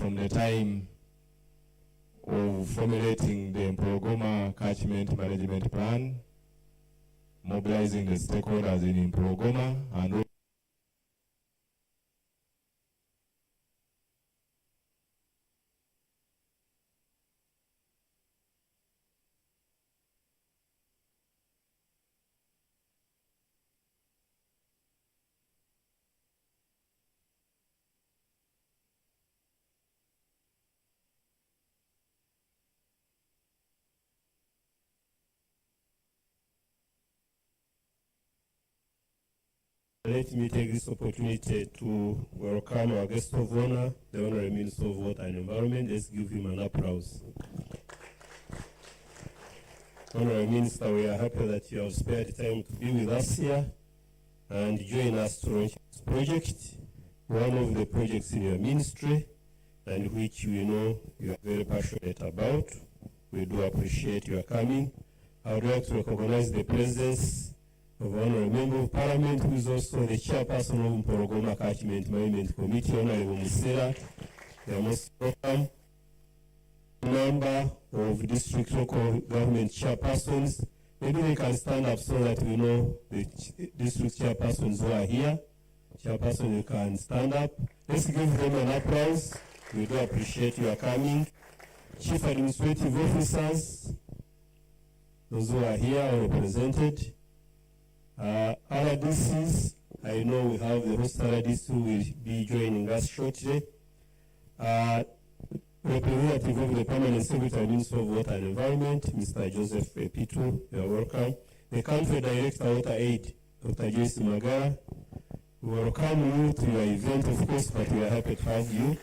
from the time of formulating the Mpologoma Catchment Management Plan, mobilizing the stakeholders in Mpologoma, and let me take this opportunity to welcome our guest of honor, the Honorable Minister of Water and Environment. Let's give him an applause. Honorable Minister, we are happy that you have spared time to be with us here and join us to launch this project, one of the projects in your ministry, and which we know you are very passionate about. We do appreciate your coming. I would like to recognize the presence of Honorable Member of Parliament, who is also the chairperson of Mpologoma Catchment Management Committee, Honorable Musera. You are most welcome. Number of district local government chairpersons. Maybe they can stand up so that we know the district chairpersons who are here. Chairperson, you can stand up. Let's give them an applause. We do appreciate your coming. Chief administrative officers, those who are here are represented. Other DCs, I know we have the host DC who will be joining us shortly. Representative of the Permanent Secretary, Minister of Water and Environment, Mr. Joseph Pitu, you are welcome. The Country Director, Water Aid, Dr. Joyce Magara. We welcome you to your event, of course, but we are happy to have you.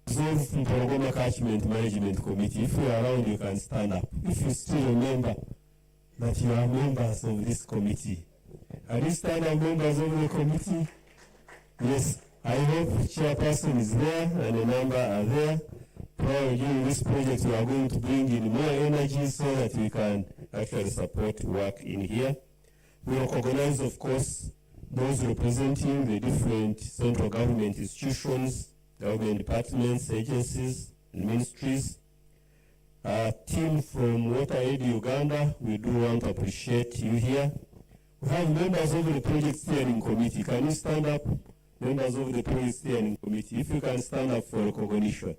Resolve Mpologoma Catchment Management Committee, if you are around, you can stand up. If you still remember that you are members of this committee. Are you standing members of the committee? Yes, I hope chairperson is there and a number are there. Probably during this project we are going to bring in more energy so that we can actually support work in here. We recognize, of course, those representing the different central government institutions, government departments, agencies, and ministries. Team from Water Aid Uganda, we do want to appreciate you here. We have members of the project steering committee. Can you stand up? Members of the project steering committee, if you can stand up for recognition.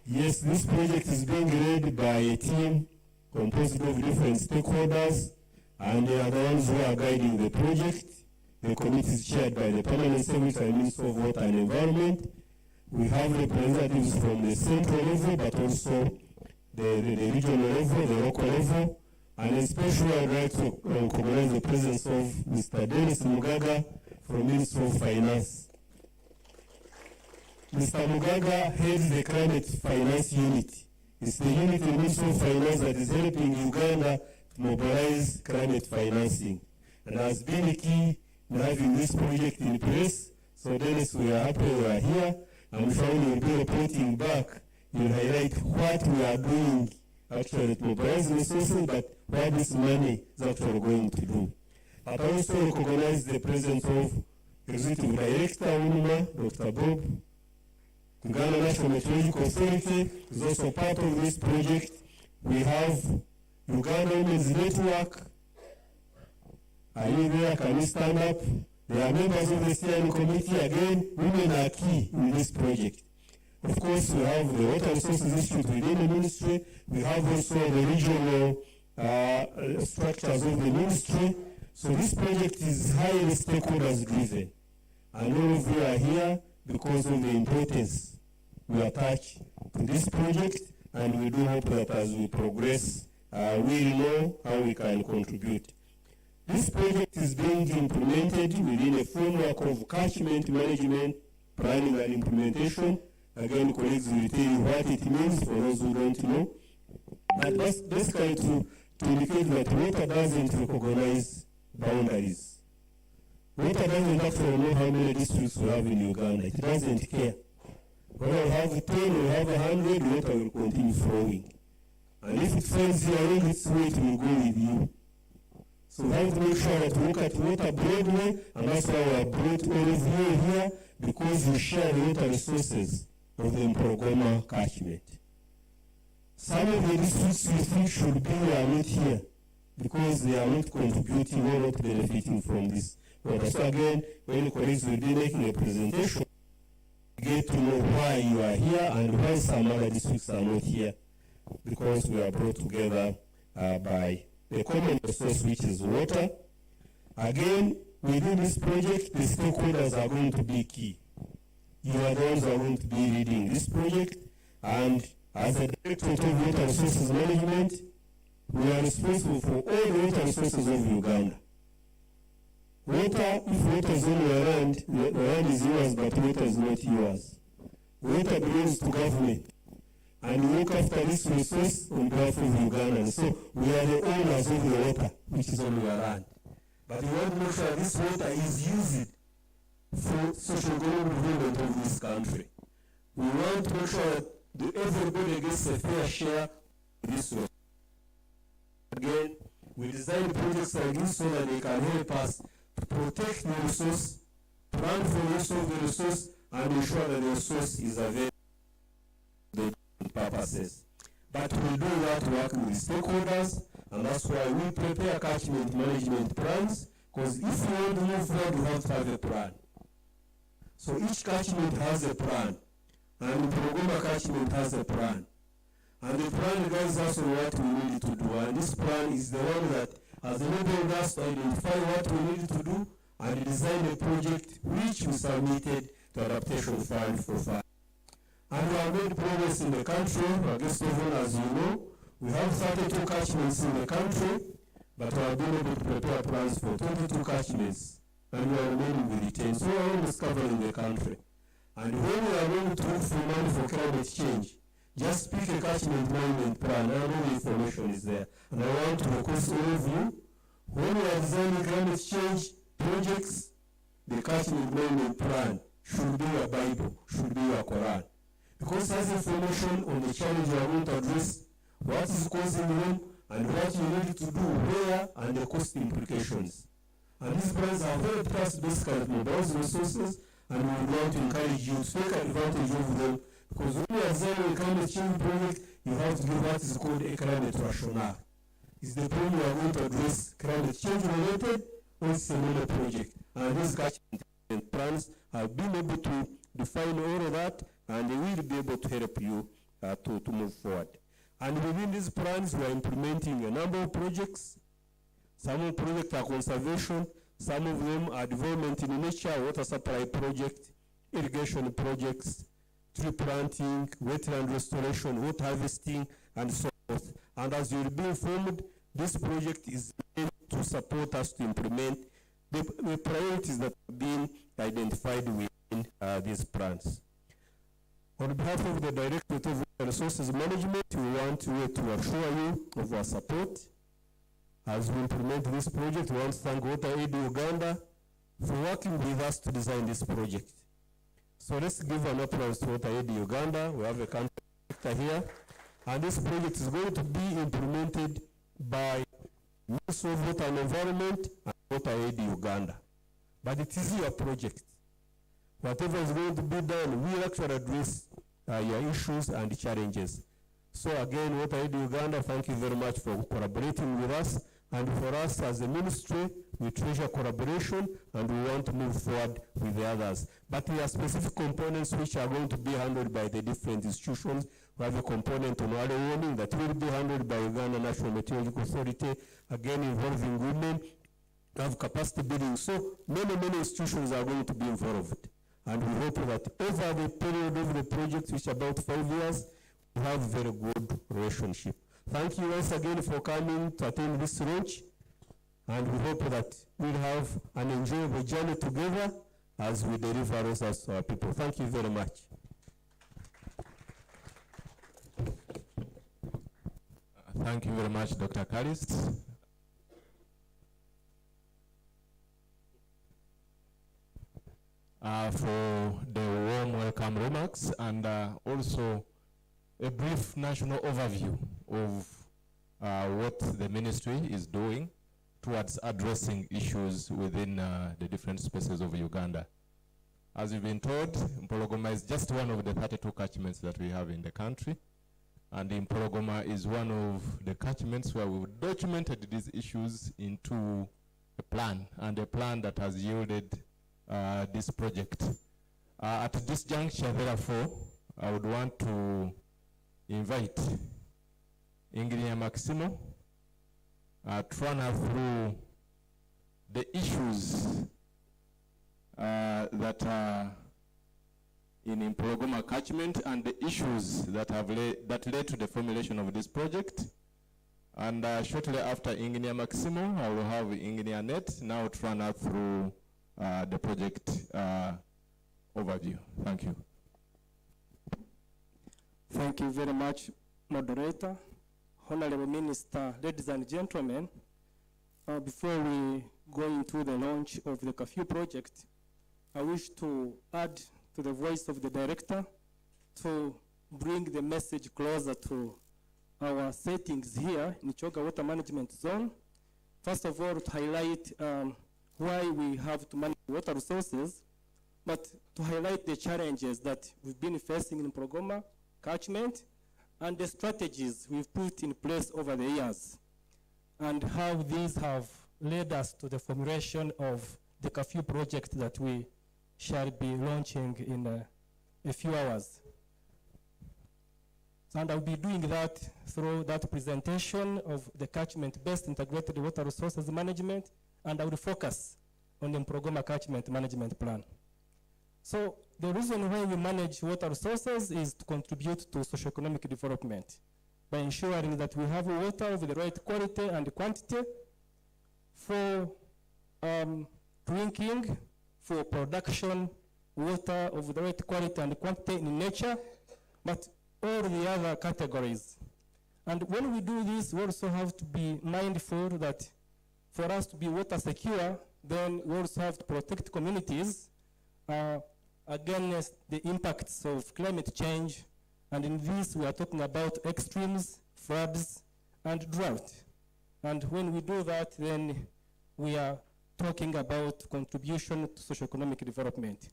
Yes, this project is being led by a team composed of different stakeholders, and they are the ones who are guiding the project. The committee is chaired by the Permanent Secretary, Minister of Water and Environment. We have representatives from the central level, but also the regional level, the local level, and especially I'd like to recognize the presence of Mr. Dennis Mugaga from Ministry of Finance. Mr. Mugaga heads the Climate Finance Unit. It's the unit in Ministry of Finance that is helping Uganda to mobilize climate financing, and has been a key in having this project in place. So Dennis, we are happy you are here. I'm sure you'll be reporting back. You'll highlight what we are doing actually to mobilize resources, but what this money is actually going to do. But I also recognize the presence of Executive Director UNMA, Dr. Bob. Uganda National Meteorological Authority is also part of this project. We have Uganda Women's Network. Are you there? Can you stand up? They are members of the steering committee. Again, women are key in this project. Of course, we have the Water Resources Institute within the ministry. We have also the regional structures of the ministry. So this project is highly stakeholders driven. And all of you are here because of the importance we attach to this project. And we do hope that as we progress, we'll know how we can contribute. This project is being implemented within a framework of catchment management, planning and implementation. Again, colleagues will tell you what it means for those who don't know. But basically to indicate that water doesn't recognize boundaries. Water doesn't actually know how many districts we have in Uganda. It doesn't care. Whether we have 10 or we have 100, water will continue flowing. And if it finds here along its way, it will go with you. So we have to make sure that we look at water broadly, and that's why we have brought Olive here, because we share the water resources of the Mporogoma catchment. Some of the districts we think should be are not here, because they are not contributing or not benefiting from this water. So again, when colleagues will be making a presentation, get to know why you are here and why some other districts are not here, because we are brought together by the common resource, which is water. Again, within this project, the stakeholders are going to be key. You are the ones who are going to be leading this project, and as a Directorate of Water Resources Management, we are responsible for all the water resources of Uganda. Water, if water is on your land, the land is yours, but water is not yours. Water belongs to government, and we look after this resource on behalf of Ugandans. So we are the owners of the water, which is on your land. But we want to make sure this water is used for socio-economic development of this country. We want to make sure that everybody gets a fair share of this resource. Again, we design projects like this so that they can help us to protect the resource, plan for the use of the resource, and ensure that the resource is available for the purposes. But we do that working with stakeholders, and that's why we prepare catchment management plans, because if we want to move forward, we have to have a plan. So each catchment has a plan, and the Mporogoma catchment has a plan. And the plan guides us on what we need to do. And this plan is the one that has enabled us to identify what we need to do and design a project which we submitted to Adaptation Fund for funding. And we have made progress in the country. I guess everyone, as you know, we have 32 catchments in the country, but we have been able to prepare plans for 22 catchments, and we are remaining with 10. So we are almost covering the country. And when we are going to look for money for climate change, just pick a catchment management plan, and all the information is there. And I want to request all of you, when we are designing climate change projects, the catchment management plan should be your Bible, should be your Quran. Because it has information on the challenge you are going to address, what is causing them, and what you need to do where, and the cost implications. And these plans have helped us basically mobilize resources, and we want to encourage you to take advantage of them. Because when you are designing a climate change project, you have to give what is called a climate rationale. Is the problem you are going to address climate change related, or it's a minor project? And these catchment plans have been able to define all of that, and they will be able to help you to move forward. And within these plans, we are implementing a number of projects. Some of the projects are conservation, some of them are development in nature, water supply project, irrigation projects, tree planting, wetland restoration, water harvesting, and so forth. And as you will be informed, this project is meant to support us to implement the priorities that have been identified within these plans. On behalf of the Directorate of Resources Management, we want to assure you of our support. As we implement this project, we want to thank Water Aid Uganda for working with us to design this project. So let's give an applause to Water Aid Uganda. We have a country director here. And this project is going to be implemented by Ministry of Water and Environment and Water Aid Uganda. But it is your project. Whatever is going to be done, we will actually address your issues and challenges. So again, Water Aid Uganda, thank you very much for collaborating with us. And for us as a ministry, we treasure collaboration and we want to move forward with the others. But there are specific components which are going to be handled by the different institutions. We have a component on early warning that will be handled by Uganda National Meteorological Authority, again involving women, have capacity building. So many institutions are going to be involved. And we hope that over the period of the project, which is about 5 years, we have a very good relationship. Thank you once again for coming to attend this launch, and we hope that we'll have an enjoyable journey together as we deliver results to our people. Thank you very much. Thank you very much, Dr. Karis. For the warm welcome remarks and also a brief national overview of what the ministry is doing towards addressing issues within the different spaces of Uganda. As you've been told, Mpologoma is just one of the 32 catchments that we have in the country. And Mpologoma is one of the catchments where we've documented these issues into a plan, and a plan that has yielded this project. At this juncture, therefore, I would want to invite Engineer Maximo to run us through the issues that are in Mpologoma catchment and the issues that led to the formulation of this project. And shortly after Engineer Maximo, I will have Engineer Net now to run us through the project overview. Thank you. Thank you very much, Moderator. Honorable Minister, ladies and gentlemen, before we go into the launch of the Carfeww project, I wish to add to the voice of the Director to bring the message closer to our settings here in Choga Water Management Zone. First of all, to highlight why we have to manage water resources, but to highlight the challenges that we've been facing in Mpologoma catchment and the strategies we've put in place over the years, and how these have led us to the formulation of the Carfeww project that we shall be launching in a few hours. And I'll be doing that through that presentation of the catchment-based integrated water resources management, and I will focus on the Mpologoma catchment management plan. So the reason why we manage water resources is to contribute to socioeconomic development by ensuring that we have water of the right quality and quantity for drinking, for production, water of the right quality and quantity in nature, but all the other categories. And when we do this, we also have to be mindful that for us to be water secure, then we also have to protect communities against the impacts of climate change. And in this, we are talking about extremes, floods, and drought. And when we do that, then we are talking about contribution to socioeconomic development.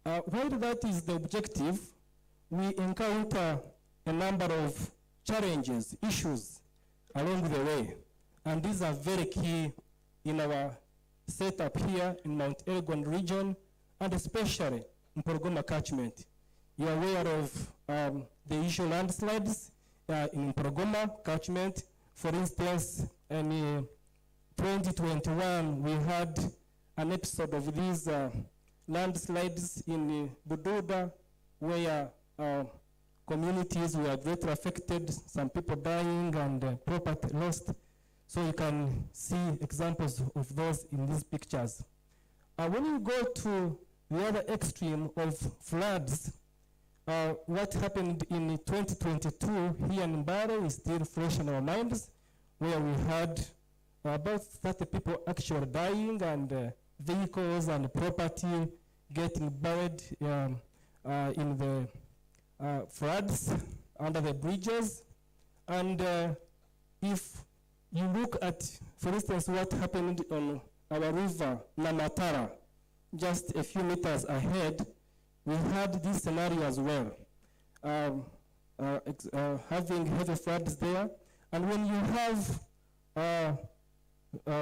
While that is the objective, we encounter a number of challenges, issues along the way. And these are very key in our setup here in Mount Elgon region, and especially in Mpologoma catchment. You're aware of the issue landslides in Mpologoma catchment. For instance, in 2021, we had an episode of these landslides in Bududa, where communities were greatly affected, some people dying and property lost. So you can see examples of those in these pictures. When you go to the other extreme of floods, what happened in 2022 here in Mbale is still fresh in our minds, where we had about 30 people actually dying and vehicles and property getting buried in the floods under the bridges. And if you look at, for instance, what happened on our river, Namatara, just a few meters ahead, we had this scenario as well, having heavy floods there. And when you have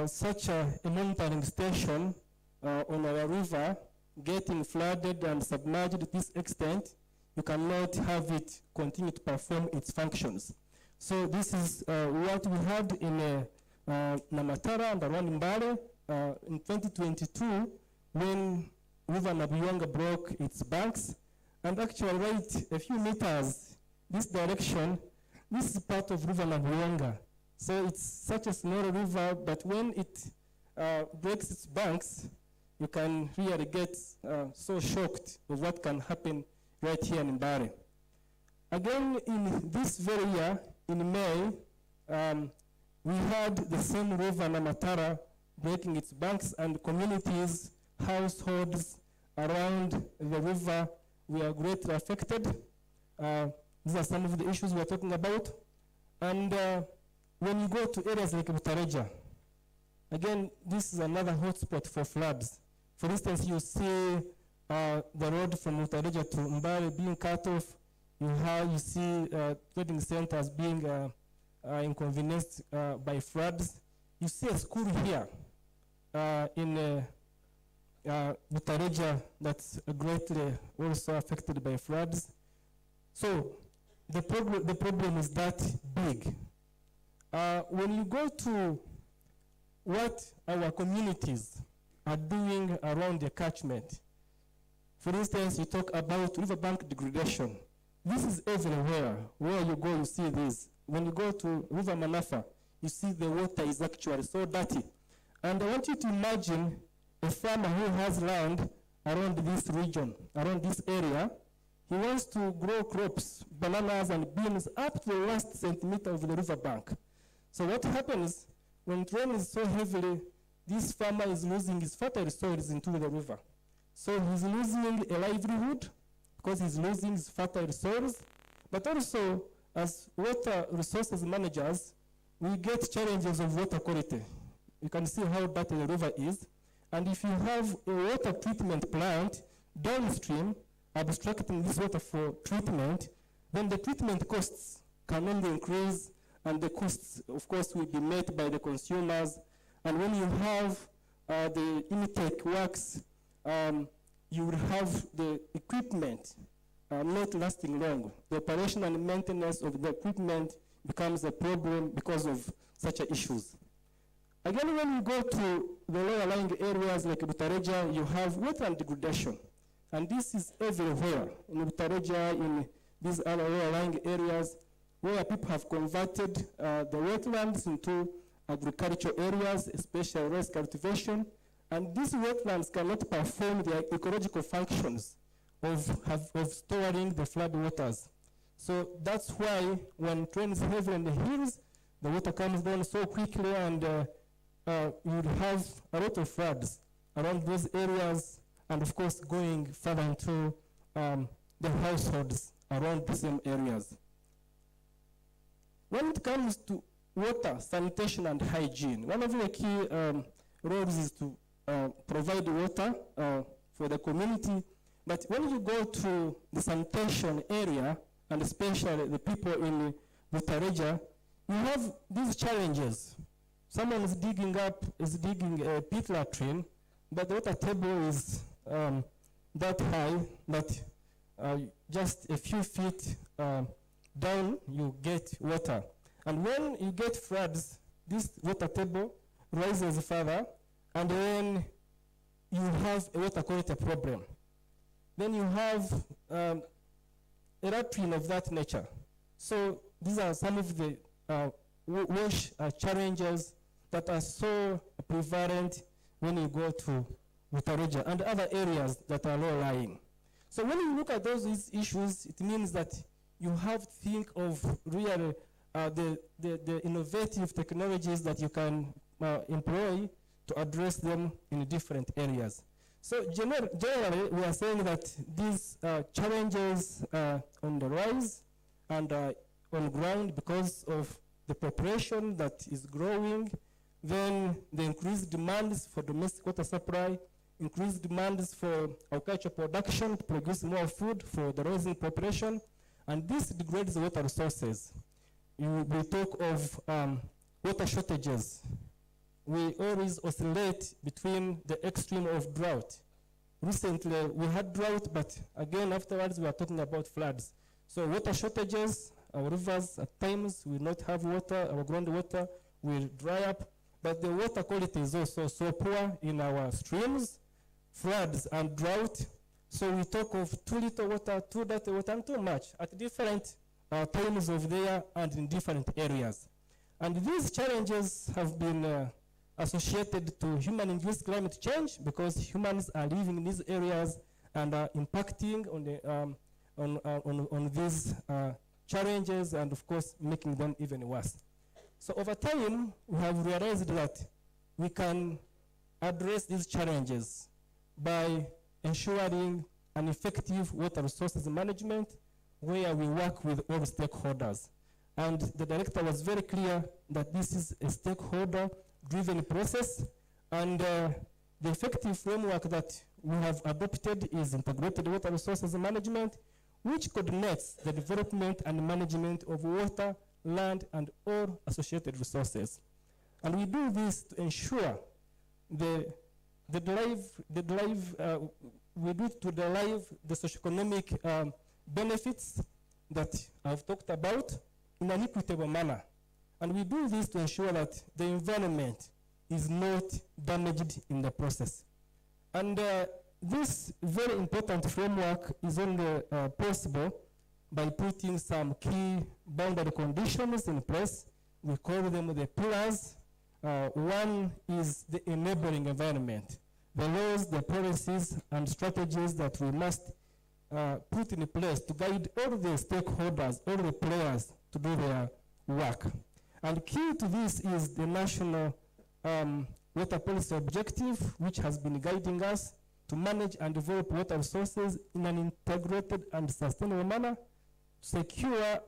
such a monitoring station on our river getting flooded and submerged to this extent, you cannot have it continue to perform its functions. So this is what we had in Namatara and around Mbale in 2022, when River Nabuyonga broke its banks. And actually right a few meters this direction, this is part of River Nabuyonga. So it's such a small river, but when it breaks its banks, you can really get so shocked of what can happen right here in Mbale. Again, in this very year, in May, we had the same river, Namatara, breaking its banks, and communities, households around the river were greatly affected. These are some of the issues we're talking about. And when you go to areas like Butareja, Again, this is another hotspot for floods. For instance, you see the road from Utareja to Mbale being cut off. You see trading centers being inconvenienced by floods. You see a school here in Utareja that's greatly also affected by floods. So the problem is that big. When you go to what our communities are doing around the catchment, for instance, you talk about riverbank degradation. This is everywhere. Where you go, you see this. When you go to River Manafa, you see the water is actually so dirty. And I want you to imagine a farmer who has land around this region, around this area. He wants to grow crops, bananas and beans, up to the last centimeter of the riverbank. So what happens when it rains so heavily, this farmer is losing his fertile soils into the river. So he's losing a livelihood because he's losing his fertile soils, but also as water resources managers, we get challenges of water quality. You can see how dirty the river is. And if you have a water treatment plant downstream abstracting this water for treatment, then the treatment costs can only increase, and the costs, of course, will be met by the consumers. And when you have the intake works, you will have the equipment not lasting long. The operation and maintenance of the equipment becomes a problem because of such issues. Again, when you go to the lower lying areas like Butareja, you have wetland degradation. And this is everywhere. In Butareja, in these other lower lying areas, where people have converted the wetlands into agricultural areas, especially rice cultivation. And these wetlands cannot perform their ecological functions of storing the flood waters. So that's why when it rains heavily on the hills, the water comes down so quickly, and you would have a lot of floods around those areas, and of course going further into the households around the same areas. When it comes to water, sanitation, and hygiene, one of the key roles is to provide water for the community. But when you go to the sanitation area, and especially the people in Butareja, you have these challenges. Someone is digging a pit latrine, but the water table is that high that just a few feet down you get water. And when you get floods, this water table rises further, and then you have a water quality problem. Then you have a latrine of that nature. So these are some of the wash challenges that are so prevalent when you go to Butareja and other areas that are low-lying. So when you look at those issues, it means that you have to think of really the innovative technologies that you can employ to address them in different areas. So generally, we are saying that these challenges on the rise and on ground because of the population that is growing, then the increased demands for domestic water supply, increased demands for agricultural production to produce more food for the rising population, and this degrades the water resources. We talk of water shortages. We always oscillate between the extreme of drought. Recently, we had drought, but again, afterwards, we are talking about floods. So water shortages, our rivers at times will not have water, our groundwater will dry up, but the water quality is also so poor in our streams, floods and drought. So we talk of too little water, too dirty water, and too much at different times of the year and in different areas. And these challenges have been associated to human-induced climate change because humans are living in these areas and are impacting on these challenges and, of course, making them even worse. So over time, we have realized that we can address these challenges by ensuring an effective water resources management where we work with all stakeholders. And the director was very clear that this is a stakeholder driven process, and the effective framework that we have adopted is integrated water resources management, which coordinates the development and management of water, land, and all associated resources. And we do this to ensure we do it to derive the socioeconomic benefits that I've talked about in an equitable manner. And we do this to ensure that the environment is not damaged in the process. And this very important framework is only possible by putting some key boundary conditions in place. We call them the pillars. One is the enabling environment, the laws, the policies, and strategies that we must put in place to guide all the stakeholders, all the players to do their work. And key to this is the national water policy objective, which has been guiding us to manage and develop water resources in an integrated and sustainable manner, secure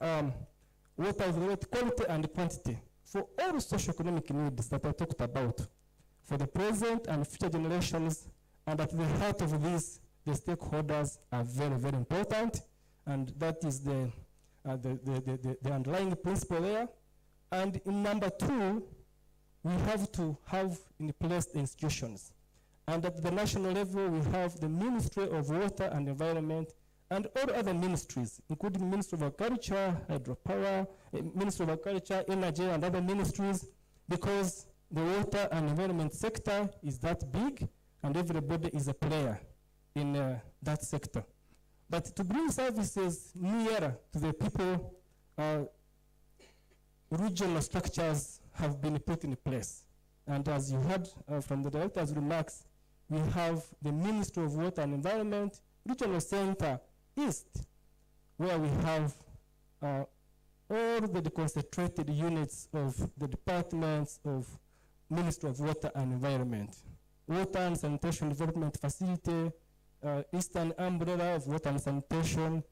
water of the right quality and quantity for all socioeconomic needs that I talked about, for the present and future generations. And at the heart of this, the stakeholders are very, very important, and that is the underlying principle there. And in number two, we have to have in place the institutions. And at the national level, we have the Ministry of Water and Environment and all other ministries, including Ministry of Agriculture, Hydropower, Ministry of Agriculture, Energy, and other ministries, because the water and environment sector is that big, and everybody is a player in that sector. But to bring services nearer to the people, regional structures have been put in place. And as you heard from the director's remarks, we have the Ministry of Water and Environment, Regional Center East, where we have all the concentrated units of the departments of Ministry of Water and Environment. Water and Sanitation Development Facility, Eastern Umbrella of Water and Sanitation.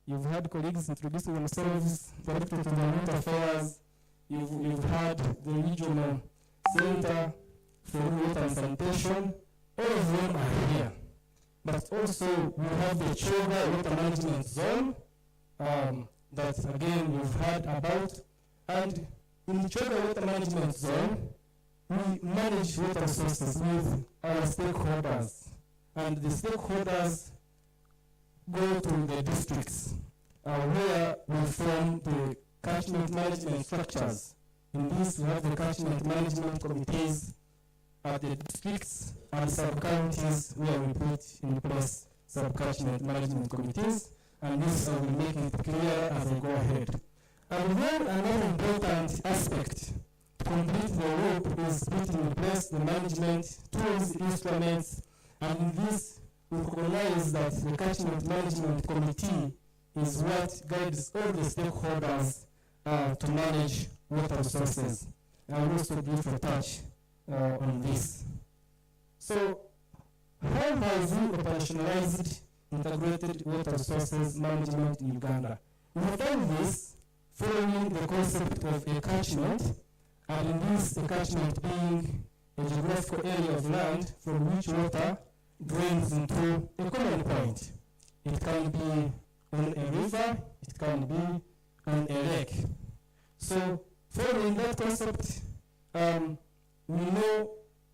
You've had colleagues introducing themselves, Director to Environmental Affairs. You've had the Regional Center for Water and Sanitation. All of them are here. But also we have the Choga Water Management Zone that again you've heard about. And in the Choga Water Management Zone, we manage water resources with our stakeholders. And the stakeholders go to the districts where we form the catchment management structures. In this, we have the catchment management committees at the districts and sub-counties where we put in place sub-catchment management committees. And this I will make it clear as I go ahead. And then another important aspect to complete the loop is putting in place the management tools, instruments, and in this we recognize that the catchment management committee is what guides all the stakeholders to manage water resources. I will also briefly touch on this. So, how have we operationalized integrated water resources management in Uganda? We have done this following the concept of a catchment, and in this, a catchment being a geographical area of land from which water drains into a common point. It can be on a river, it can be on a lake. So, following that concept, we know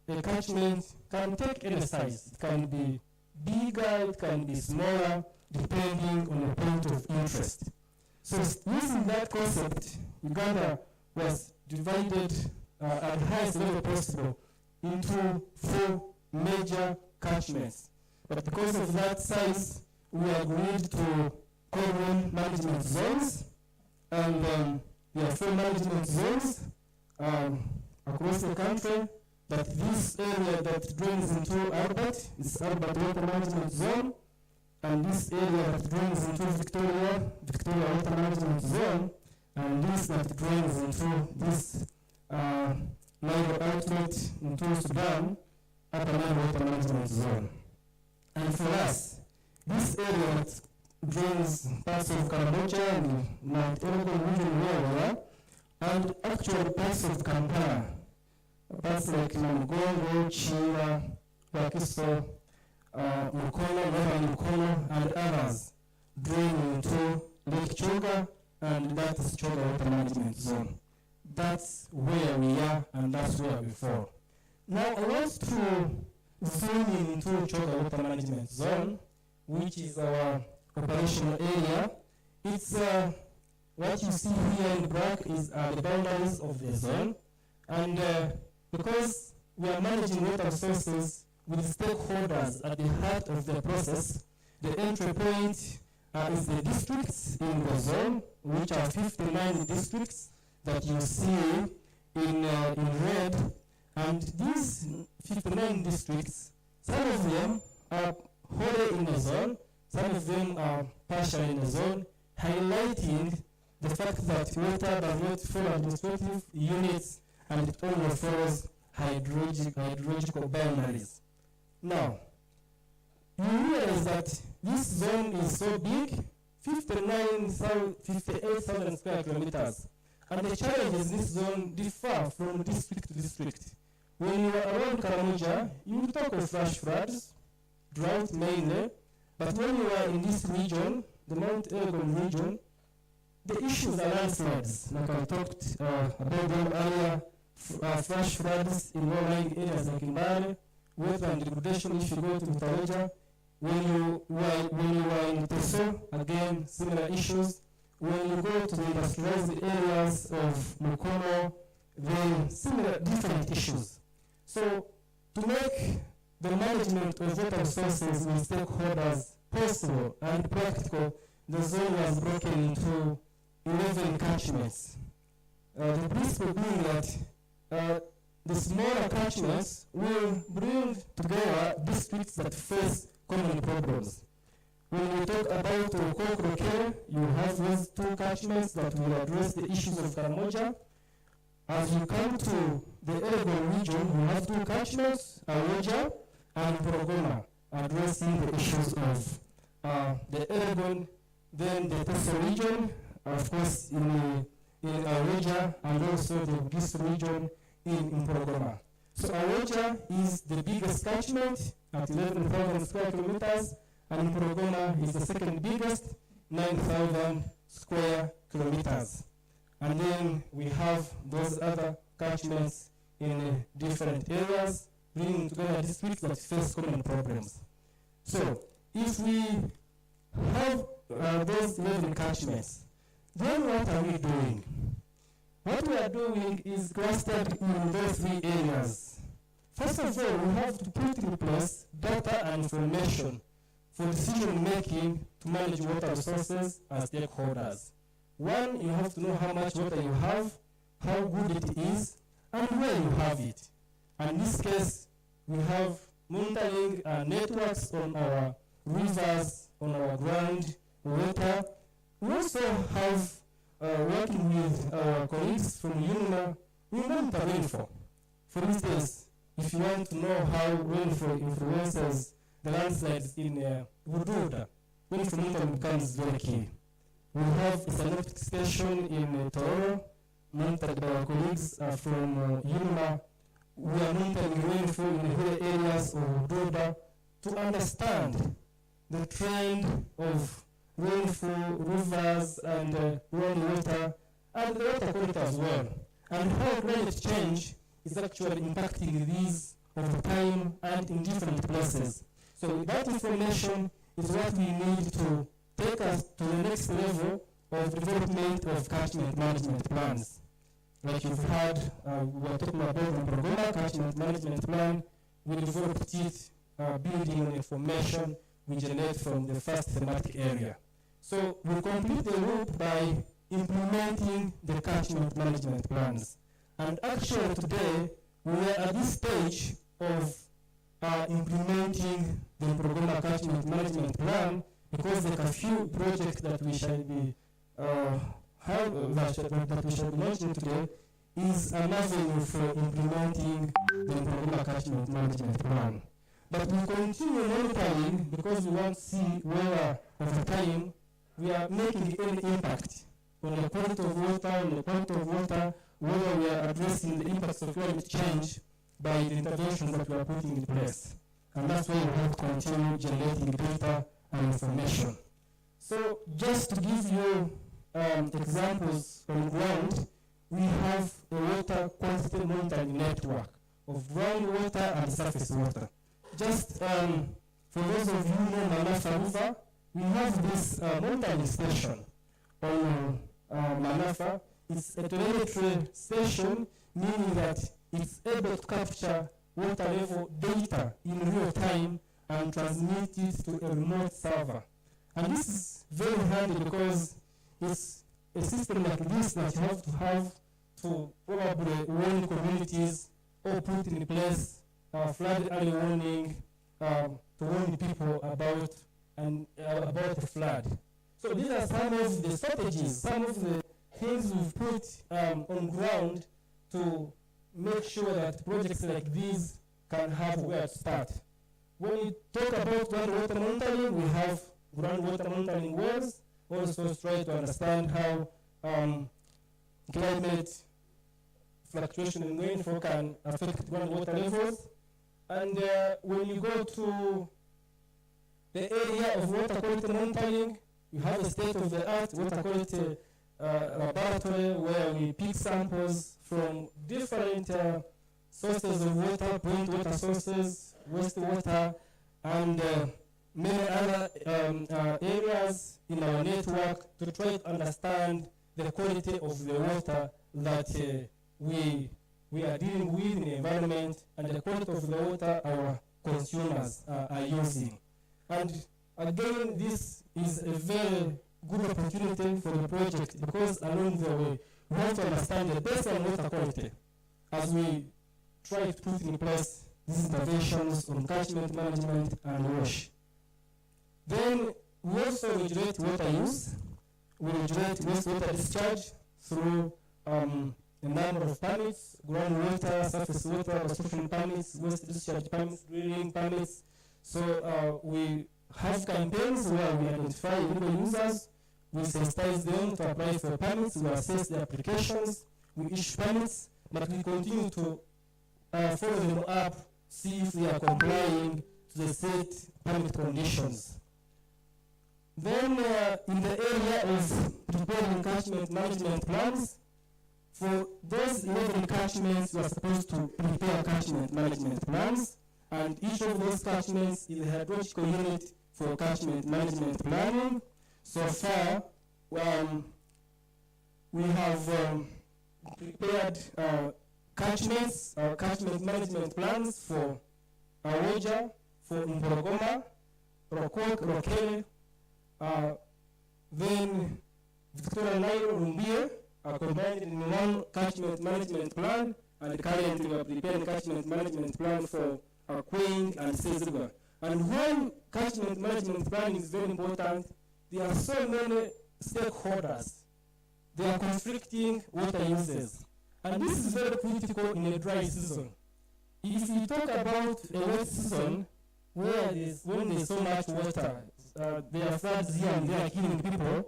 a catchment can take any size. It can be bigger, it can be smaller, depending on the point of interest. So, using that concept, Uganda was divided at the highest level possible into 4 major catchments. But because of that size, we agreed to call them management zones, and there are 4 management zones across the country. But this area that drains into Albert is Albert Water Management Zone, and this area that drains into Victoria Water Management Zone, and this that drains into this Nile outlet into Sudan, Upper Nile Water Management Zone. And for us, this area that drains parts of Cambodia and Mount Elgon region where we are, and actual parts of Kampala, parts like Namugongo, Chira, Wakiso, Mukono, and others drain into Lake Choga, and that is Choga Water Management Zone. That's where we are, and that's where we fall. Now, I want to zoom in into Choga Water Management Zone, which is our operational area. It's what you see here in black is the boundaries of the zone, and because we are managing water sources with stakeholders at the heart of the process, the entry point is the districts in the zone, which are 59 districts that you see in red. And these 59 districts, some of them are wholly in the zone, some of them are partially in the zone, highlighting the fact that water does not follow administrative units and it only follows hydrological boundaries. Now, you realize that this zone is so big, 58,000 square kilometers, and the challenges in this zone differ from district to district. When you are around Karamoja, you will talk of flash floods, drought mainly, but when you are in this region, the Mount Elgon region, the issues are landslides, like I talked about them earlier, flash floods in low-lying areas like Mbale, wetland degradation if you go to Utaweja. When you are in Teso, again, similar issues. When you go to the industrialized areas of Mukono, then similar, different issues. So, to make the management of water resources with stakeholders possible and practical, the zone was broken into 11 catchments. The principle being that the smaller catchments will bring together districts that face common problems. When we talk about Kokroke, you have those two catchments that will address the issues of Karamoja. As you come to the Elgon region, you have two catchments, Awoja and Porogoma, addressing the issues of the Elgon, then the Teso region, of course, in Awoja, and also the Gisu region in Porogoma. So Awoja is the biggest catchment at 11,000 square kilometers, and Porogoma is the second biggest, 9,000 square kilometers. And then we have those other catchments in different areas, bringing together districts that face common problems. So if we have those 11 catchments, then what are we doing? What we are doing is clustered in those three areas. First of all, we have to put in place data and information for decision making to manage water resources as stakeholders. One, you have to know how much water you have, how good it is, and where you have it. And in this case, we have monitoring networks on our rivers, on our ground water. We also have, working with our colleagues from UNIMA, we monitor rainfall. For instance, if you want to know how rainfall influences the landslides in Bududa, rainfall monitoring becomes very key. We have a synoptic station in Tororo, monitored by our colleagues from UNIMA. We are monitoring rainfall in the hill areas of Bududa to understand the trend of rainfall, rivers, and groundwater, and the water quality as well, and how climate change is actually impacting these over time and in different places. So that information is what we need to take us to the next level of development of catchment management plans. Like you've heard, we were talking about the Porogoma catchment management plan. We developed it building on information we generate from the first thematic area. So we complete the loop by implementing the catchment management plans. And actually today, we are at this stage of implementing the Porogoma catchment management plan, because the Carfeww project that we shall be that we shall be launching today is an avenue for implementing the Porogoma catchment management plan. But we continue monitoring because we want to see whether over time we are making any impact on the quality of water, whether we are addressing the impacts of climate change by the interventions that we are putting in place. And that's why we have to continue generating data and information. So just to give you examples on ground, we have a water quantity monitoring network of groundwater and surface water. Just for those of you who know Manafa River, we have this monitoring station on Manafa. It's a telemetry station, meaning that it's able to capture water level data in real time and transmit it to a remote server. And this is very handy because it's a system like this that you have to probably warn communities or put in place flood early warning to warn people about the flood. So these are some of the strategies, some of the things we've put on ground to make sure that projects like these can have where to start. When we talk about groundwater monitoring, we have groundwater monitoring wells, also try to understand how climate fluctuation in rainfall can affect groundwater levels. And when you go to the area of water quality monitoring, we have a state-of-the-art water quality laboratory where we pick samples from different sources of water, point water sources, wastewater, and many other areas in our network to try to understand the quality of the water that we are dealing with in the environment and the quality of the water our consumers are using. And again, this is a very good opportunity for the project because along the way, we have to understand the baseline water quality as we try to put in place these interventions on catchment management and wash. Then we also regulate water use. We regulate wastewater discharge through a number of permits: groundwater, surface water, absorption permits, waste discharge permits, drilling permits. So we have campaigns where we identify illegal users, we sensitize them to apply for permits, we assess their applications, we issue permits, but we continue to follow them up, see if they are complying to the set permit conditions. Then in the area of preparing catchment management plans, for those 11 catchments, we are supposed to prepare catchment management plans, and each of those catchments is a hydrological unit for catchment management planning. So far, we have prepared catchment management plans for Awoja, for Mporogoma, Rokok, Rokere, then Victoria Nile, Rumbie are combined in one catchment management plan, and currently we are preparing catchment management plan for Queen and Sezibwa. And when catchment management planning is very important, there are so many stakeholders. They are conflicting water uses. And this is very critical in a dry season. If you talk about a wet season, when there's so much water, there are floods here and there killing people,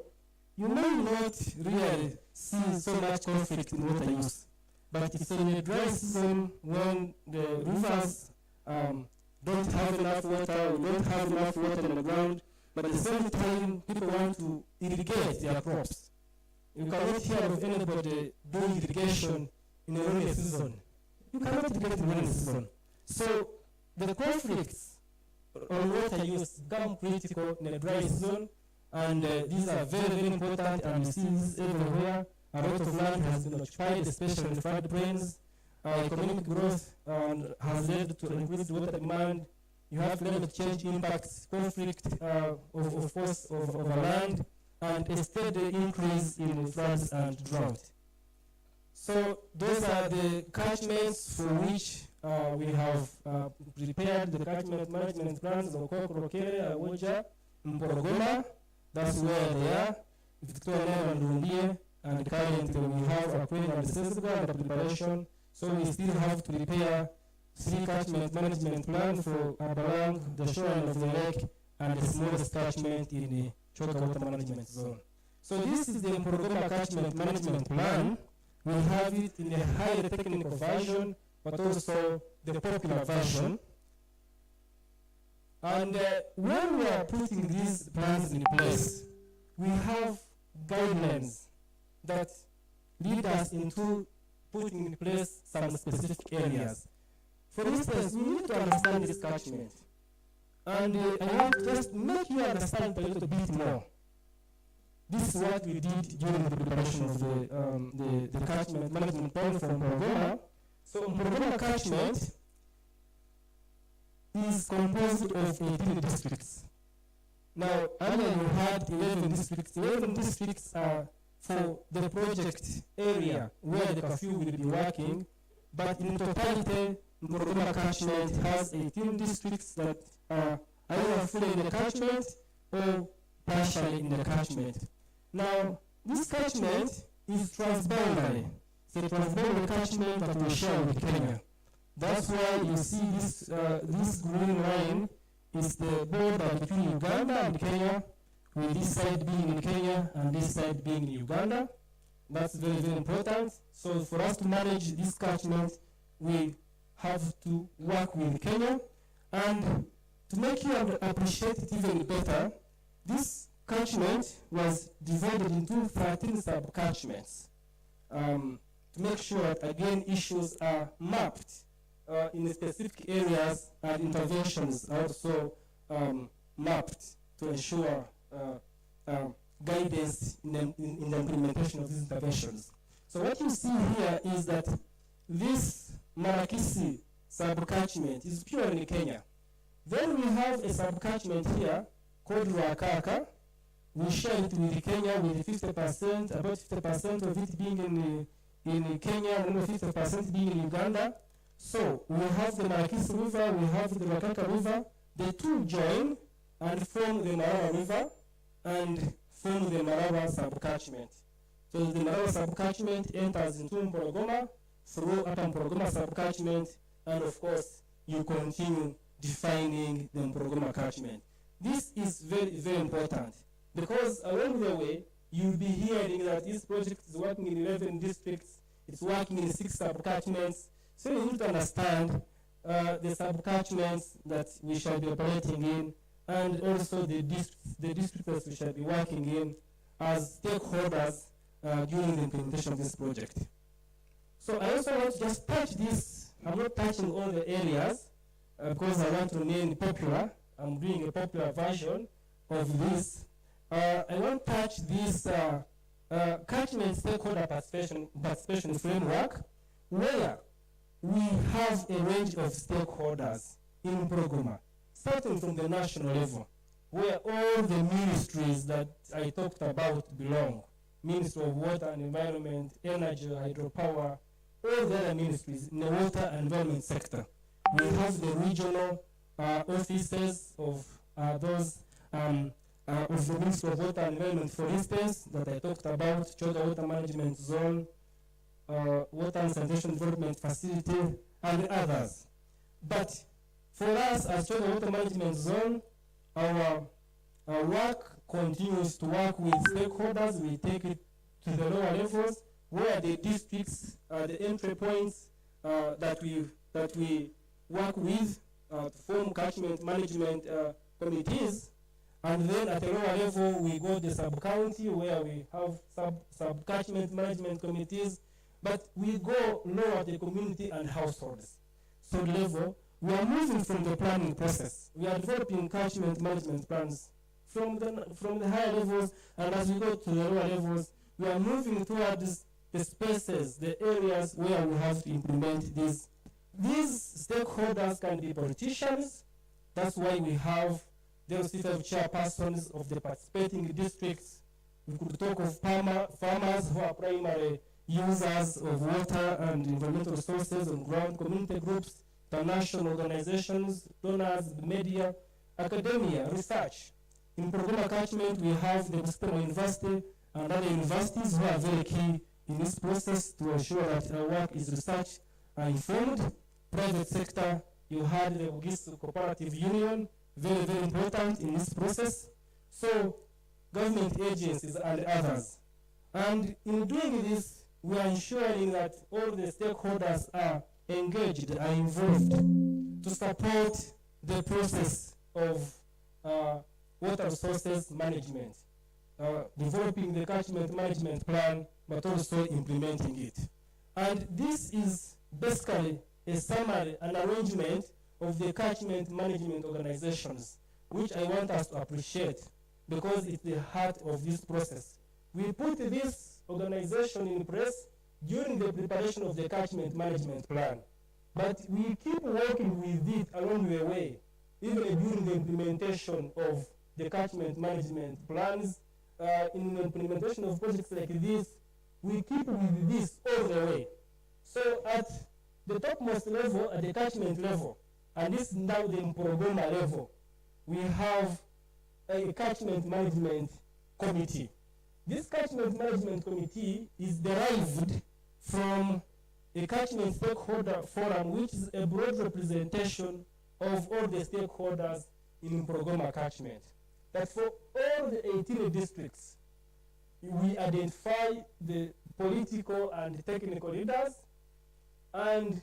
you may not really see so much conflict in water use. But it's in a dry season when the rivers don't have enough water, we don't have enough water on the ground, but at the same time, people want to irrigate their crops. You cannot hear of anybody doing irrigation in a rainy season. You cannot irrigate in a rainy season. So the conflicts on water use become critical in a dry season, and these are very, very important, and you see this everywhere. A lot of land has been occupied, especially in floodplains. Economic growth has led to increased water demand. You have climate change impacts, conflict of course of land, and a steady increase in floods and drought. So those are the catchments for which we have prepared the catchment management plans of Rokok, Rokere, Awoja, Mporogoma. That's where they are, Victoria and Rumbie, and currently we have Queen and Sezibwa under preparation. So we still have to prepare 3 catchment management plans for Abalang, the shoreline of the lake, and the smallest catchment in the Choka water management zone. So this is the Mporogoma catchment management plan, We have it in the higher technical version, but also the popular version. And when we are putting these plans in place, we have guidelines that lead us into putting in place some specific areas. For instance, we need to understand this catchment. And I want to just make you understand a little bit more. This is what we did during the preparation of the catchment management plan from Mpologoma. So Mpologoma catchment is composed of 18 districts. Now, earlier you had 11 districts. 11 districts are for the project area where the Carfeww will be working, but in totality, Mpologoma catchment has 18 districts that are either fully in the catchment or partially in the catchment. Now, this catchment is transboundary. It's a transboundary catchment that we share with Kenya. That's why you see this green line is the border between Uganda and Kenya, with this side being in Kenya and this side being in Uganda. That's very, very important. So for us to manage this catchment, we have to work with Kenya. And to make you appreciate it even better, this catchment was divided into 13 sub-catchments to make sure that, again, issues are mapped in specific areas, and interventions are also mapped to ensure guidance in the implementation of these interventions. So what you see here is that this Marakisi sub-catchment is pure in Kenya. Then we have a sub-catchment here called Ruakaka. We share it with Kenya with 50%, about 50% of it being in Kenya and 50% being in Uganda. So we have the Marakisi River, we have the Ruakaka River. The two join and form the Marawa River and form the Marawa sub-catchment. So the Marawa sub-catchment enters into Mpologoma through Upper Mpologoma sub-catchment, and of course you continue defining the Mpologoma catchment. This is very, very important, because along the way you'll be hearing that this project is working in 11 districts, it's working in 6 sub-catchments. So you need to understand the sub-catchments that we shall be operating in, and also the districts that we shall be working in as stakeholders during the implementation of this project. So I also want to just touch this. I'm not touching all the areas because I want to remain popular. I'm doing a popular version of this. I want to touch this catchment stakeholder participation framework, where we have a range of stakeholders in Mpologoma, starting from the national level, where all the ministries that I talked about belong. Ministry of Water and Environment, Energy, Hydropower, all the other ministries in the water and environment sector. We have the regional offices of those of the Ministry of Water and Environment, for instance, that I talked about, Choga Water Management Zone, Water and Sanitation Development Facility, and others. But for us as Choga Water Management Zone, our work continues to work with stakeholders. We take it to the lower levels, where the districts are the entry points that we work with to form catchment management committees. And then at the lower level, we go to the sub-county, where we have sub-catchment management committees. But we go lower to the community and households. So level, we are moving from the planning process. We are developing catchment management plans from the higher levels, and as we go to the lower levels, we are moving towards the spaces, the areas where we have to implement these. These stakeholders can be politicians. That's why we have the respective chairpersons of the participating districts. We could talk of farmers who are primary users of water and environmental resources on ground, community groups, international organizations, donors, media, academia, research. In Mpologoma catchment, we have the Busitama University and other universities who are very key in this process to ensure that our work is research informed. Private sector, you had the Bugisu Cooperative Union, very, very important in this process. So government agencies and others. And in doing this, we are ensuring that all the stakeholders are engaged, are involved to support the process of water resources management, developing the catchment management plan, but also implementing it. And this is basically a summary, an arrangement of the catchment management organizations, which I want us to appreciate because it's the heart of this process. We put this organization in place during the preparation of the catchment management plan, but we keep working with it along the way, even during the implementation of the catchment management plans. In the implementation of projects like this, we keep with this all the way. So at the topmost level, at the catchment level, and this is now the Mporogoma level, we have a catchment management committee. This catchment management committee is derived from a catchment stakeholder forum, which is a broad representation of all the stakeholders in Mporogoma catchment. That for all the 18 districts, we identify the political and technical leaders and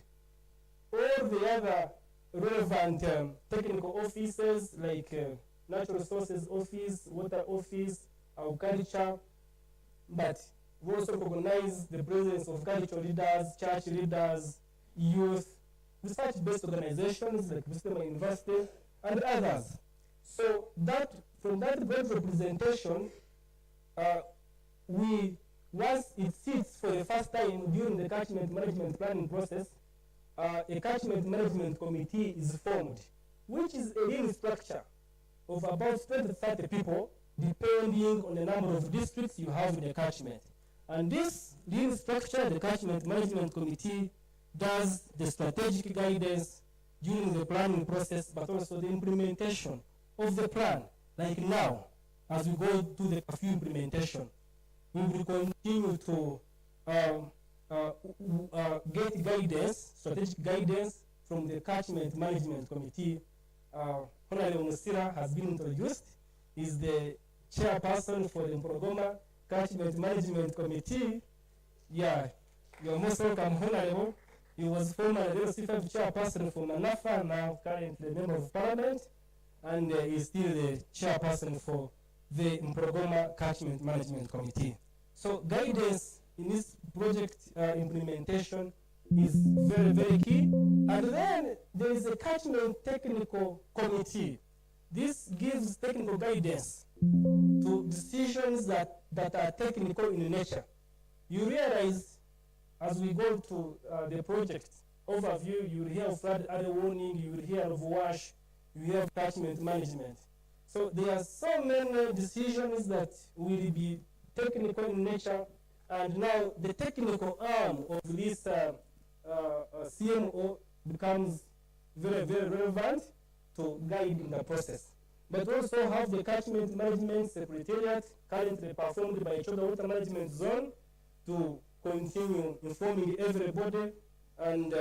all the other relevant technical offices like Natural Resources Office, Water Office, Agriculture, but we also recognize the presence of cultural leaders, church leaders, youth, research-based organizations like Bristol University, and others. So that from that broad representation, once it sits for the first time during the catchment management planning process, a catchment management committee is formed, which is a lean structure of about 20 to 30 people, depending on the number of districts you have in the catchment. And this lean structure, the catchment management committee, does the strategic guidance during the planning process, but also the implementation of the plan. Like now, as we go to the Carfeww implementation, we will continue to get guidance, strategic guidance from the catchment management committee. Honorable Musira has been introduced. He's the chairperson for the Mporogoma Catchment Management Committee. Yeah, you're most welcome, Honorable. He was formerly the C5 chairperson for Manafa, now currently member of parliament, and is still the chairperson for the Mporogoma Catchment Management Committee. So guidance in this project implementation is very, very key. And then there is a catchment technical committee. This gives technical guidance to decisions that are technical in nature. You realize as we go to the project overview, you will hear of flood early warning, you will hear of WASH, you will hear of catchment management. So there are so many decisions that will be technical in nature, and now the technical arm of this CMO becomes very, very relevant to guide in the process. But also have the catchment management secretariat currently performed by Choga Water Management Zone to continue informing everybody and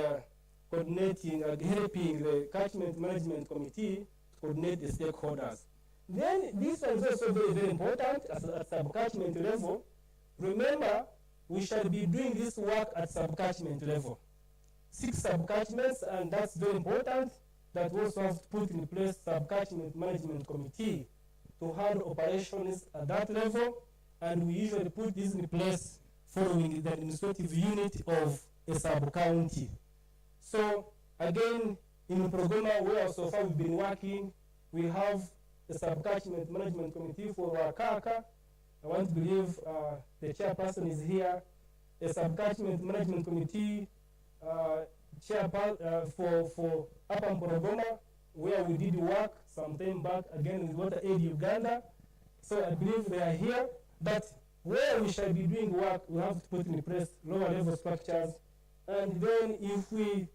coordinating and helping the catchment management committee to coordinate the stakeholders. Then this is also very, very important at sub-catchment level. Remember, we shall be doing this work at sub-catchment level. 6 sub-catchments, and that's very important, that we also have to put in place sub-catchment management committee to handle operations at that level, and we usually put this in place following the administrative unit of a sub-county. So again, in Mporogoma, where so far we've been working, we have the sub-catchment management committee for Wakaka. I want to believe the chairperson is here. A sub-catchment management committee for Upper Mporogoma, where we did work some time back again with Water Aid Uganda. So I believe they are here. But where we shall be doing work, we have to put in place lower level structures. And then if we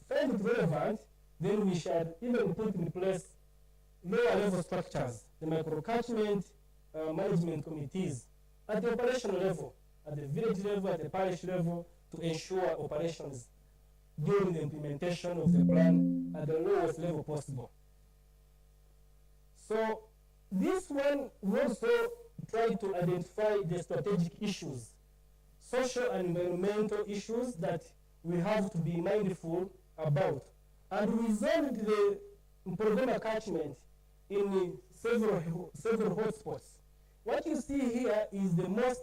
find it relevant, then we shall even put in place lower level structures, the micro-catchment management committees at the operational level, at the village level, at the parish level, to ensure operations during the implementation of the plan at the lowest level possible. So this one we also try to identify the strategic issues. social and environmental issues that we have to be mindful about. And we zoned the Mpologoma catchment in several hotspots. What you see here is the most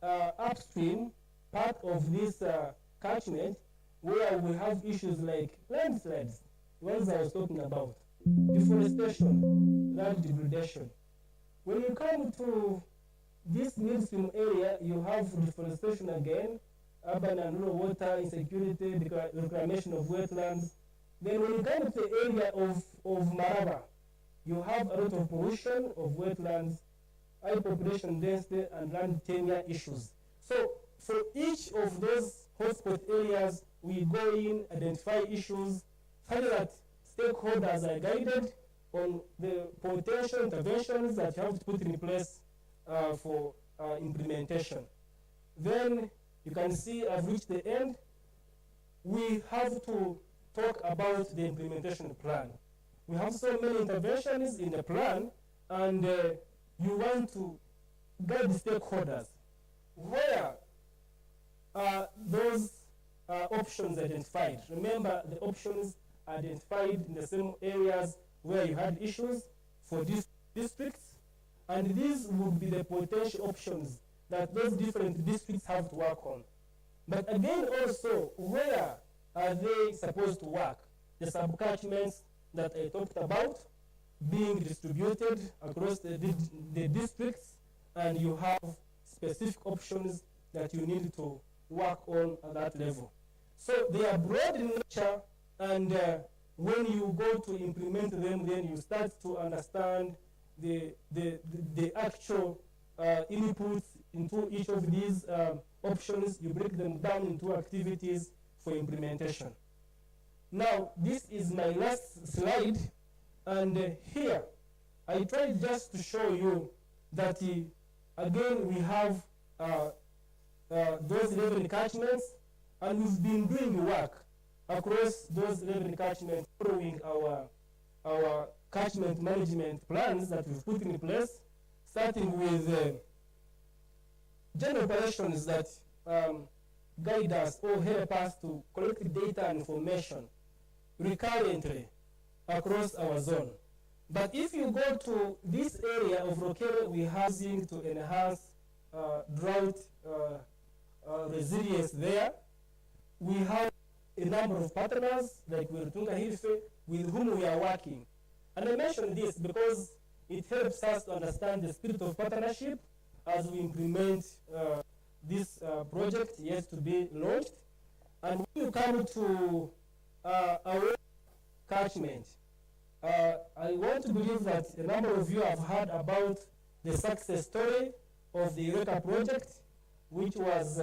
upstream part of this catchment, where we have issues like landslides, the ones I was talking about, deforestation, land degradation. When you come to this midstream area, you have deforestation again, urban and rural water insecurity, reclamation of wetlands. Then when you come to the area of Maraba, you have a lot of pollution of wetlands, high population density, and land tenure issues. So for each of those hotspot areas, we go in, identify issues, find that stakeholders are guided on the potential interventions that you have to put in place for implementation. Then you can see I've reached the end. We have to talk about the implementation plan. We have so many interventions in the plan, and you want to guide the stakeholders. Where are those options identified? Remember, the options identified in the same areas where you had issues for these districts, and these would be the potential options that those different districts have to work on. But again, also, where are they supposed to work? The subcatchments that I talked about being distributed across the districts, and you have specific options that you need to work on at that level. So they are broad in nature, and when you go to implement them, then you start to understand the actual inputs into each of these options. You break them down into activities for implementation. Now, this is my last slide, and here I tried just to show you that again we have those 11 catchments, and we've been doing work across those 11 catchments following our catchment management plans that we've put in place, starting with general operations that guide us or help us to collect data and information recurrently across our zone. But if you go to this area of Rokere, we have using to enhance drought resilience there. We have a number of partners like Wirutunga Hilfe with whom we are working. And I mention this because it helps us to understand the spirit of partnership as we implement this project yet to be launched. And when you come to our catchment, I want to believe that a number of you have heard about the success story of the Eureka project, which was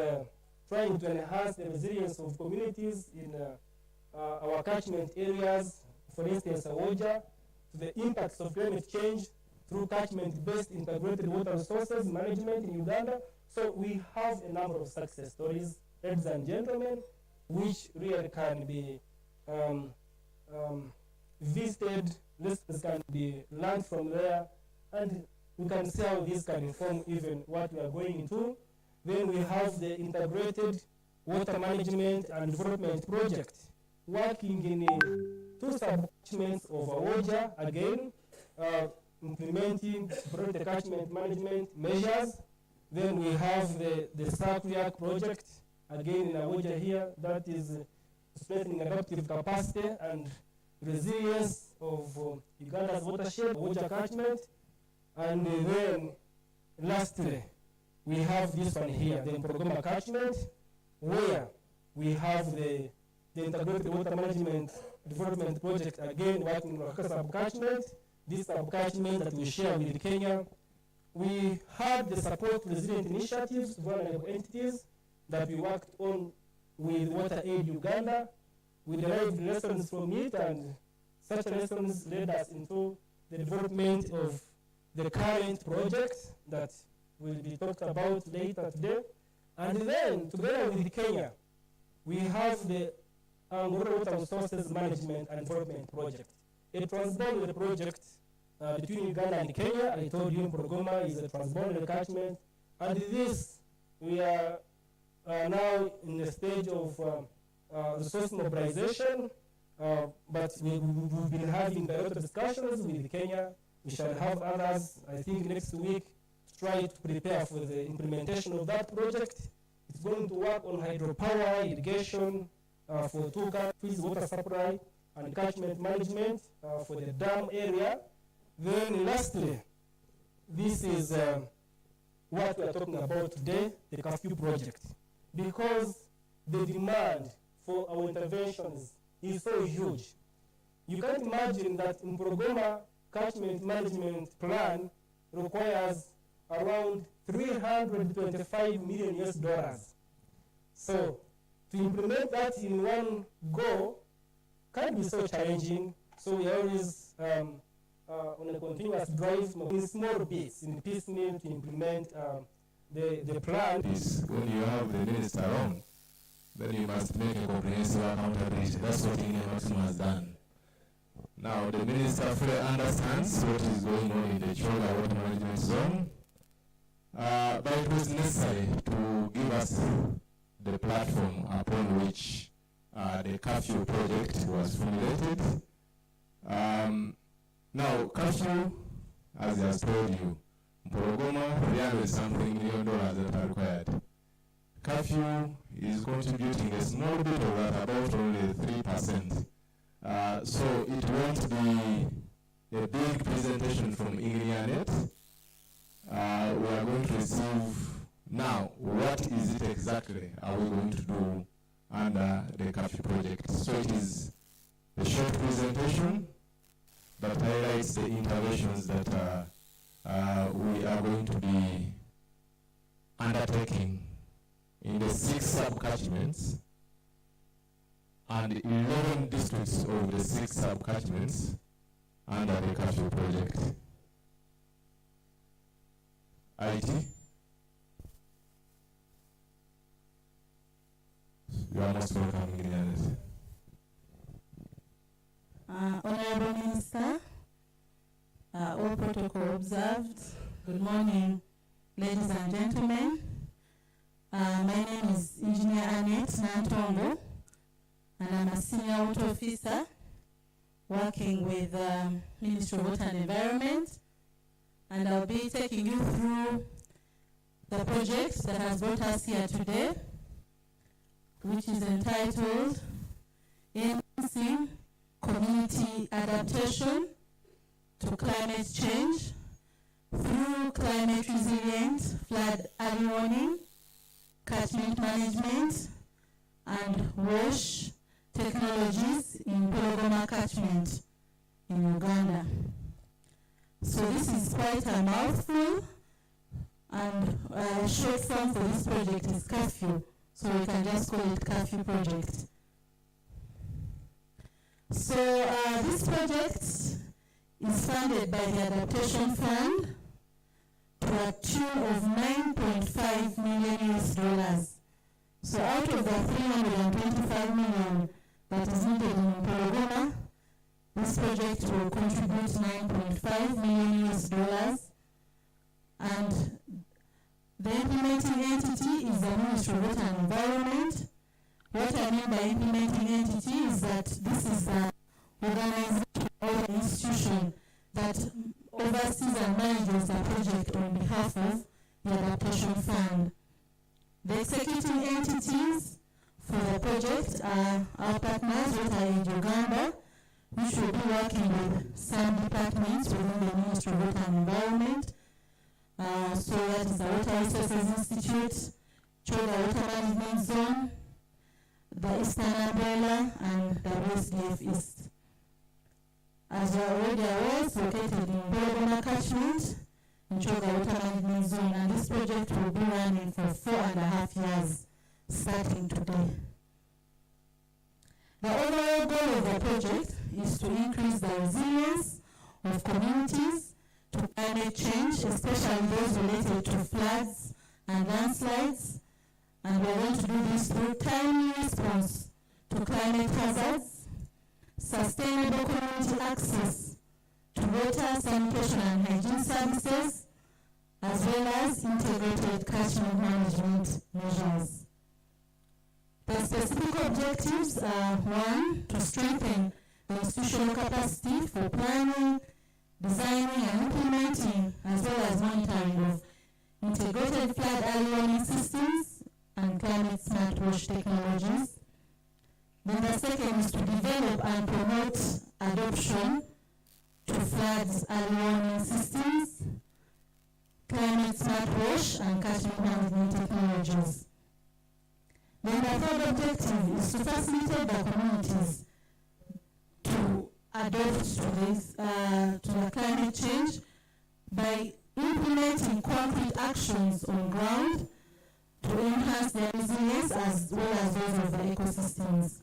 trying to enhance the resilience of communities in our catchment areas, for instance, Awoja, to the impacts of climate change through catchment-based integrated water resources management in Uganda. So we have a number of success stories, ladies and gentlemen, which really can be visited, lessons can be learned from there, and we can see how this can inform even what we are going into. Then we have the integrated water management and development project, working in 2 sub-catchments of Awoja, again, implementing project catchment management measures. Then we have the Sakuyak project, again in Awoja here, that is strengthening adaptive capacity and resilience of Uganda's watershed, Awoja catchment. And then lastly, we have this one here, the Mpologoma catchment, where we have the integrated water management development project, again working in Wakaka sub-catchment. This sub-catchment that we share with Kenya. We had the support resilient initiatives, vulnerable entities that we worked on with Water Aid Uganda. We derived lessons from it, and such lessons led us into the development of the current project that will be talked about later today. And then, together with Kenya, we have the Ngororo Water Resources Management and Development Project. A transboundary project between Uganda and Kenya. I told you Mpologoma is a transboundary catchment. And this, we are now in the stage of resource mobilization, but we've been having a lot of discussions with Kenya. We shall have others, I think, next week to try to prepare for the implementation of that project. It's going to work on hydropower, irrigation for 2 countries, water supply and catchment management for the dam area. Then lastly, this is what we are talking about today, the Carfeww project. Because the demand for our interventions is so huge. You can't imagine that in Mpologoma catchment management plan requires around $325 million. So to implement that in one go can be so challenging. So we are always on a continuous drive in small bits, in piecemeal to implement the plan. When you have the minister around, then you must make a comprehensive accountability. That's what Indian Maximum has done. Now, the minister fully understands what is going on in the Choga Water Management Zone, but it was necessary to give us the platform upon which the Carfeww project was formulated. Now, Carfeww, as he has told you, Mpologoma, $300-something million that are required. Carfeww is contributing a small bit of that, about only 3%. So it won't be a big presentation from Ingenianet. We are going to receive now, what is it exactly are we going to do under the Carfeww project? So it is a short presentation that highlights the interventions that we are going to be undertaking in the 6 sub-catchments and 11 districts of the 6 sub-catchments under the Carfeww project. IT? You are most welcome, Ingenianet. Honorable Minister, all protocol observed. Good morning, ladies and gentlemen. My name is Engineer Annette Nantongo, and I'm a senior water officer working with Ministry of Water and Environment, and I'll be taking you through the project that has brought us here today, which is entitled Enhancing Community Adaptation to Climate Change through Climate Resilient Flood Early Warning, Catchment Management, and WASH Technologies in Mpologoma Catchment in Uganda. So this is quite a mouthful, and short form for this project is Carfeww, so we can just call it Carfeww project. So this project is funded by the Adaptation Fund to a tune of $9.5 million. So out of the $325 million that is needed in Mpologoma, this project will contribute $9.5 million, and the implementing entity is the Ministry of Water and Environment. What I mean by implementing entity is that this is the organization or the institution that oversees and manages the project on behalf of the Adaptation Fund. The executing entities for the project are our partners, Water Aid Uganda, which will be working with some departments within the Ministry of Water and Environment. So that is the Water Resources Institute, Choga Water Management Zone, the Eastern Umbrella, and the WSDF East. As you are already aware, it's located in Mpologoma Catchment in Choga Water Management Zone, and this project will be running for 4.5 years, starting today. The overall goal of the project is to increase the resilience of communities to climate change, especially those related to floods and landslides, and we're going to do this through timely response to climate hazards, sustainable community access to water, sanitation and hygiene services, as well as integrated catchment management measures. The specific objectives are: 1, to strengthen the institutional capacity for planning, designing and implementing, as well as monitoring of integrated flood early warning systems and climate smart wash technologies. Then the second is to develop and promote adoption to floods early warning systems, climate smart wash and catchment management technologies. Then the third objective is to facilitate the communities to adapt to the climate change by implementing concrete actions on ground to enhance their resilience as well as those of the ecosystems.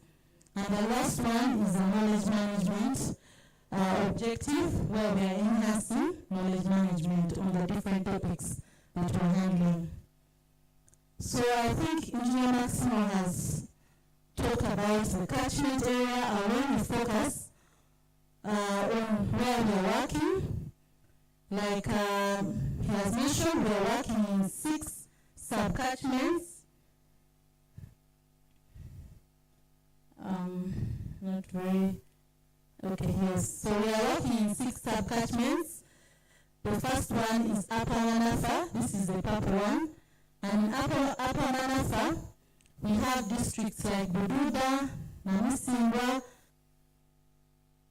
And the last one is the knowledge management objective, where we are enhancing knowledge management on the different topics that we're handling. So I think Engineer Maximo has talked about the catchment area, and when we focus on where we are working, like he has mentioned, we are working in 6 sub-catchments. Not very, okay, yes. So we are working in 6 sub-catchments. The first one is Upper Manafa. This is the purple one. And in Upper Manafa, we have districts like Bududa, Namisimba,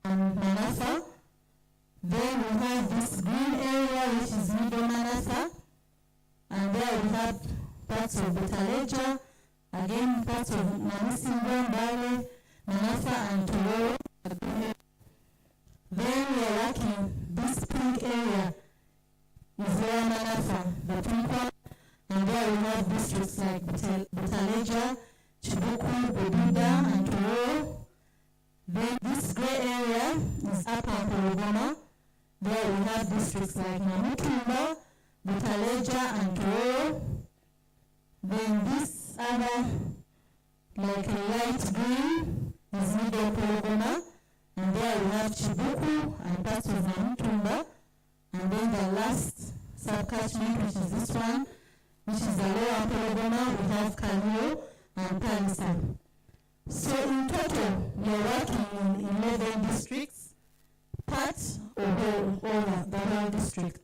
and Manafa. Then we have this green area, which is Middle Manafa. And there we have parts of Betaleja, again parts of Namisimba, Bale, Manafa, and Tororo. Then we are working, this pink area is Lower Manafa, the pink one. And there we have districts like Betaleja, Chibuku, Bududa, and Tororo. Then this gray area is Upper Mpologoma. There we have districts like Namutumba, Betaleja, and Tororo. Then this other, like a light green, is Middle Mpologoma. And there we have Chibuku and parts of Namutumba. And then the last sub-catchment, which is this one, which is the Lower Mpologoma, we have Carfeww and Palisa. So in total, we are working in 11 districts, parts of the whole district.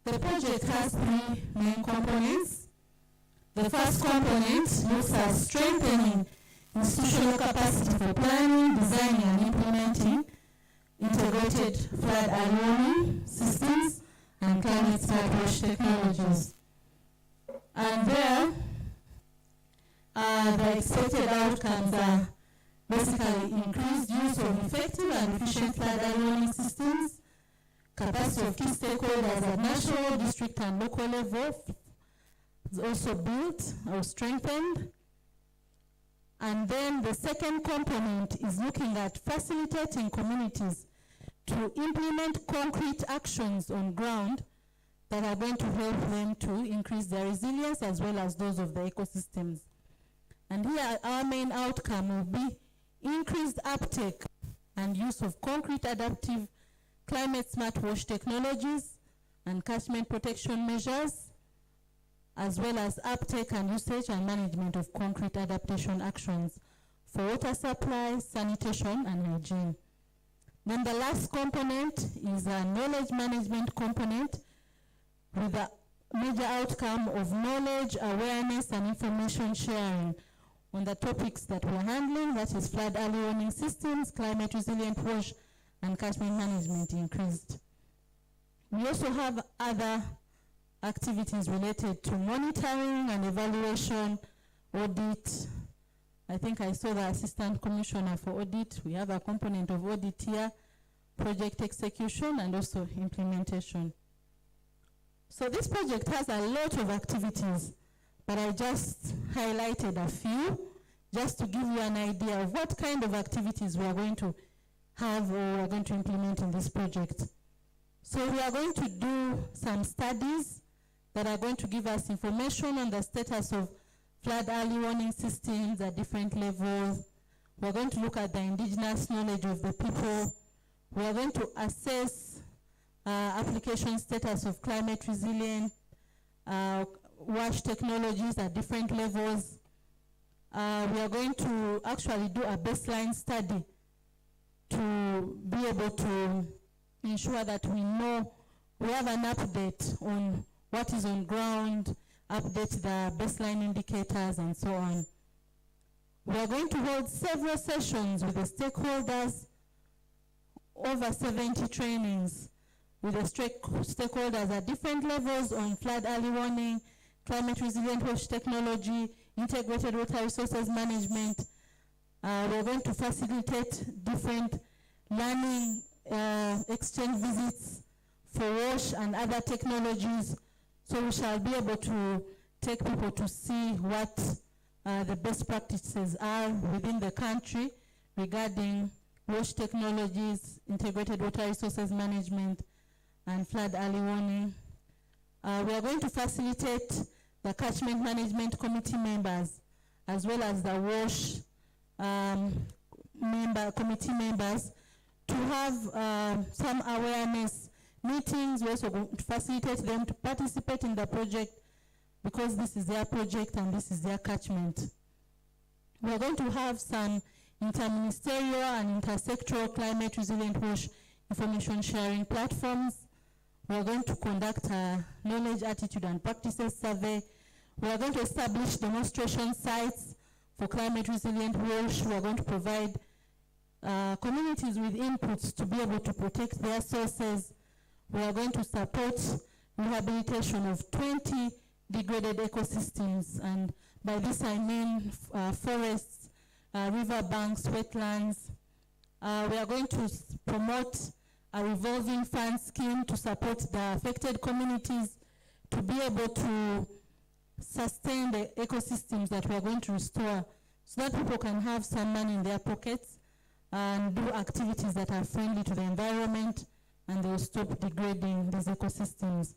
The project has 3 main components. The first component looks at strengthening institutional capacity for planning, designing and implementing integrated flood early warning systems and climate smart wash technologies. And there, the expected outcomes are basically increased use of effective and efficient flood early warning systems, capacity of key stakeholders at national, district and local level is also built or strengthened. And then the second component is looking at facilitating communities to implement concrete actions on ground that are going to help them to increase their resilience as well as those of the ecosystems. And here our main outcome will be increased uptake and use of concrete adaptive climate smart wash technologies and catchment protection measures, as well as uptake and usage and management of concrete adaptation actions for water supply, sanitation, and hygiene. Then the last component is a knowledge management component with a major outcome of knowledge, awareness, and information sharing on the topics that we're handling, that is flood early warning systems, climate resilient wash, and catchment management increased. We also have other activities related to monitoring and evaluation, audit. I think I saw the Assistant Commissioner for Audit. We have a component of audit here, project execution, and also implementation. So this project has a lot of activities, but I just highlighted a few just to give you an idea of what kind of activities we are going to have or we are going to implement in this project. So we are going to do some studies that are going to give us information on the status of flood early warning systems at different levels. We're going to look at the indigenous knowledge of the people. We are going to assess application status of climate resilient wash technologies at different levels. We are going to actually do a baseline study to be able to ensure that we have an update on what is on ground, update the baseline indicators, and so on. We are going to hold several sessions with the stakeholders, over 70 trainings with the stakeholders at different levels on flood early warning, climate resilient wash technology, integrated water resources management. We're going to facilitate different learning exchange visits for wash and other technologies, so we shall be able to take people to see what the best practices are within the country regarding wash technologies, integrated water resources management, and flood early warning. We are going to facilitate the catchment management committee members as well as the wash committee members to have some awareness meetings. We're also going to facilitate them to participate in the project because this is their project and this is their catchment. We're going to have some interministerial and intersectoral climate resilient wash information sharing platforms. We're going to conduct a knowledge, attitude, and practices survey. We are going to establish demonstration sites for climate resilient wash. We are going to provide communities with inputs to be able to protect their sources. We are going to support rehabilitation of 20 degraded ecosystems, and by this I mean forests, river banks, wetlands. We are going to promote a revolving fund scheme to support the affected communities to be able to sustain the ecosystems that we are going to restore, so that people can have some money in their pockets and do activities that are friendly to the environment, and they will stop degrading these ecosystems.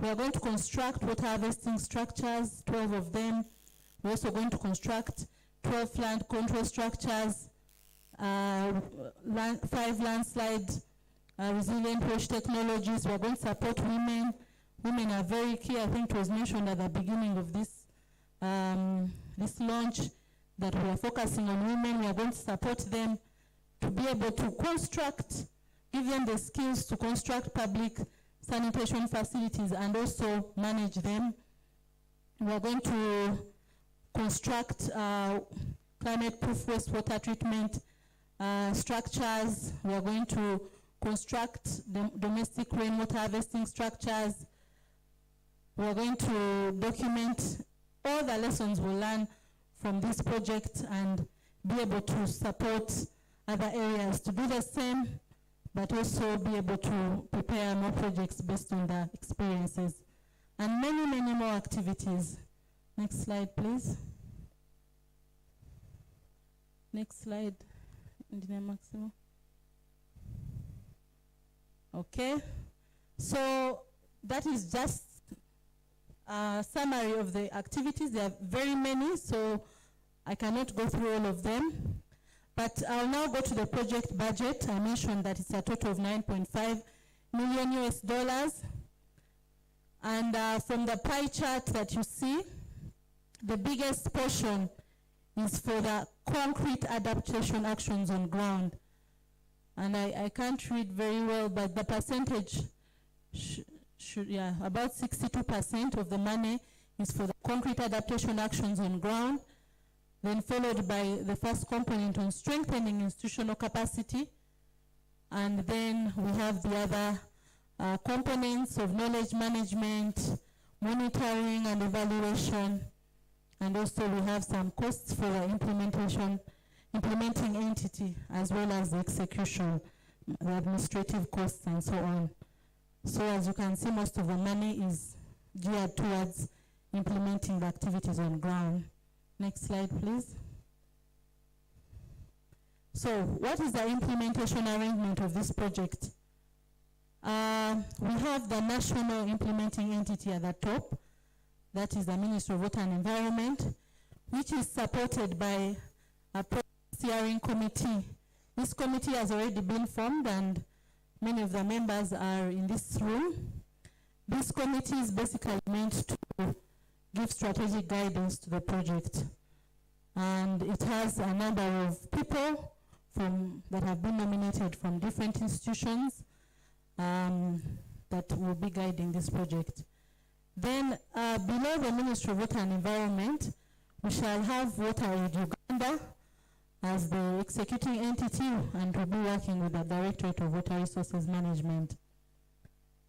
We are going to construct water harvesting structures, 12 of them. We're also going to construct 12 flood control structures, 5 landslide resilient wash technologies. We're going to support women. Women are very key. I think it was mentioned at the beginning of this this launch that we are focusing on women. We are going to support them to be able to construct, give them the skills to construct public sanitation facilities and also manage them. We are going to construct climate-proof wastewater treatment structures. We are going to construct domestic rainwater harvesting structures. We are going to document all the lessons we learn from this project and be able to support other areas to do the same, but also be able to prepare more projects based on the experiences and many, many more activities. Next slide, please. Next slide, Engineer Maximo. Okay, so that is just a summary of the activities. There are very many, so I cannot go through all of them. But I'll now go to the project budget. I mentioned that it's a total of $9.5 million US. And from the pie chart that you see, the biggest portion is for the concrete adaptation actions on ground. And I can't read very well, but the percentage about 62% of the money is for the concrete adaptation actions on ground, then followed by the first component on strengthening institutional capacity, and then we have the other components of knowledge management, monitoring and evaluation, and also we have some costs for the implementing entity, as well as the execution, the administrative costs, and so on. So as you can see, most of the money is geared towards implementing the activities on ground. Next slide, please. So what is the implementation arrangement of this project? We have the national implementing entity at the top. That is the Ministry of Water and Environment, which is supported by a steering committee. This committee has already been formed and many of the members are in this room. This committee is basically meant to give strategic guidance to the project. And it has a number of people that have been nominated from different institutions that will be guiding this project. Then below the Ministry of Water and Environment, we shall have Water Aid Uganda as the executing entity, and will be working with the Directorate of Water Resources Management.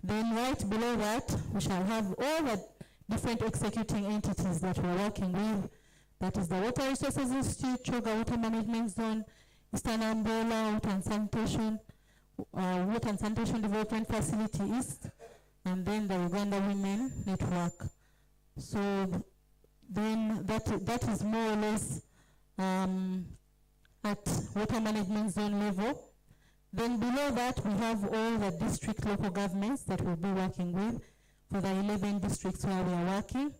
Then right below that, we shall have all the different executing entities that we're working with. That is the Water Resources Institute, Choga Water Management Zone, Eastern Umbrella Water and Sanitation Development Facility East, and then the Uganda Women Network. So then that is more or less at water management zone level. Then below that, we have all the district local governments that we'll be working with for the 11 districts where we are working,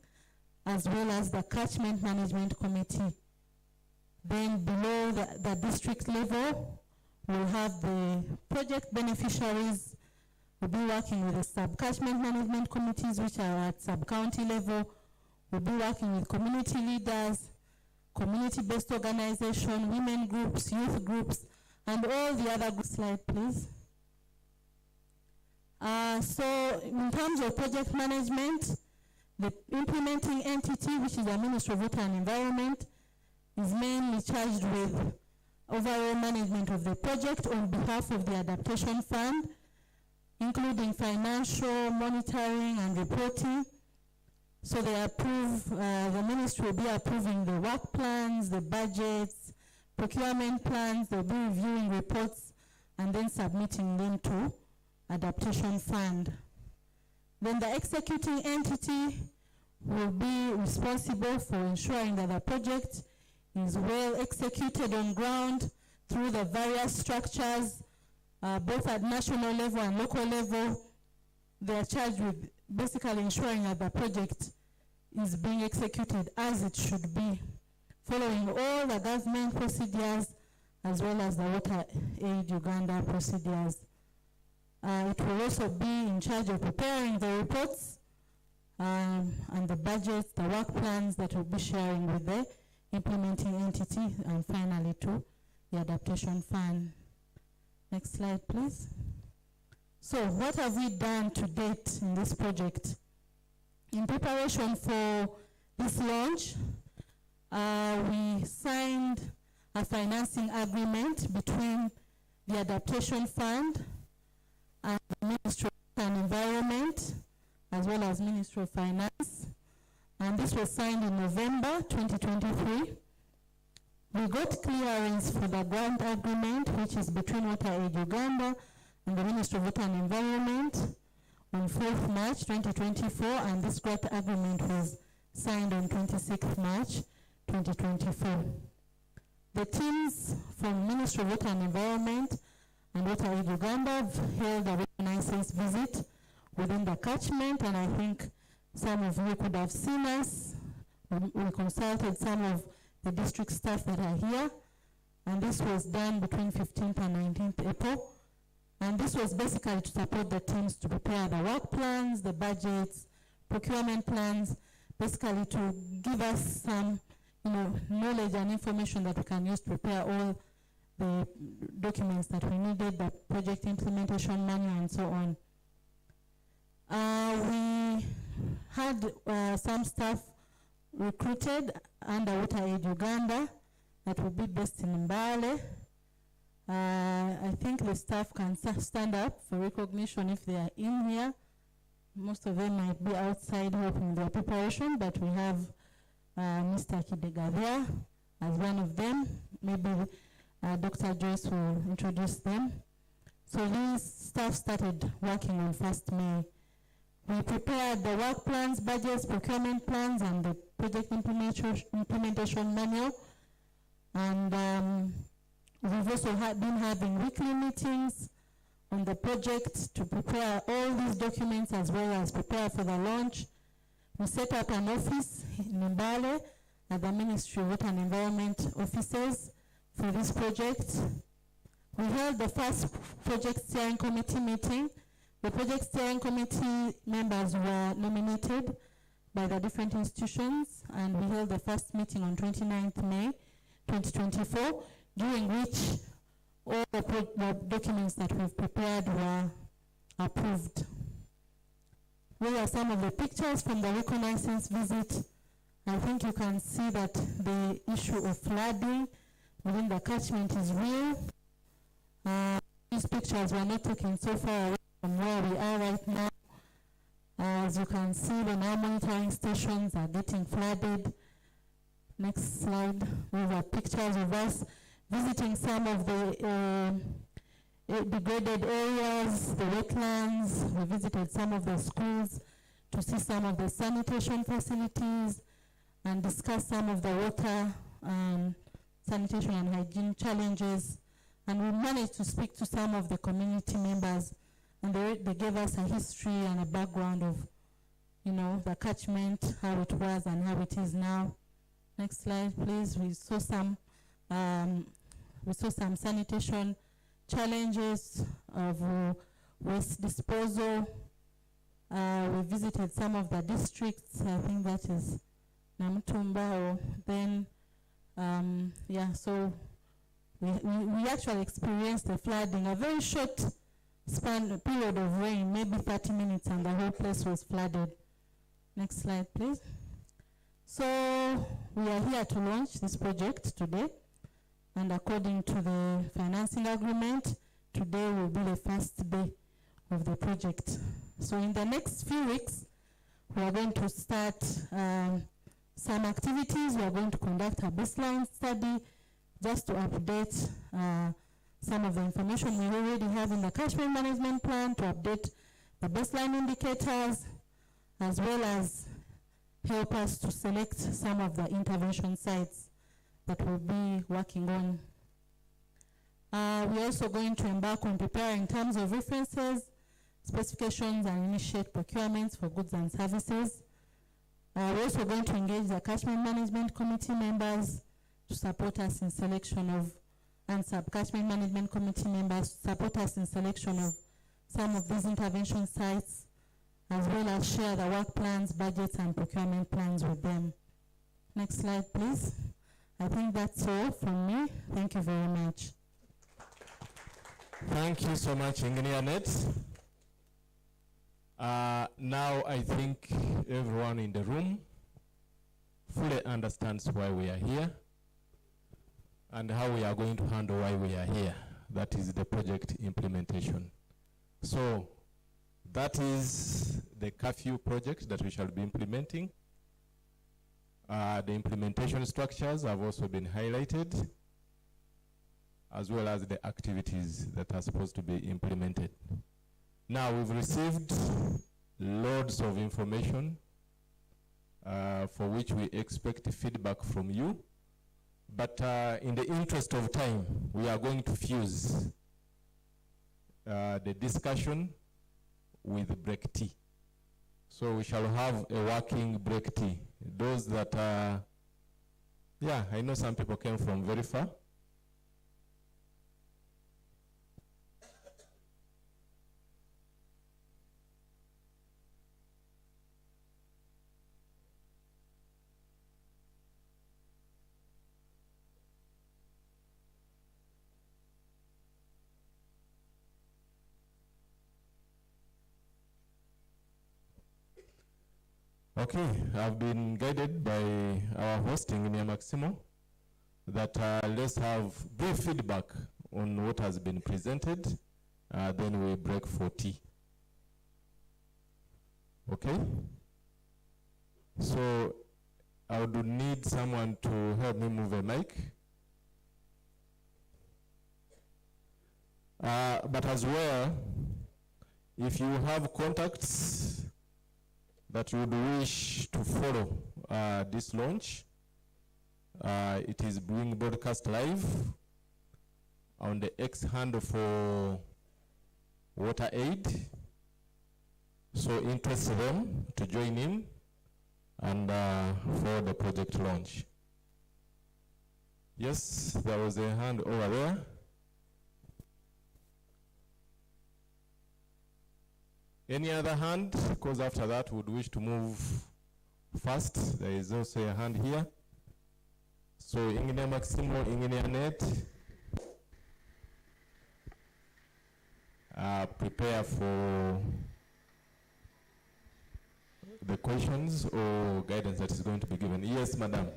as well as the Catchment Management Committee. Then below the district level, we'll have the project beneficiaries. We'll be working with the sub-catchment management committees, which are at sub-county level. We'll be working with community leaders, community-based organization, women groups, youth groups, and all the other groups. Slide, please. So in terms of project management, the implementing entity, which is the Ministry of Water and Environment, is mainly charged with overall management of the project on behalf of the Adaptation Fund, including financial monitoring and reporting. So they approve, the ministry will be approving the work plans, the budgets, procurement plans. They'll be reviewing reports and then submitting them to Adaptation Fund. Then the executing entity will be responsible for ensuring that the project is well executed on ground through the various structures, both at national level and local level. They are charged with basically ensuring that the project is being executed as it should be, following all the government procedures as well as the Water Aid Uganda procedures. It will also be in charge of preparing the reports and the budgets, the work plans that will be sharing with the implementing entity, and finally to the Adaptation Fund. Next slide, please. So what have we done to date in this project? In preparation for this launch, we signed a financing agreement between the Adaptation Fund and the Ministry of Environment, as well as Ministry of Finance. And this was signed in November 2023. We got clearance for the grant agreement, which is between Water Aid Uganda and the Ministry of Water and Environment on 4th March 2024, and this grant agreement was signed on 26th March 2024. The teams from Ministry of Water and Environment and Water Aid Uganda have held a reconnaissance visit within the catchment, and I think some of you could have seen us. We consulted some of the district staff that are here, and this was done between 15th and 19th April. And this was basically to support the teams to prepare the work plans, the budgets, procurement plans, basically to give us some knowledge and information that we can use to prepare all the documents that we needed, the project implementation manual and so on. We had some staff recruited under Water Aid Uganda that will be based in Mbale. I think the staff can stand up for recognition if they are in here. Most of them might be outside helping their preparation, but we have Mr. Kidega there as one of them. Maybe Dr. Joyce will introduce them. So these staff started working on 1st May. We prepared the work plans, budgets, procurement plans, and the project implementation manual. And we've also been having weekly meetings on the project to prepare all these documents as well as prepare for the launch. We set up an office in Mbale at the Ministry of Water and Environment offices for this project. We held the first project steering committee meeting. The project steering committee members were nominated by the different institutions, and we held the first meeting on 29th May 2024, during which all the documents that we've prepared were approved. Here are some of the pictures from the reconnaissance visit. I think you can see that the issue of flooding within the catchment is real. These pictures were not taken so far away from where we are right now. As you can see, the now monitoring stations are getting flooded. Next slide. We have pictures of us visiting some of the degraded areas, the wetlands. We visited some of the schools to see some of the sanitation facilities and discuss some of the water, sanitation and hygiene challenges. And we managed to speak to some of the community members, and they gave us a history and a background of, the catchment, how it was and how it is now. Next slide, please. We saw some sanitation challenges of waste disposal. We visited some of the districts. I think that is Namutumba. Then, so we actually experienced the flooding, a very short period of rain, maybe 30 minutes, and the whole place was flooded. Next slide, please. So we are here to launch this project today, and according to the financing agreement, today will be the first day of the project. So in the next few weeks, we are going to start some activities. We are going to conduct a baseline study just to update some of the information we already have in the catchment management plan, to update the baseline indicators, as well as help us to select some of the intervention sites that we'll be working on. We're also going to embark on preparing terms of references, specifications, and initiate procurements for goods and services. We're also going to engage the catchment management committee members to support us in selection of, and sub-catchment management committee members to support us in selection of some of these intervention sites, as well as share the work plans, budgets, and procurement plans with them. Next slide, please. I think that's all from me. Thank you very much. Thank you so much, Engineer Net. Now I think everyone in the room fully understands why we are here and how we are going to handle why we are here. That is the project implementation. So that is the Carfeww project that we shall be implementing. The implementation structures have also been highlighted, as well as the activities that are supposed to be implemented. Now, we've received loads of information for which we expect feedback from you. But in the interest of time, we are going to fuse the discussion with break tea. So we shall have a working break tea. Those that I know some people came from very far. Okay, I've been guided by our host, Engineer Maximo, that let's have brief feedback on what has been presented, then we break for tea. Okay? So I would need someone to help me move a mic. But as well, if you have contacts that you would wish to follow this launch, it is being broadcast live on the X handle for Water Aid. So interest them to join in and for the project launch. Yes, there was a hand over there. Any other hand? Because after that, we would wish to move first. There is also a hand here. So, Engineer Maximo, Engineer Net, prepare for the questions or guidance that is going to be given. Yes, Madam.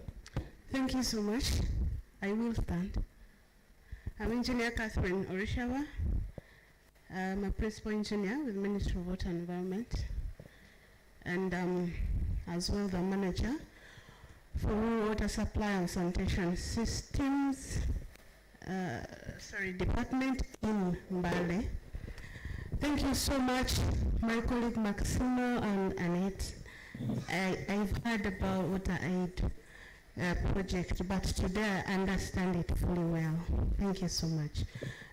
Thank you so much. I will stand. I'm Engineer Catherine Orishawa. I'm a principal engineer with Ministry of Water and Environment, and as well the manager for water supply and sanitation systems department in Mbale. Thank you so much, my colleague Maximo and Annette. I've heard about water aid project, but today I understand it fully well. Thank you so much.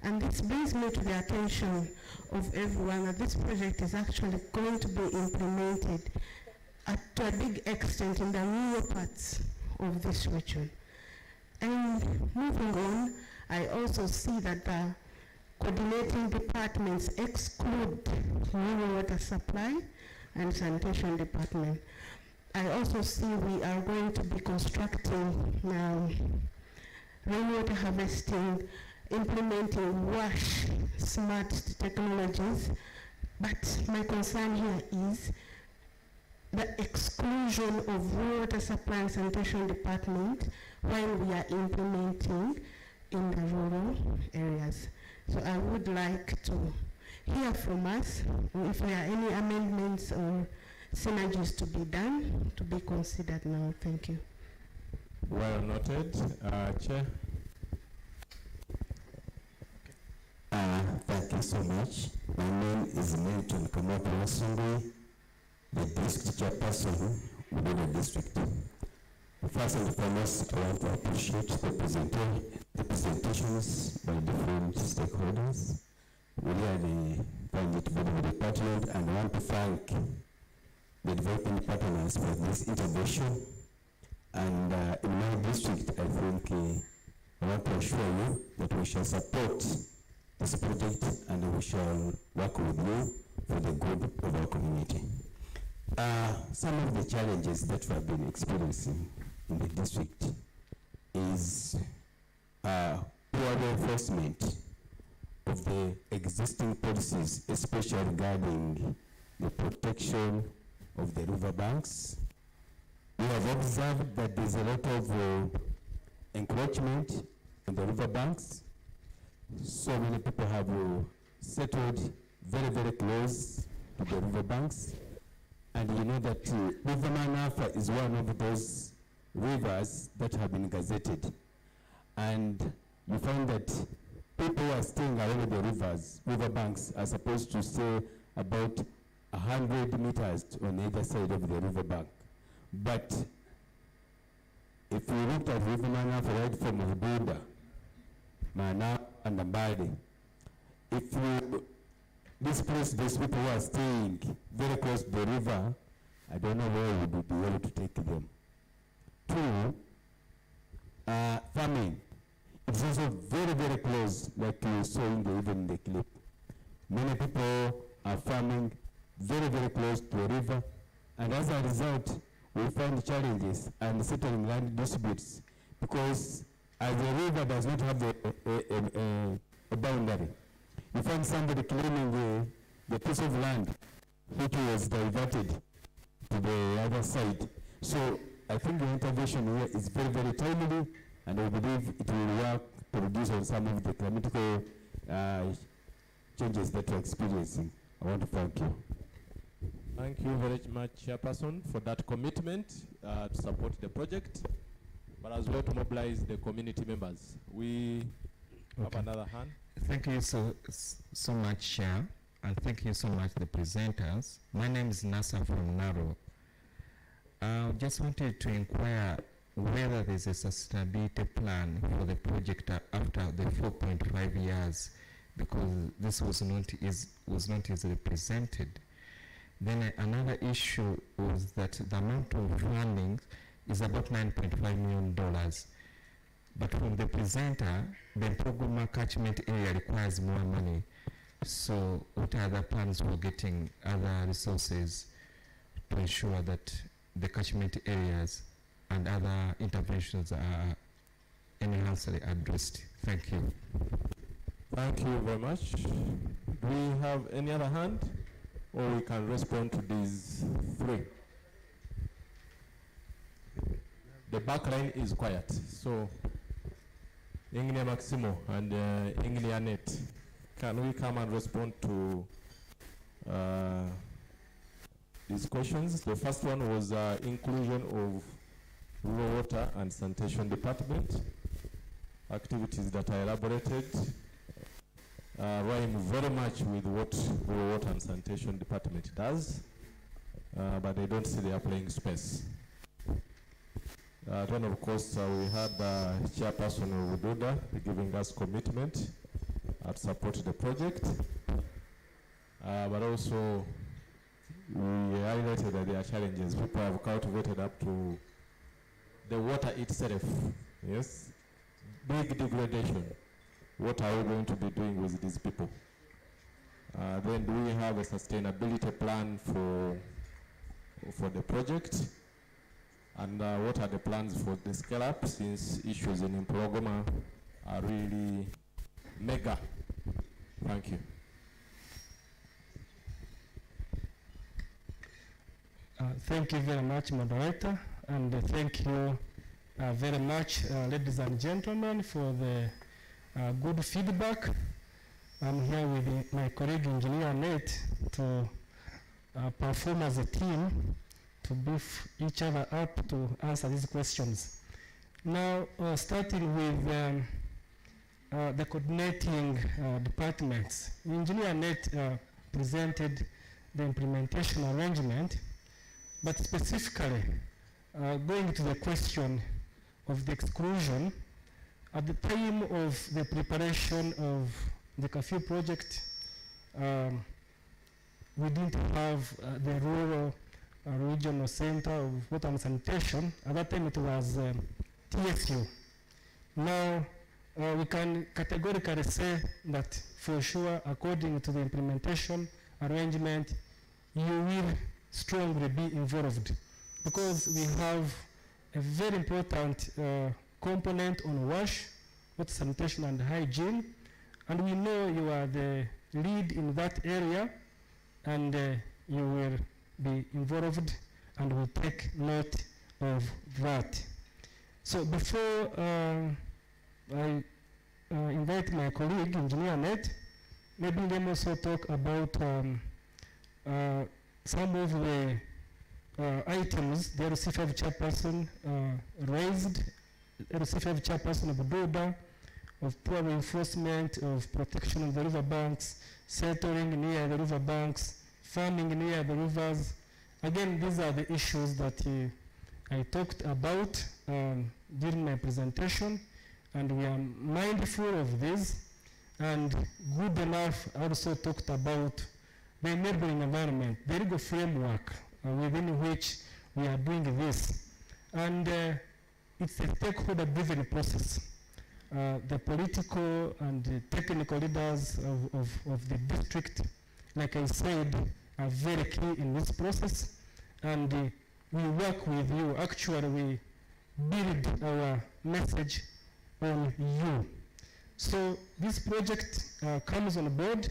And this brings me to the attention of everyone that this project is actually going to be implemented to a big extent in the rural parts of this region. And moving on, I also see that the coordinating departments exclude rural water supply and sanitation department. I also see we are going to be constructing rainwater harvesting, implementing wash smart technologies, but my concern here is the exclusion of rural water supply and sanitation department while we are implementing in the rural areas. So I would like to hear from us if there are any amendments or synergies to be done, to be considered now. Thank you. Well noted. Chair. Thank you so much. My name is Milton Kamoto Wasungui, the district chairperson of the district. First and foremost, I want to appreciate the presentations by different stakeholders. We really find it very, very pertinent, and I want to thank the development partners for this intervention. And in my district, I think I want to assure you that we shall support this project and we shall work with you for the good of our community. Some of the challenges that we have been experiencing in the district is poor enforcement of the existing policies, especially regarding the protection of the riverbanks. We have observed that there's a lot of encroachment on the riverbanks. So many people have settled very, very close to the riverbanks. And you know that River Manafa is one of those rivers that have been gazetted. And you find that people who are staying along the riverbanks are supposed to stay about 100 meters on either side of the riverbank. But if we look at River Manafa right from Buda, Mana and Mbale, if we displace those people who are staying very close to the river, I don't know where we would be able to take them. Two, farming. It's also very, very close, like you saw even in the clip. Many people are farming very, very close to the river, and as a result, we find challenges and settling land disputes because as the river does not have a boundary. You find somebody claiming the piece of land which was diverted to the other side. So I think the intervention here is very, very timely, and I believe it will work to reduce on some of the climatical changes that we're experiencing. I want to thank you. Thank you very much, Chairperson, for that commitment to support the project, but as well to mobilize the community members. We have another hand. Thank you so much, Chair, and thank you so much, the presenters. My name is Nasa from Naro. I just wanted to inquire whether there's a sustainability plan for the project after the 4.5 years, because this was not easily presented. Then another issue was that the amount of funding is about $9.5 million. But from the presenter, the Mpogoma catchment area requires more money. So what are the plans for getting other resources to ensure that the catchment areas and other interventions are enhancedly addressed. Thank you. Thank you very much. Do we have any other hand? Or we can respond to these three? The back line is quiet. So, Engineer Maximo and Engineer Annette, can we come and respond to these questions? The first one was inclusion of Rural Water and Sanitation Department, activities that are elaborated rhyme very much with what Rural Water and Sanitation Department does, but they don't see their playing space. Then of course we had Chairperson of Ududa giving us commitment to support the project, but also we highlighted that there are challenges. People have cultivated up to the water itself, yes, big degradation. What are we going to be doing with these people? Then do we have a sustainability plan for the project? And what are the plans for the scale up, since issues in Impologoma are really mega? Thank you. Thank you very much, moderator, and thank you very much, ladies and gentlemen, for the good feedback. I'm here with my colleague Engineer Nate to perform as a team to beef each other up to answer these questions. Now, starting with the coordinating departments, Engineer Nate presented the implementation arrangement, but specifically going to the question of the exclusion. At the time of the preparation of the Carfeww project, we didn't have the rural regional center of water and sanitation. At that time it was TSU. Now we can categorically say that for sure, according to the implementation arrangement, you will strongly be involved, because we have a very important component on wash, water sanitation and hygiene, and we know you are the lead in that area, and you will be involved and will take note of that. So before I invite my colleague, Engineer Ned, maybe let me also talk about some of the items the RC5 chairperson raised. RC5 chairperson of Buda, of poor reinforcement, of protection of the river banks, settling near the river banks, farming near the rivers. Again, these are the issues that I talked about during my presentation, and we are mindful of this. And good enough, I also talked about the enabling environment, the legal framework within which we are doing this. And it's a stakeholder-driven process. The political and the technical leaders of the district, like I said, are very key in this process. And we work with you. Actually, we build our message on you. So this project comes on board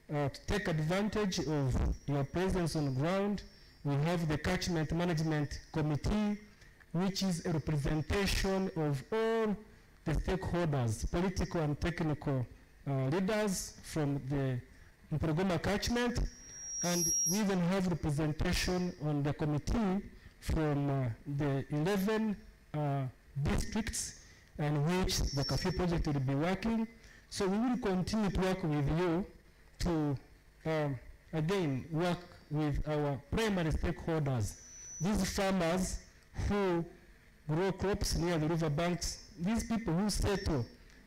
to take advantage of your presence on the ground. We have the Catchment Management Committee, which is a representation of all the stakeholders, political and technical leaders from the Mpologoma catchment. And we even have representation on the committee from the 11 districts in which the Carfeww project will be working. So we will continue to work with you to, again, work with our primary stakeholders. These farmers who grow crops near the river banks, these people who settle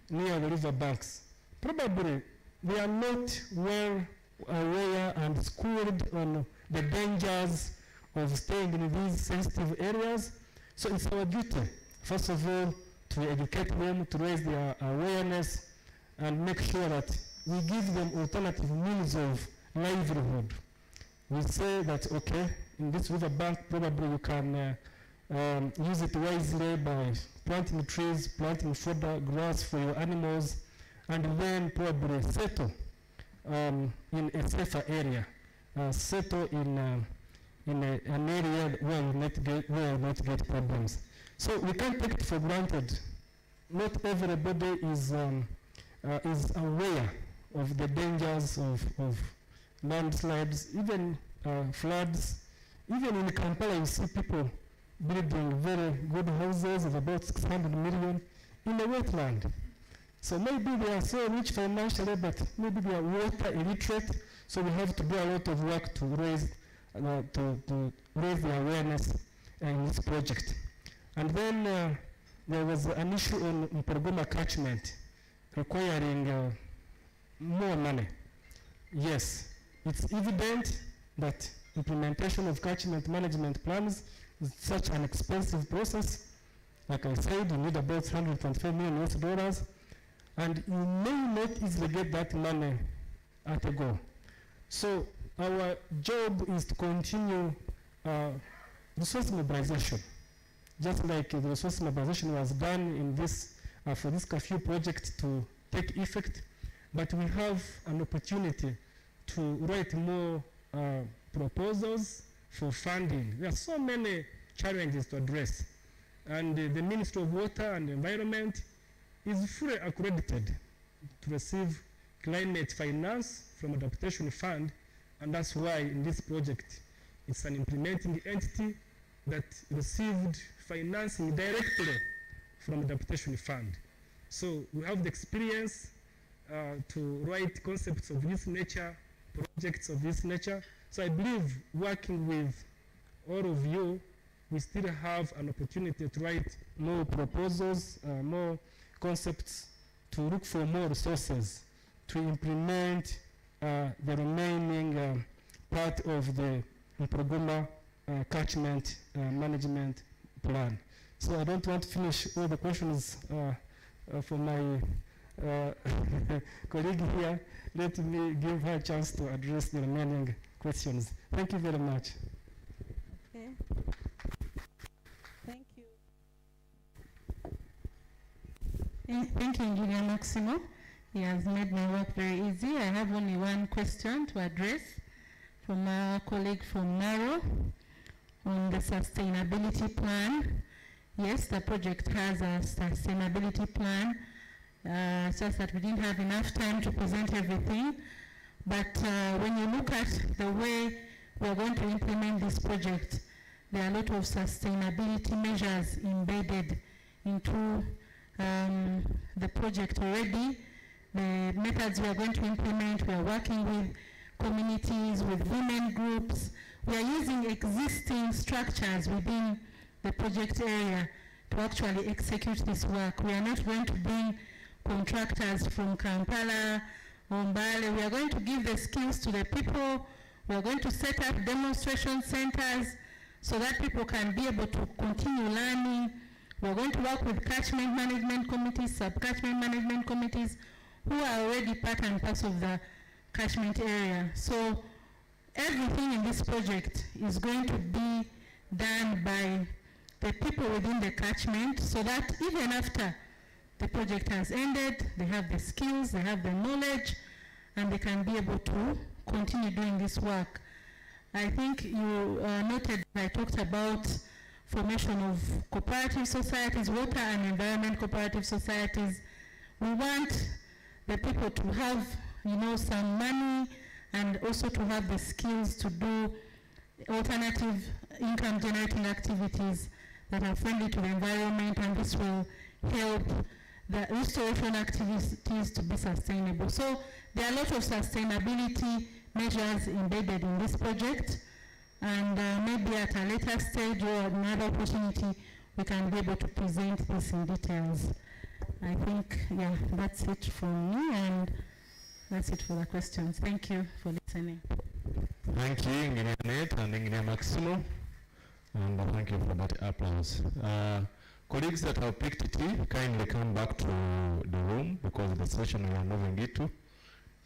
near the river banks, probably they are not well aware and schooled on the dangers of staying in these sensitive areas. So it's our duty, first of all, to educate them, to raise their awareness, and make sure that we give them alternative means of livelihood. We say that, okay, in this riverbank, probably you can use it wisely by planting trees, planting fodder, grass for your animals, and then probably settle in a safer area. Settle in an area where you not get problems. So we can't take it for granted. Not everybody is aware of the dangers of landslides, even floods. Even in Kampala, you see people building very good houses of about 600 million in a wetland. So maybe they are so rich financially, but maybe they are water illiterate. So we have to do a lot of work to raise the awareness in this project. And then there was an issue on Mpologoma catchment requiring more money. Yes, it's evident that implementation of catchment management plans is such an expensive process. Like I said, you need about $125 million, and you may not easily get that money at a go. So our job is to continue resource mobilization, just like the resource mobilization was done in this for this Carfeww project to take effect. But we have an opportunity to write more proposals for funding. There are so many challenges to address, and the Ministry of Water and Environment is fully accredited to receive climate finance from Adaptation Fund, and that's why in this project it's an implementing entity that received financing directly from Adaptation Fund. So we have the experience to write concepts of this nature, projects of this nature. So I believe working with all of you, we still have an opportunity to write more proposals, more concepts, to look for more resources to implement the remaining part of the Mpologoma catchment management plan. So I don't want to finish all the questions for my colleague here. Let me give her a chance to address the remaining questions. Thank you very much. Okay. Thank you. Thank you, Engineer Maximo. He has made my work very easy. I have only one question to address from our colleague from NARO on the sustainability plan. Yes, the project has a sustainability plan. It's just that we didn't have enough time to present everything. But when you look at the way we're going to implement this project, there are a lot of sustainability measures embedded into the project already. The methods we are going to implement, we are working with communities, with women groups. We are using existing structures within the project area to actually execute this work. We are not going to bring contractors from Kampala or Mbale. We are going to give the skills to the people. We are going to set up demonstration centers so that people can be able to continue learning. We are going to work with catchment management committees, sub-catchment management committees, who are already part and parcel of the catchment area. So everything in this project is going to be done by the people within the catchment, so that even after the project has ended, they have the skills, they have the knowledge, and they can be able to continue doing this work. I think you noted I talked about formation of cooperative societies, water and environment cooperative societies. We want the people to have, some money and also to have the skills to do alternative income generating activities that are friendly to the environment, and this will help the restoration activities to be sustainable. So there are a lot of sustainability measures embedded in this project, and maybe at a later stage or another opportunity we can be able to present this in details. I think, that's it from me, and that's it for the questions. Thank you for listening. Thank you, Engineer Nate and Engineer Maximo, and thank you for that applause. Colleagues that have picked tea, kindly come back to the room, because the session we are moving into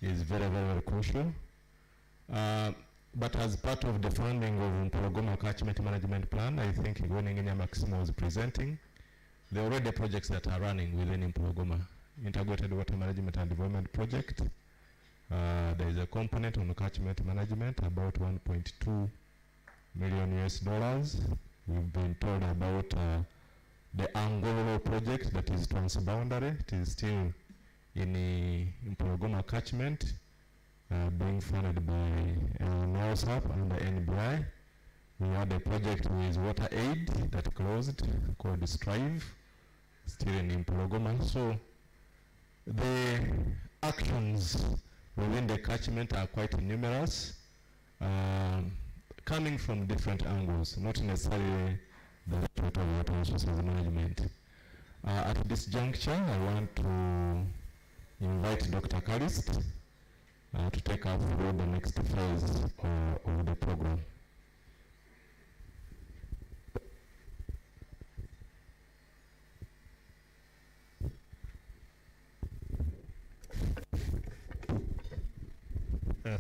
is very, very, very crucial. But as part of the funding of Mpologoma Catchment Management Plan, I think when Engineer Maximo was presenting, there are already projects that are running within Mpologoma. Integrated Water Management and Development Project. There is a component on catchment management, about 1.2 million US dollars. We've been told about the Angolo project that is transboundary. It is still in Mpologoma catchment, being funded by NOSAP and the NBI. We had a project with Water Aid that closed called Strive, still in Mpologoma. So the actions within the catchment are quite numerous, coming from different angles, not necessarily the Directorate of Water Resources Management. At this juncture, I want to invite Dr. Calist to take us through the next phase of the program.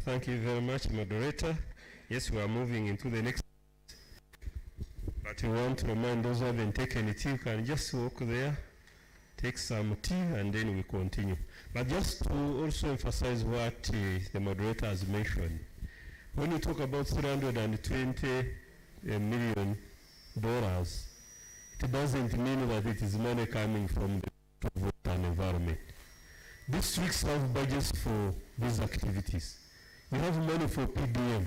Thank you very much, moderator. Yes, we are moving into the next. But we want to remind those who haven't taken tea, you can just walk there, take some tea, and then we continue. But just to also emphasize what the moderator has mentioned, when you talk about $320 million, it doesn't mean that it is money coming from the water and environment. Districts have budgets for these activities. You have money for PDM.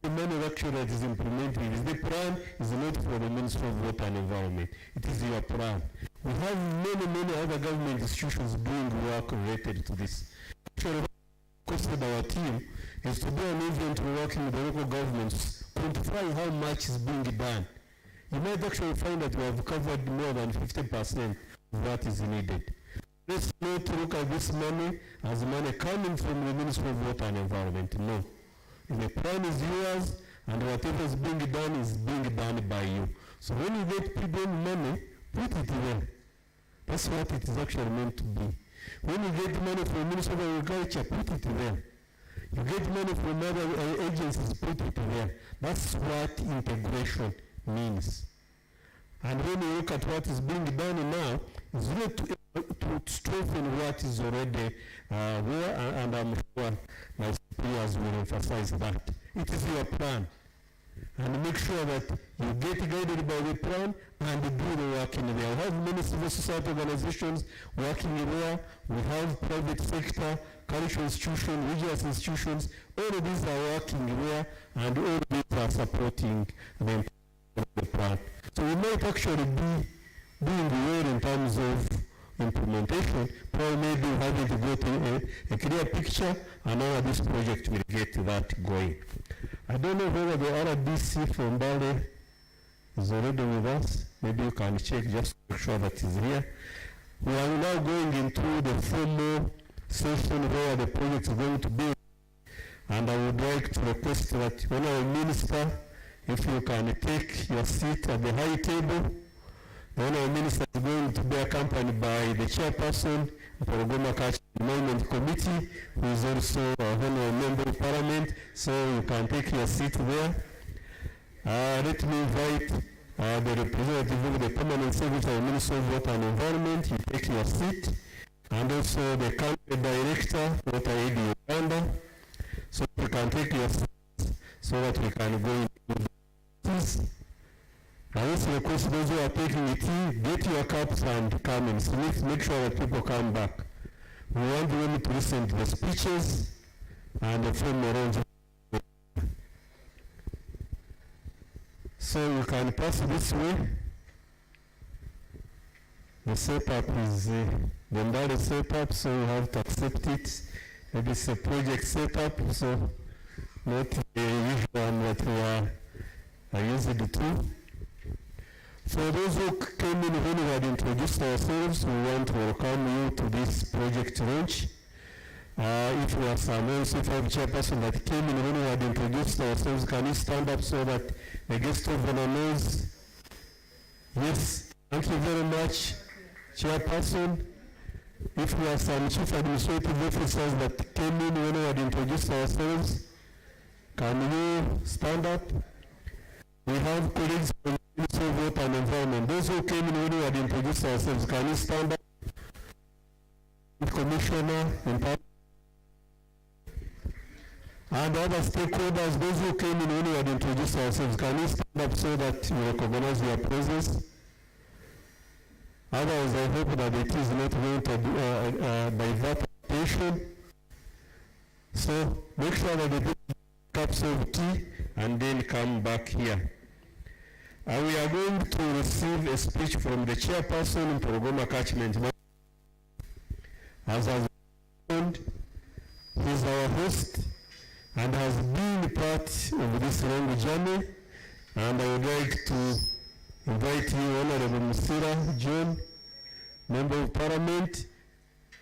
The money actually that is implemented, the plan is not for the Ministry of Water and Environment. It is your plan. We have many other government institutions doing work related to this. Actually, our team is to do an event working with the local governments, quantify how much is being done. You might actually find that we have covered more than 50% of what is needed. Let's not look at this money as money coming from the Ministry of Water and Environment. No. The plan is yours, and whatever is being done is being done by you. So when you get PDM money, put it there. That's what it is actually meant to be. When you get money from the Ministry of Agriculture, put it there. You get money from other agencies, put it there. That's what integration means. And when you look at what is being done now, it's really to strengthen what is already there, and I'm sure my superiors will emphasize that. It is your plan. And make sure that you get guided by the plan and do the work in there. We have many civil society organizations working in there. We have private sector, cultural institutions, religious institutions. All of these are working there, and all of these are supporting the plan. So we might actually be doing well in terms of implementation, probably maybe having to go to a clear picture, and how this project will get that going. I don't know whether the RDC from Bali is already with us. Maybe you can check just to make sure that it's here. We are now going into the formal session where the project is going to be, and I would like to request that when our minister, if you can take your seat at the high table. The Honourable Minister is going to be accompanied by the chairperson of the Mpologoma Catchment Management Committee, who is also a Honourable Member of Parliament, so you can take your seat there. Let me invite the representative of the Permanent Secretary of the Ministry of Water and Environment. You take your seat, and also the Country Director, Water Aid Uganda, so you can take your seat so that we can go into this. I also request those who are taking the tea, get your cups and come in. So let's make sure that people come back. We want them to listen to the speeches and the formal arrangement. So you can pass this way. The setup is the Mbale setup, so you have to accept it. Maybe it's a project setup, so not the usual one that we are used to. For those who came in when we had introduced ourselves, we want to welcome you to this project launch. If we have some chairperson that came in when we had introduced ourselves, can you stand up so that the guest of honor knows? Yes, thank you very much, chairperson. If we have some chief administrative officers that came in when we had introduced ourselves, Can you stand up? We have colleagues from the Ministry of Water and Environment. Those who came in when we had introduced ourselves, can you stand up? Commissioner and other stakeholders, those who came in when we had introduced ourselves, can you stand up so that we recognize your presence? Otherwise, I hope that it is not going to divert attention. So make sure that they take cups of tea and then come back here. And we are going to receive a speech from the chairperson in Porogoma Catchment. As has mentioned, he is our host and has been part of this long journey. And I would like to invite you, Honorable Musira John, Member of Parliament,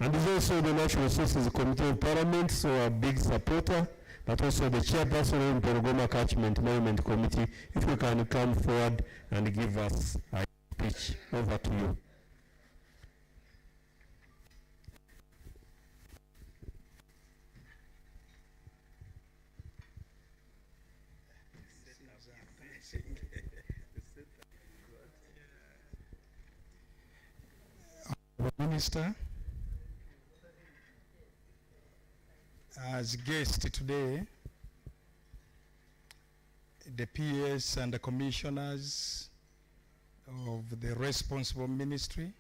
and is also the Natural Resources Committee of Parliament, so a big supporter, but also the chairperson of the Porogoma Catchment Management Committee. If you can come forward and give us a speech. Over to you. Minister, as guest today, the PS and the commissioners of the responsible ministry,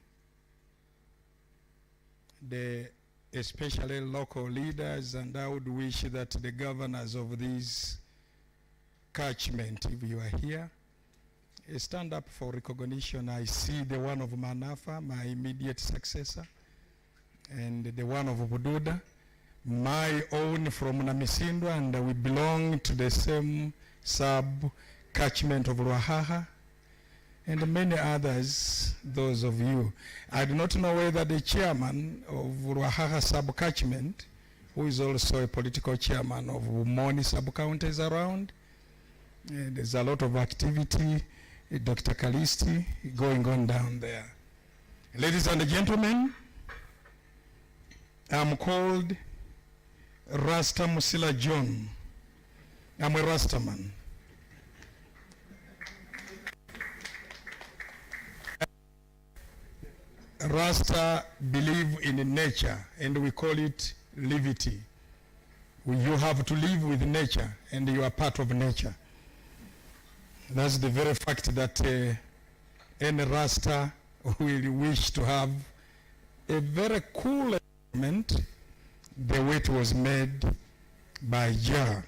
the especially local leaders, and I would wish that the governors of these catchment, if you are here, stand up for recognition. I see the one of Manafa, my immediate successor, and the one of Bududa, my own from Namisindwa, and we belong to the same sub-catchment of Ruahaha, and many others, those of you. I do not know whether the chairman of Ruahaha sub-catchment, who is also a political chairman of Umoni sub-county, is around. And there's a lot of activity. Dr. Kalisti going on down there. Ladies and gentlemen, I'm called Rasta Musila John. I'm a Rasta man. Rasta believe in nature, and we call it livity. You have to live with nature, and you are part of nature. That's the very fact that any Rasta will wish to have a very cool environment the way it was made by Jah.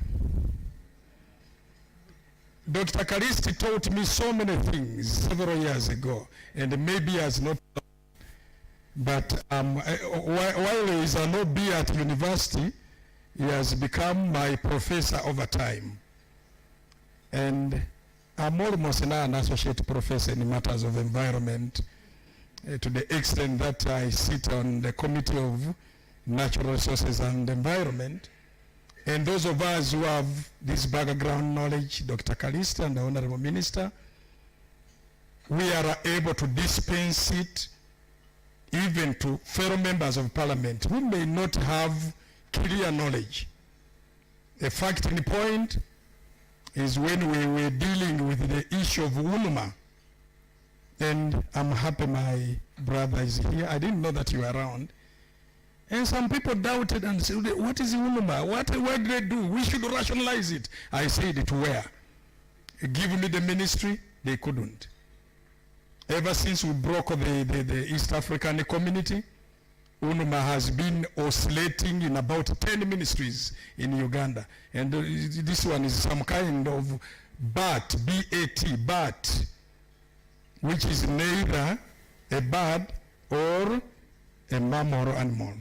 Dr. Kalisti taught me so many things several years ago, and maybe has not, but while he is an OB at university, he has become my professor over time. And I'm almost now an associate professor in matters of environment, to the extent that I sit on the Committee of Natural Resources and Environment. And those of us who have this background knowledge, Dr. Kalisti and the Honorable Minister, we are able to dispense it even to fellow members of Parliament who may not have clear knowledge. A fact in point is when we were dealing with the issue of UNUMA, and I'm happy my brother is here. I didn't know that you were around. And some people doubted and said, what is UNUMA? What did they do? We should rationalize it. I said it where? Give me the ministry, they couldn't. Ever since we broke the East African community, UNUMA has been oscillating in about 10 ministries in Uganda. And this one is some kind of bat, B-A-T, bat, which is neither a bird or a mammal animal,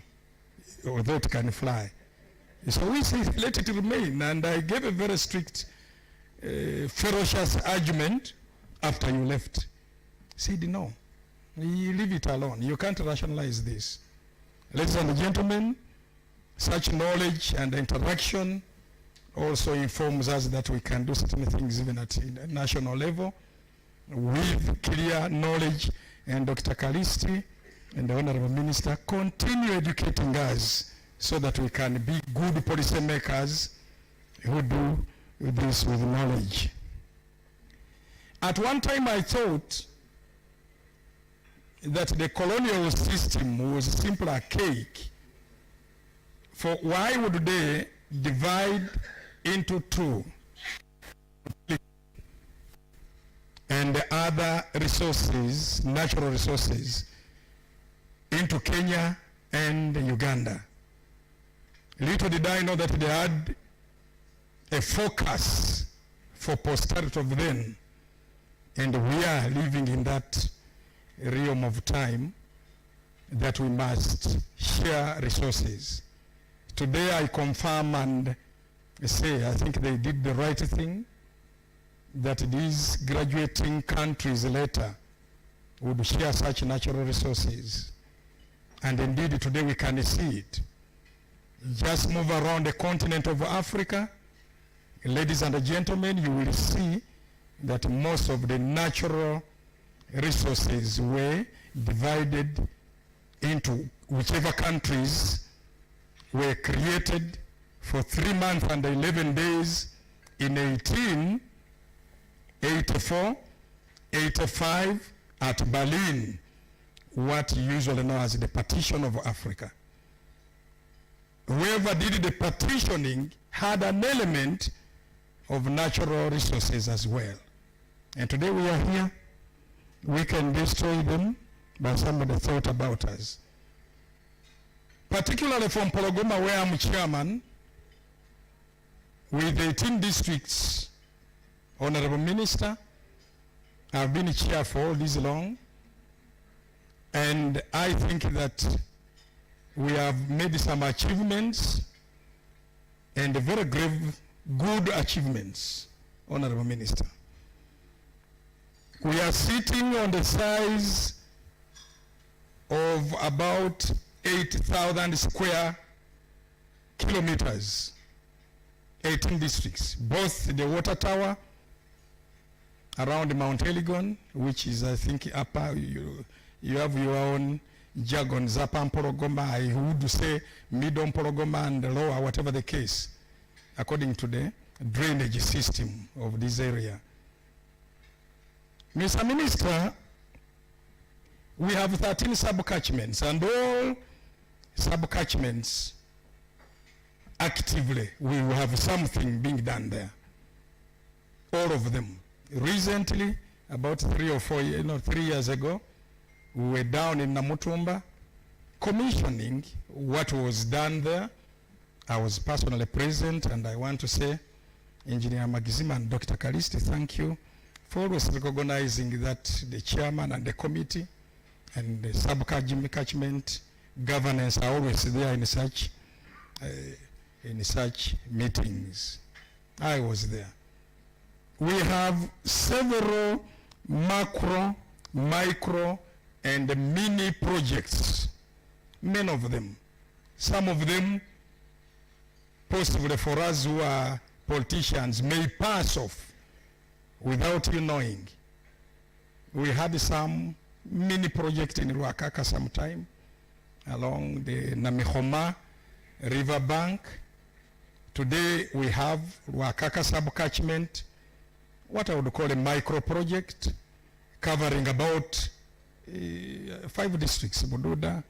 although it can fly. So we say, let it remain. And I gave a very strict, ferocious argument after you left. Said, no, you leave it alone. You can't rationalize this. Ladies and gentlemen, such knowledge and interaction also informs us that we can do certain things even at national level with clear knowledge. And Dr. Kalisti and the Honorable Minister continue educating us so that we can be good policy makers who do this with knowledge. At one time I thought that the colonial system was simply archaic. For why would they divide into two and the other resources, natural resources, into Kenya and Uganda? Little did I know that they had a focus for posterity of then, and we are living in that realm of time that we must share resources. Today I confirm and say I think they did the right thing, that these graduating countries later would share such natural resources. And indeed today we can see it. Just move around the continent of Africa, ladies and gentlemen, you will see that most of the natural resources were divided into whichever countries were created for 3 months and 11 days in 1884, 85 at Berlin, what usually known as the partition of Africa. Whoever did the partitioning had an element of natural resources as well. And today we are here, we can destroy them, but somebody thought about us. Particularly from Pologoma, where I'm chairman, with 18 districts, Honorable Minister, I've been chair for all this long, and I think that we have made some achievements, and very good achievements, Honorable Minister. We are sitting on the size of about 8,000 square kilometers, 18 districts, both the water tower around Mount Elgon, which is I think upper, you have your own jargon, Upper Pologoma, I would say middle Pologoma and lower, whatever the case, according to the drainage system of this area. Mr. Minister, we have 13 sub-catchments, and all sub-catchments actively, we will have something being done there. All of them. Recently, about 3 years ago, we were down in Namutumba commissioning what was done there. I was personally present, and I want to say, Engineer Magizima and Dr. Kalisti, thank you for always recognizing that the chairman and the committee and the sub-catchment governance are always there in such meetings. I was there. We have several macro, micro, and mini projects, many of them. Some of them, possibly for us who are politicians, may pass off without you knowing. We had some mini project in Ruakaka sometime along the Namihoma river bank. Today we have Ruakaka sub-catchment, what I would call a micro project, covering about 5 districts: Bududa,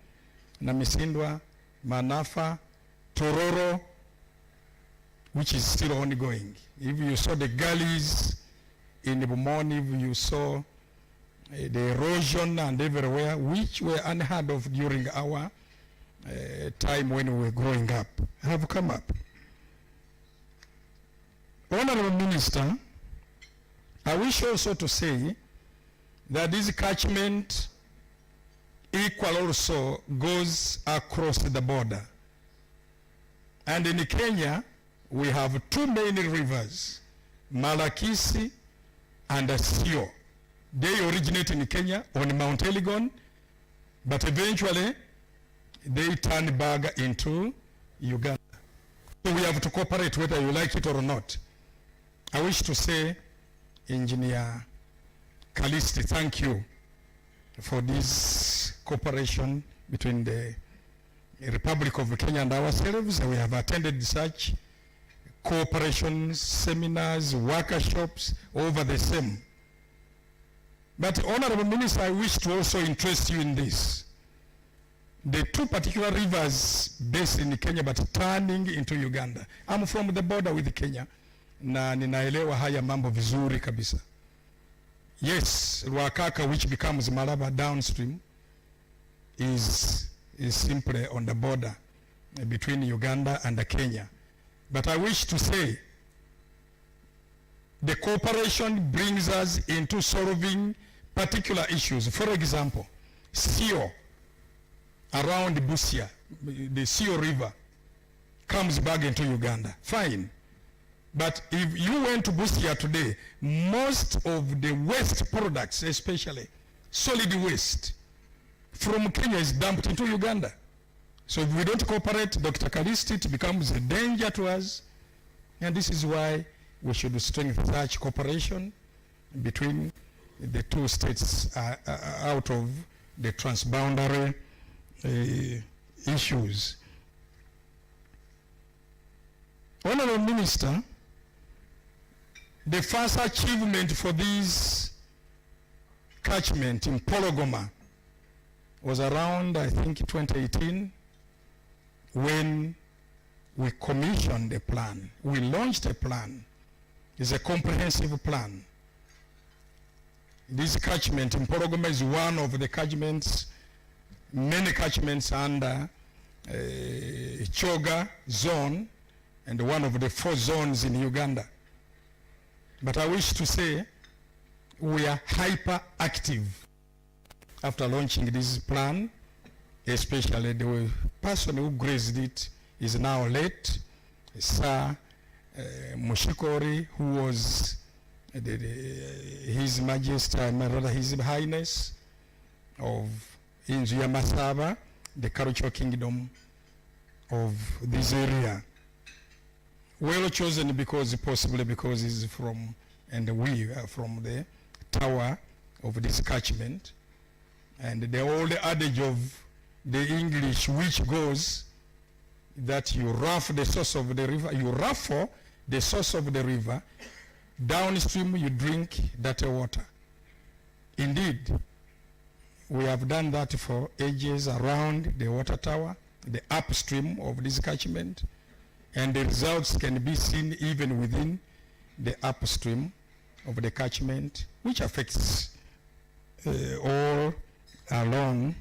Namisindwa, Manafa, Tororo, which is still ongoing. If you saw the gullies in Bumoni, if you saw the erosion and everywhere, which were unheard of during our time when we were growing up, have come up. Honorable Minister, I wish also to say that this catchment equal also goes across the border. And in Kenya, we have 2 main rivers, Malakisi and Sio. They originate in Kenya on Mount Elgon, but eventually they turn back into Uganda. So we have to cooperate whether you like it or not. I wish to say, Engineer Kalisti, thank you for this cooperation between the Republic of Kenya and ourselves. We have attended such cooperation seminars, workshops over the same. But Honorable Minister, I wish to also interest you in this. The two particular rivers based in Kenya but turning into Uganda. I'm from the border with Kenya na ninaelewa haya mambo vizuri kabisa. Yes, Ruakaka, which becomes Malaba downstream, is simply on the border between Uganda and Kenya. But I wish to say the cooperation brings us into solving particular issues. For example, Sio around Busia, the Sio River comes back into Uganda. Fine. But if you went to Busia today, most of the waste products, especially solid waste from Kenya, is dumped into Uganda. So if we don't cooperate, Dr. Kalisti, it becomes a danger to us. And this is why we should strengthen such cooperation between the two states out of the transboundary issues. Honorable Minister, the first achievement for this catchment in Pologoma was around, I think, 2018, when we commissioned a plan. We launched a plan. It's a comprehensive plan. This catchment in Pologoma is one of the catchments, many catchments under Choga zone, and one of the 4 zones in Uganda. But I wish to say we are hyperactive after launching this plan, especially the person who grazed it is now late, Sir Mushikori, who was His Majesty, rather His Highness of Inzu Masaba, the Karucho Kingdom of this area. Well chosen possibly because he's from, and we are from the tower of this catchment. And the old adage of the English which goes that you rough the source of the river, you ruffle the source of the river, downstream you drink that water. Indeed, we have done that for ages around the water tower, the upstream of this catchment, and the results can be seen even within the upstream of the catchment, which affects all along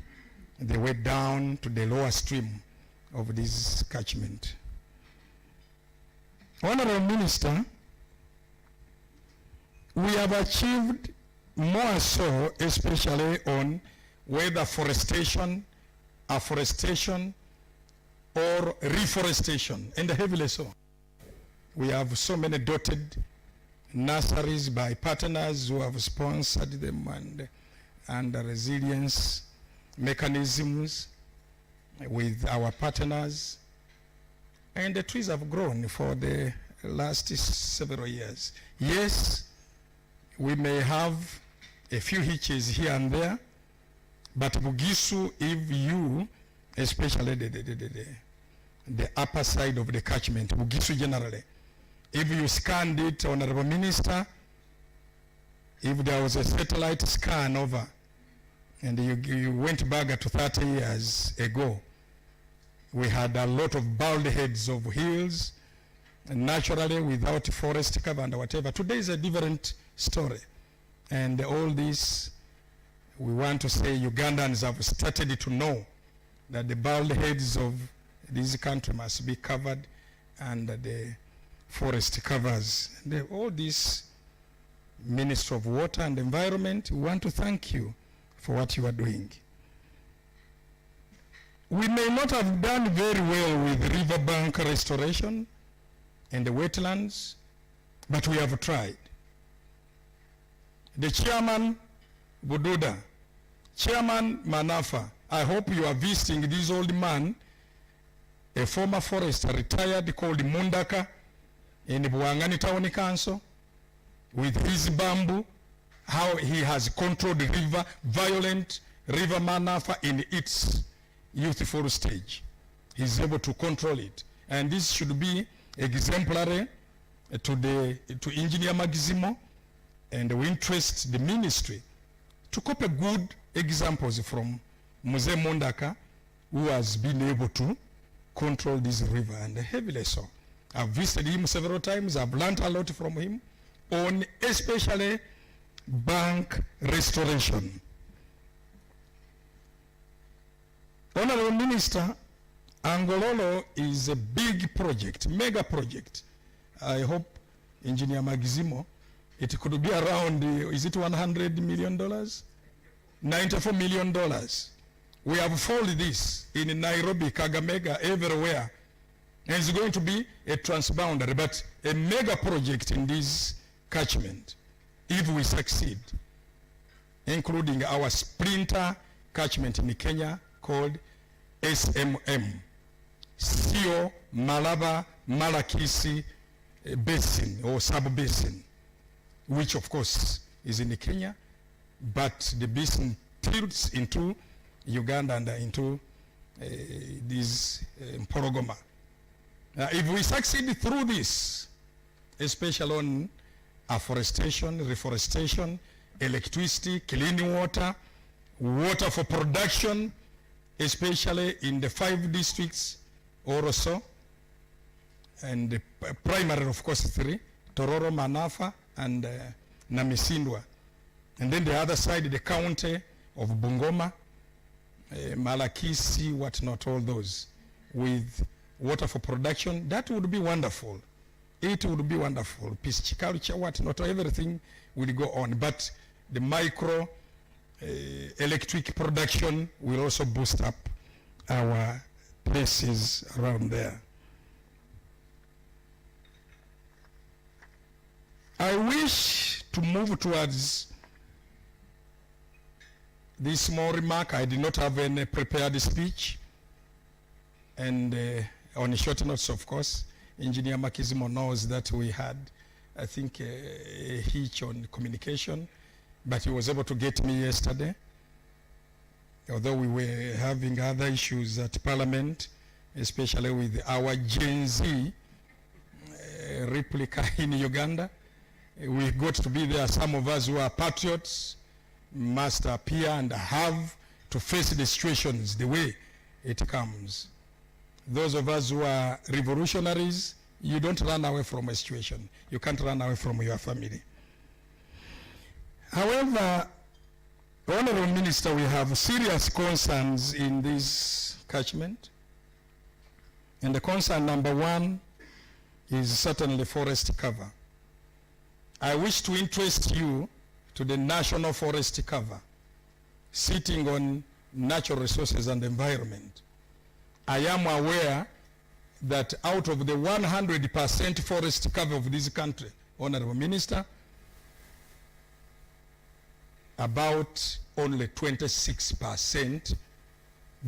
the way down to the lower stream of this catchment. Honorable Minister, we have achieved more so, especially on whether forestation, afforestation, or reforestation, and heavily so. We have so many dotted nurseries by partners who have sponsored them and the resilience mechanisms with our partners. And the trees have grown for the last several years. Yes, we may have a few hitches here and there, but Bugisu, if you, especially the upper side of the catchment, Bugisu generally, if you scanned it, Honorable Minister, if there was a satellite scan over, and you went back to 30 years ago, we had a lot of bald heads of hills, and naturally without forest cover and whatever. Today is a different story. And all this, we want to say Ugandans have started to know that the bald heads of this country must be covered and the forest covers. All this Ministry of Water and Environment, we want to thank you for what you are doing. We may not have done very well with riverbank restoration and the wetlands, but we have tried. The chairman, Bududa, Chairman Manafa, I hope you are visiting this old man, a former forester, retired, called Mundaka, in the Buangani Town Council, with his bamboo, how he has controlled the river, violent river Manafa in its youthful stage. He's able to control it. And this should be exemplary to Engineer Magizimo, and we interest the ministry to copy good examples from Mzee Mondaka, who has been able to control this river, and heavily so. I've visited him several times. I've learned a lot from him on especially bank restoration. Honorable Minister, Angololo is a big project, mega project. I hope Engineer Magizimo, it could be around, is it $100 million? $94 million. We have followed this in Nairobi, Kakamega, everywhere. And it's going to be a transboundary, but a mega project in this catchment, if we succeed, including our splinter catchment in Kenya called SMM, Sio Malaba Malakisi Basin or sub-basin, which of course is in Kenya, but the basin tilts into Uganda and into this Mporogoma. If we succeed through this, especially on afforestation, reforestation, electricity, clean water, water for production, especially in the 5 districts or so, and the primary, of course, 3, Tororo, Manafa, and Namisindwa. And then the other side, the county of Bungoma, Malakisi, whatnot, all those, with water for production. That would be wonderful. It would be wonderful. Pisciculture, whatnot, everything will go on. But the micro electric production will also boost up our places around there. I wish to move towards this small remark. I did not have any prepared speech. And on short notes, of course, Engineer Magizimo knows that we had, I think, a hitch on communication, but he was able to get me yesterday. Although we were having other issues at Parliament, especially with our Gen Z replica in Uganda. We got to be there. Some of us who are patriots must appear and have to face the situations the way it comes. Those of us who are revolutionaries, you don't run away from a situation. You can't run away from your family. However, Honorable Minister, we have serious concerns in this catchment. And the concern number 1 is certainly forest cover. I wish to interest you to the national forest cover, sitting on natural resources and environment. I am aware that out of the 100% forest cover of this country, Honorable Minister, about only 26%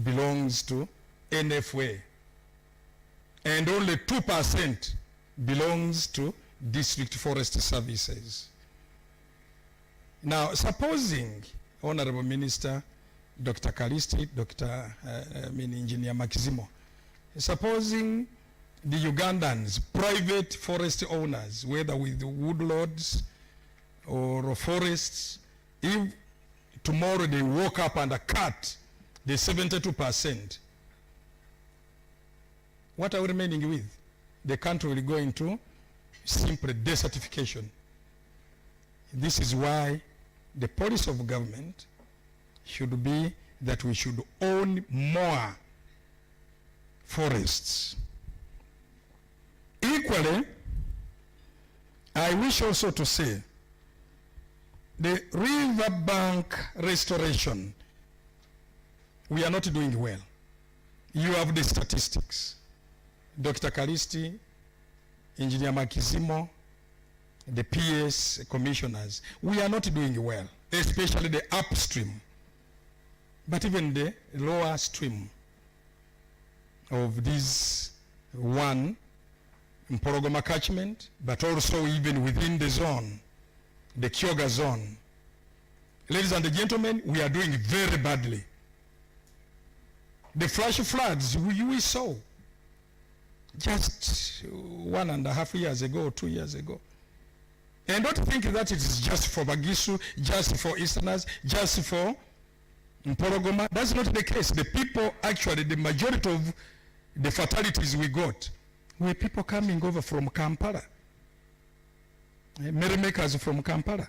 belongs to NFA, and only 2% belongs to district forest services. Now, supposing, Honorable Minister, Dr. Kalisti, Engineer Magizimo, supposing the Ugandans, private forest owners, whether with woodlots or forests, if tomorrow they woke up and cut the 72%, what are we remaining with? The country will go into simply desertification. This is why the policy of government should be that we should own more forests. Equally, I wish also to say the riverbank restoration, we are not doing well. You have the statistics. Dr. Kalisti, Engineer Magizimo, the PS commissioners, we are not doing well, especially the upstream, but even the lower stream of this one Mporogoma catchment, but also even within the zone, the Kyoga zone. Ladies and gentlemen, we are doing very badly. The flash floods we saw, just 1.5 years ago, 2 years ago. And don't think that it is just for Bagisu, just for Easterners, just for Mporogoma. That's not the case. The people, actually, the majority of the fatalities we got were people coming over from Kampala. Merrymakers from Kampala.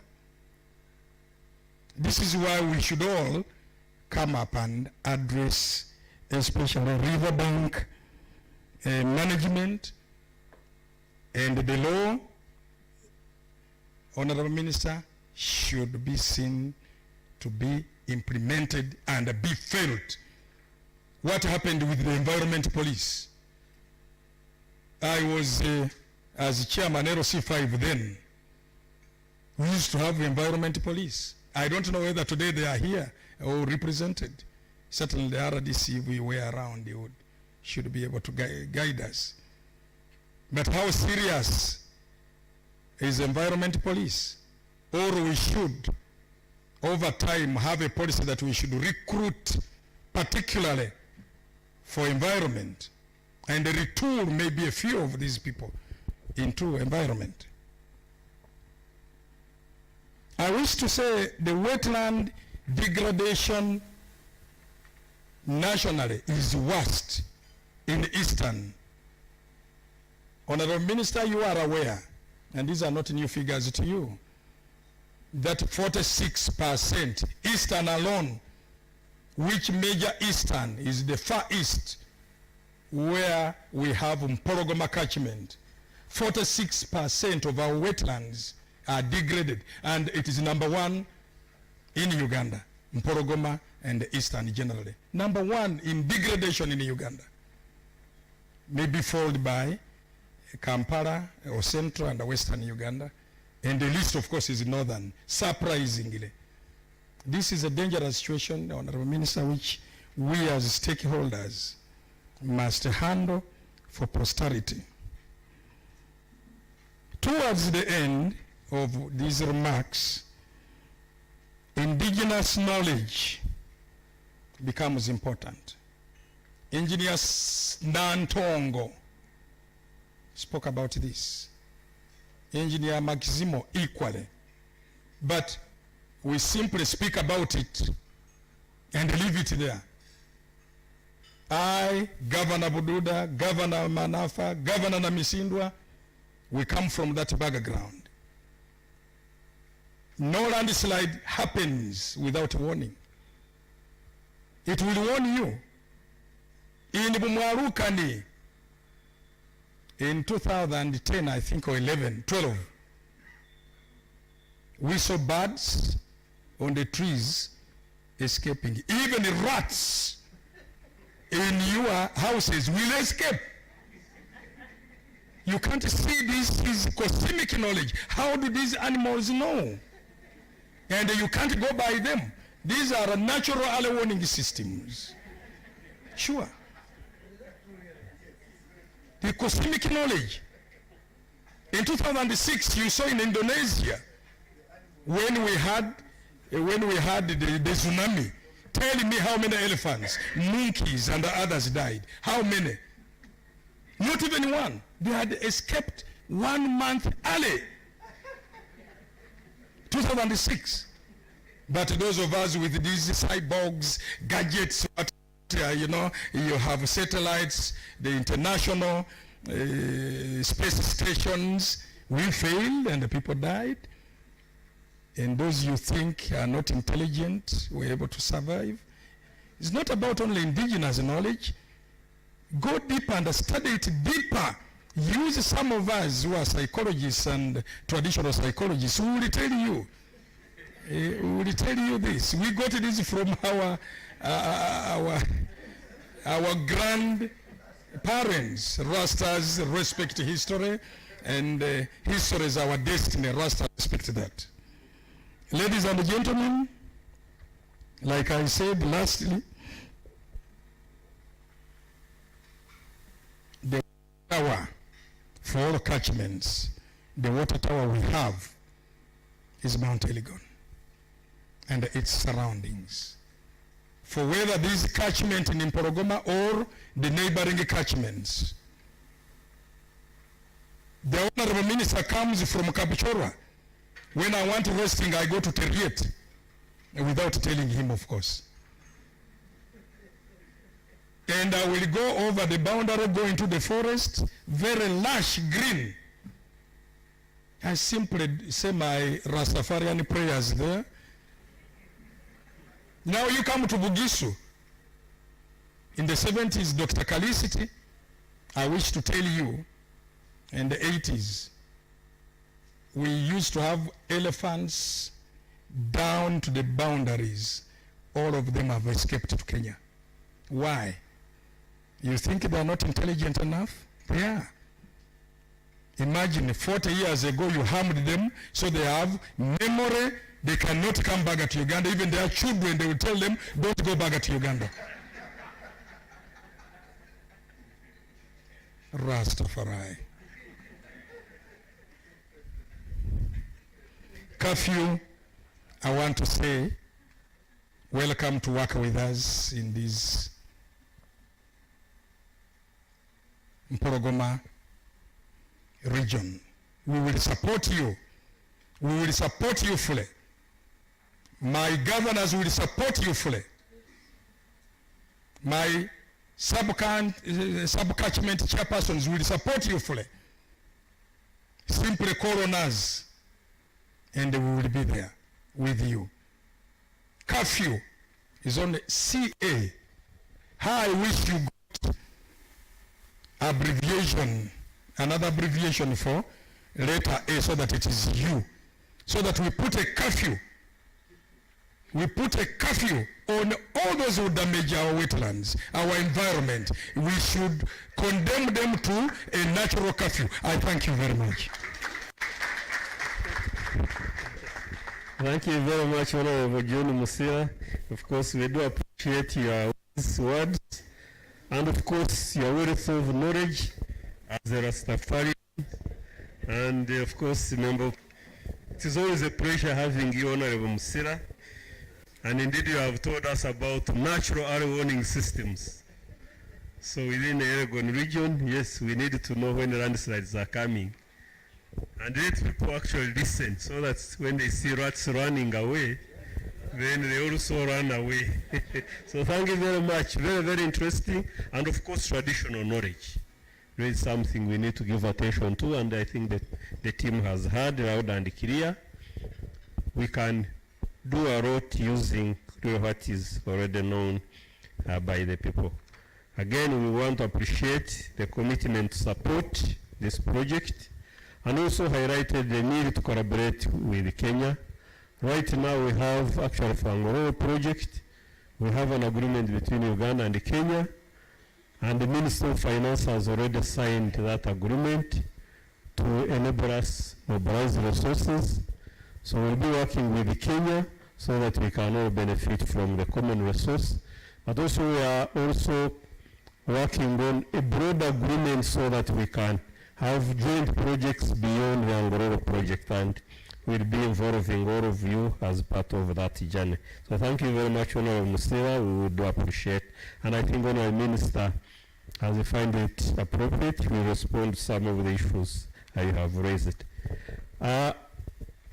This is why we should all come up and address, especially riverbank management and the law. Honorable Minister, should be seen to be implemented and be felt. What happened with the Environment Police? I was, as chairman LC5 then, we used to have Environment Police. I don't know whether today they are here or represented. Certainly the RDC, if we were around, they should be able to guide us. But how serious is Environment Police? Or we should, over time, have a policy that we should recruit particularly for environment and retool maybe a few of these people into environment. I wish to say the wetland degradation nationally is worst in Eastern. Honorable Minister, you are aware, and these are not new figures to you, that 46% Eastern alone, which major Eastern is the Far East, where we have Mporogoma catchment, 46% of our wetlands are degraded, and it is #1 in Uganda, Mporogoma and the Eastern generally. #1 in degradation in Uganda, maybe followed by Kampala or Central and Western Uganda, and the list of course is Northern, surprisingly. This is a dangerous situation, Honorable Minister, which we as stakeholders must handle for posterity. Towards the end of these remarks, indigenous knowledge becomes important. Engineer Nantongo spoke about this. Engineer Maximo equally. But we simply speak about it and leave it there. I, Governor Bududa, Governor Manafa, Governor Namisindwa, we come from that background. No landslide happens without warning. It will warn you. In Bumwarukani, in 2010, I think, or 12, we saw birds on the trees escaping. Even rats in your houses will escape. You can't see this is cosmic knowledge. How do these animals know? And you can't go by them. These are natural early warning systems. Sure. The cosmic knowledge. In 2006, you saw in Indonesia, when we had the tsunami, tell me how many elephants, monkeys, and the others died. How many? Not even one. They had escaped 1 month early. 2006. But those of us with these cyborgs, gadgets, you have satellites, the international space stations, we failed and the people died. And those you think are not intelligent were able to survive. It's not about only indigenous knowledge. Go deeper and study it deeper. Use some of us who are psychologists and traditional psychologists who will tell you. We will tell you this. We got this from our grandparents. Rastas respect history, and history is our destiny. Rastas respect that. Ladies and gentlemen, like I said lastly, the tower for all catchments, the water tower we have is Mount Elgon and its surroundings. For whether this catchment in Mporogoma or the neighboring catchments, The Honorable Minister comes from Kapchorwa. When I want resting, I go to Teriet, without telling him, of course. And I will go over the boundary, go into the forest, very lush green. I simply say my Rastafarian prayers there. Now you come to Bugisu. In the 70s, Dr. Calicity, I wish to tell you, in the 80s, we used to have elephants down to the boundaries. All of them have escaped to Kenya. Why? You think they are not intelligent enough? They are. Imagine 40 years ago you harmed them, so they have memory. They cannot come back to Uganda. Even their children, they will tell them, don't go back to Uganda. Rastafari. Carfeww, I want to say, welcome to work with us in this Mporogoma region. We will support you. We will support you fully. My governors will support you fully. My sub-catchment chairpersons will support you fully. Simply call on us and we will be there with you. Carfeww is on CA. How I wish you got abbreviation, another abbreviation for letter A, so that it is you. So that we put a curfew. We put a curfew on all those who damage our wetlands, our environment. We should condemn them to a natural curfew. I thank you very much. Thank you very much, Honorable John Musila. Of course, we do appreciate your words and, of course, your wealth of knowledge as a Rastafarian. And, of course, remember, it is always a pleasure having you, Honorable Musila. And indeed, you have told us about natural early warning systems. So within the Elgon region, yes, we need to know when landslides are coming. And let people actually listen, so that when they see rats running away, then they also run away. So thank you very much. Very, very interesting. And of course, traditional knowledge. There is something we need to give attention to, and I think that the team has heard loud and clear. We can do a lot using what is already known by the people. Again, we want to appreciate the commitment to support this project, and also highlighted the need to collaborate with Kenya. Right now we have actually for Ngororo project, we have an agreement between Uganda and Kenya, and the Minister of Finance has already signed that agreement to enable us to mobilize resources. So we'll be working with Kenya so that we can all benefit from the common resource. But also we are also working on a broad agreement so that we can have joint projects beyond the Ngororo project, and we'll be involving all of you as part of that journey. So thank you very much, Honorable Musila. We would appreciate. And I think Honorable Minister, as you find it appropriate, we respond to some of the issues you have raised.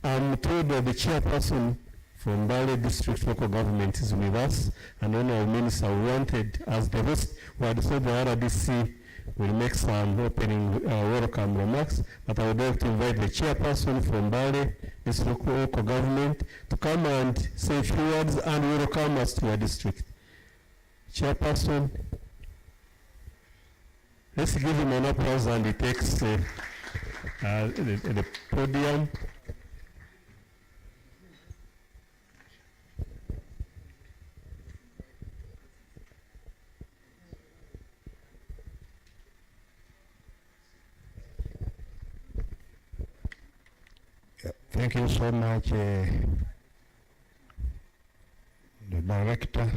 I'm told that the chairperson from Mbale District Local Government is with us, and Honorable Minister wanted, as the rest who had said the RDC will make some opening welcome remarks, but I would like to invite the chairperson from Mbale District Local Government to come and say a few words and welcome us to your district. Chairperson, let's give him an applause, and he takes the podium. Thank you so much, the Director,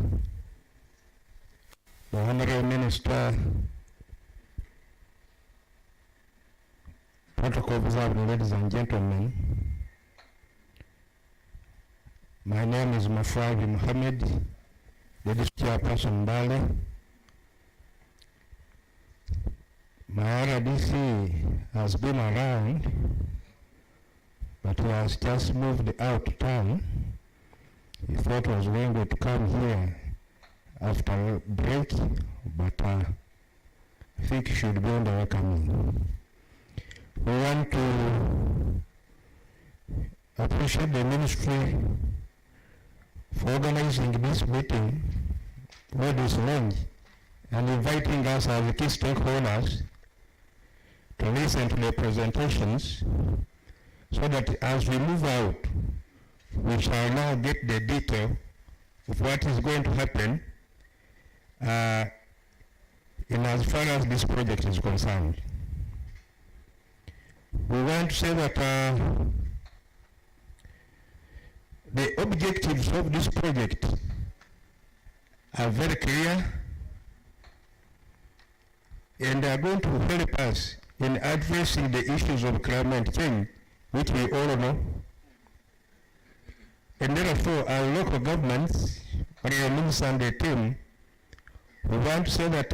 the Honorable Minister, Protocol observing, ladies and gentlemen. My name is Mafravi Mohammed, the District Chairperson Mbale. My RDC has been around, but he has just moved out of town. He thought he was going to come here after a break, but I think he should be on the welcoming. We want to appreciate the ministry for organizing this meeting with this range and inviting us as key stakeholders to listen to the presentations so that as we move out, we shall now get the detail of what is going to happen in as far as this project is concerned. We want to say that the objectives of this project are very clear and are going to help us in addressing the issues of climate change, which we all know. And therefore, our local governments, our minister and the team, we want to say that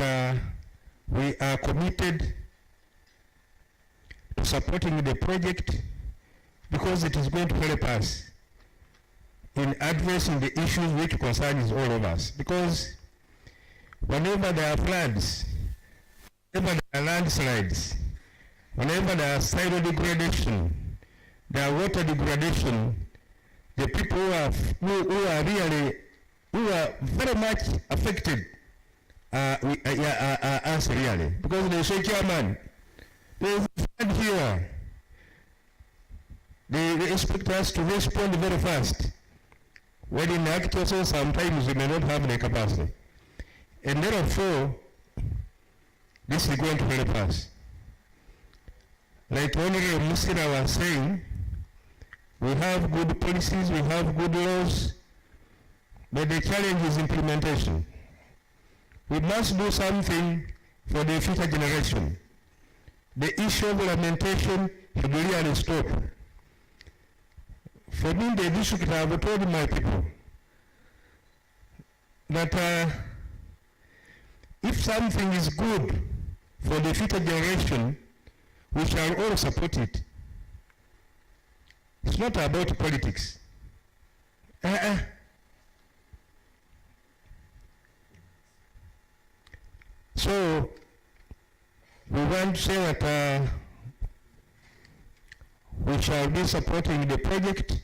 we are committed to supporting the project because it is going to help us in addressing the issues which concerns all of us. Because whenever there are floods, whenever there are landslides, whenever there are soil degradation, there are water degradation, the people who are very much affected are us really. Because they say, Chairman, there is a flood here. They expect us to respond very fast. When in actual sometimes we may not have the capacity. And therefore, this is going to help us. Like Honorable Musira was saying, we have good policies, we have good laws, but the challenge is implementation. We must do something for the future generation. The issue of lamentation should really stop. For me, the district, I have told my people that if something is good for the future generation, we shall all support it. It's not about politics. So, we want to say that we shall be supporting the project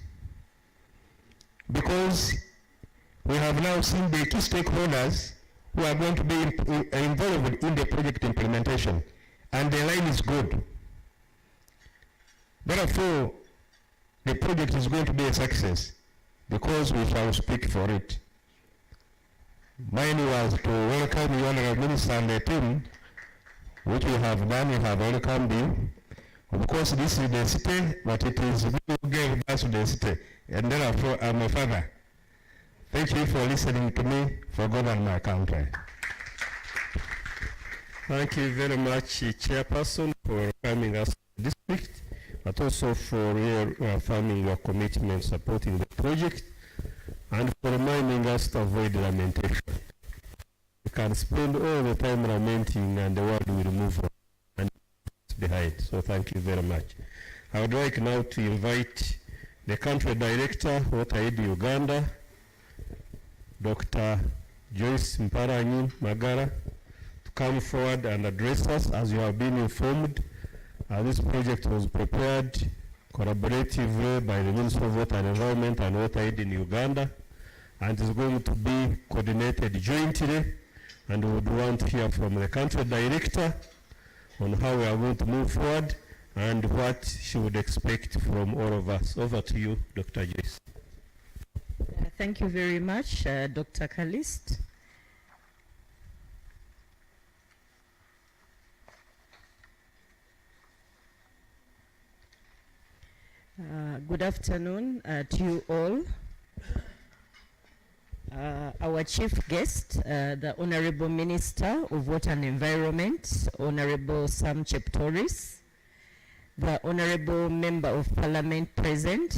because we have now seen the key stakeholders who are going to be involved in the project implementation, and the line is good. Therefore, the project is going to be a success because we shall speak for it. Mine was to welcome you, Honorable Minister, and the team, which we have done. We have welcomed you. Of course, this is the city, but it is you who gave us the city, and therefore I'm a father. Thank you for listening to me, for God and my country. Thank you very much, Chairperson, for coming us to the district, but also for reaffirming your commitment supporting the project and for reminding us to avoid lamentation. We can spend all the time lamenting and the world will move on and behind. So thank you very much. I would like now to invite the Country Director, Water Aid Uganda, Dr. Joyce Mparanyi Magara, to come forward and address us. As you have been informed, this project was prepared collaboratively by the Ministry of Water and Environment and Water Aid in Uganda, and is going to be coordinated jointly, and we would want to hear from the Country Director on how we are going to move forward and what she would expect from all of us. Over to you, Dr. Joyce. Thank you very much, Dr. Kalist. Good afternoon to you all. Our chief guest, the Honorable Minister of Water and Environment, Honorable Sam Cheptoris, the Honorable Member of Parliament present,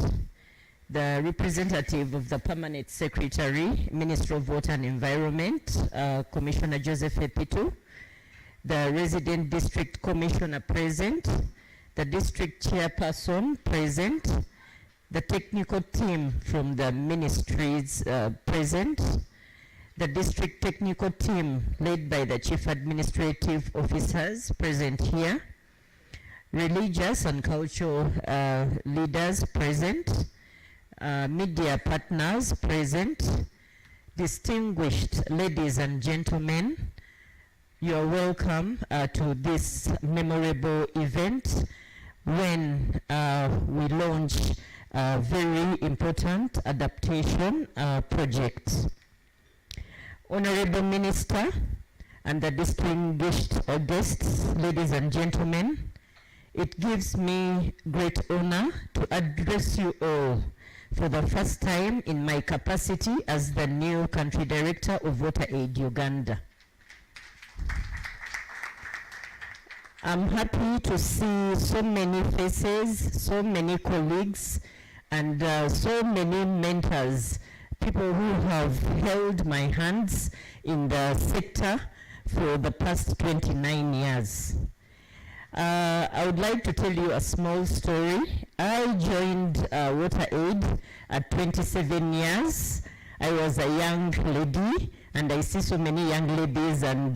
the representative of the Permanent Secretary, Minister of Water and Environment, Commissioner Joseph Epitu, the Resident District Commissioner present, the district chairperson present, the technical team from the ministries present, the district technical team led by the chief administrative officers present here, religious and cultural leaders present, media partners present, distinguished ladies and gentlemen, you are welcome to this memorable event when we launch a very important adaptation project. Honorable Minister and the distinguished guests, ladies and gentlemen, it gives me great honor to address you all for the first time in my capacity as the new Country Director of Water Aid Uganda. I'm happy to see so many faces, so many colleagues, and so many mentors, people who have held my hands in the sector for the past 29 years. I would like to tell you a small story. I joined Water Aid at 27 years. I was a young lady, and I see so many young ladies and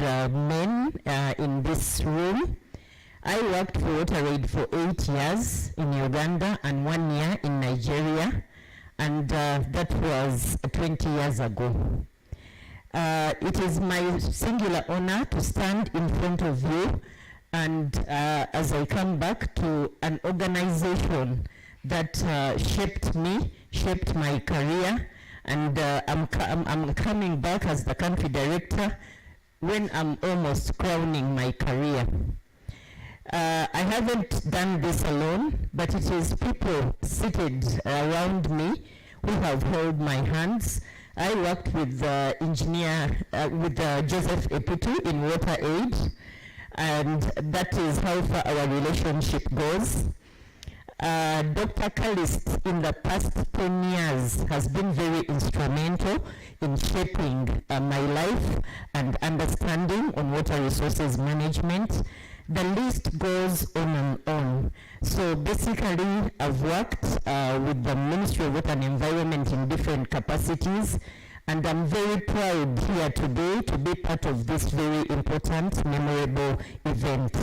men in this room. I worked for Water Aid for 8 years in Uganda and 1 year in Nigeria, and that was 20 years ago. It is my singular honor to stand in front of you and as I come back to an organization that shaped me, shaped my career, and I'm coming back as the country director when I'm almost crowning my career. I haven't done this alone, but it is people seated around me who have held my hands. I worked with Joseph Epitu in Water Aid, and that is how far our relationship goes. Dr. Calist in the past 10 years has been very instrumental in shaping my life and understanding on water resources management. The list goes on and on. So basically, I've worked with the Ministry of Water and Environment in different capacities, and I'm very proud here today to be part of this very important, memorable event.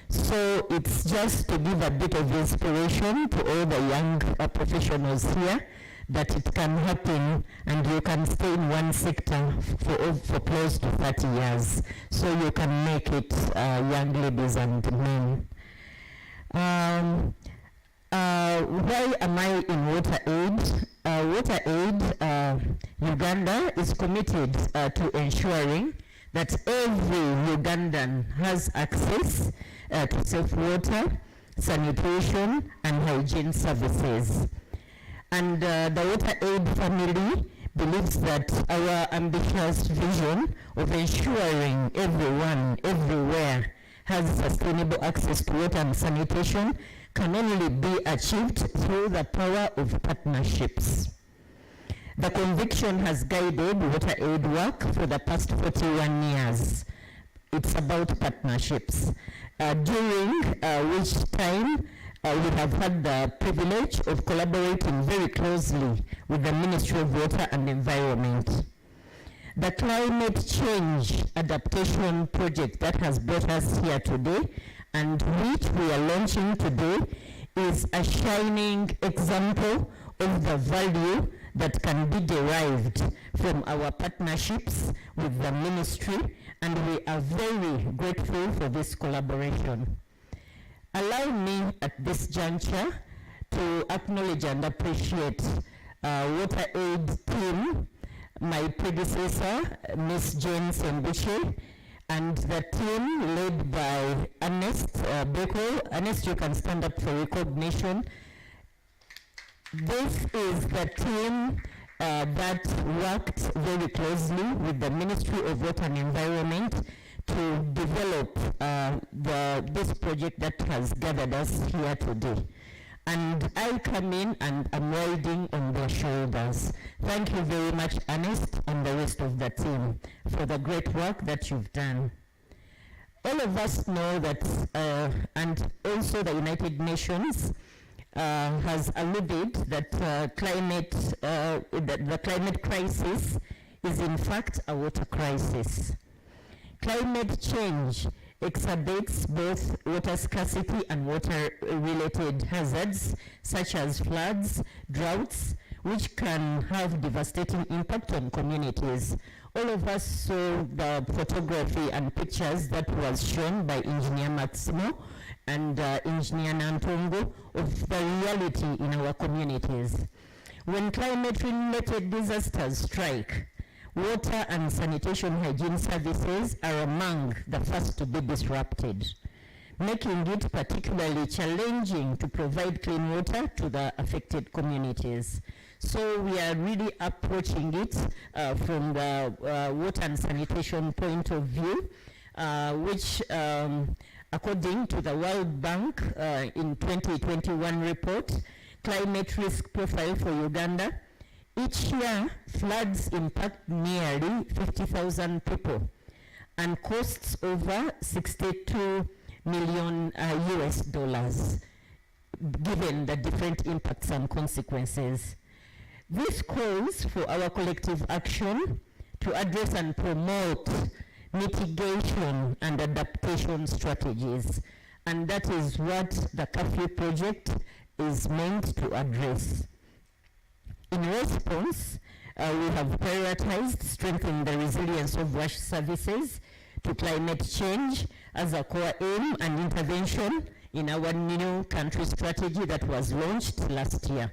So it's just to give a bit of inspiration to all the young professionals here that it can happen and you can stay in one sector for close to 30 years. So you can make it, young ladies and men. Why am I in Water Aid? Water Aid Uganda is committed to ensuring that every Ugandan has access to safe water, sanitation, and hygiene services. And the Water Aid family believes that our ambitious vision of ensuring everyone, everywhere, has sustainable access to water and sanitation can only be achieved through the power of partnerships. The conviction has guided Water Aid work for the past 41 years. It's about partnerships, during which time we have had the privilege of collaborating very closely with the Ministry of Water and Environment. The climate change adaptation project that has brought us here today and which we are launching today is a shining example of the value that can be derived from our partnerships with the ministry, and we are very grateful for this collaboration. Allow me at this juncture to acknowledge and appreciate Water Aid team, my predecessor, Ms. Jane Sembuche, and the team led by Ernest Beko. Ernest, you can stand up for recognition. This is the team that worked very closely with the Ministry of Water and Environment to develop this project that has gathered us here today. And I come in and I'm riding on their shoulders. Thank you very much, Ernest, and the rest of the team for the great work that you've done. All of us know that, and also the United Nations has alluded that the climate crisis is in fact a water crisis. Climate change exacerbates both water scarcity and water-related hazards such as floods, droughts, which can have devastating impact on communities. All of us saw the photography and pictures that was shown by Engineer Maximo and Engineer Nantongo of the reality in our communities. When climate-related disasters strike, water and sanitation hygiene services are among the first to be disrupted, making it particularly challenging to provide clean water to the affected communities. So we are really approaching it from the water and sanitation point of view, which according to the World Bank in 2021 report, Climate Risk Profile for Uganda, each year floods impact nearly 50,000 people and costs over $62 million US, given the different impacts and consequences. This calls for our collective action to address and promote mitigation and adaptation strategies, and that is what the Carfeww project is meant to address. In response, we have prioritized strengthening the resilience of WASH services to climate change as a core aim and intervention in our new country strategy that was launched last year.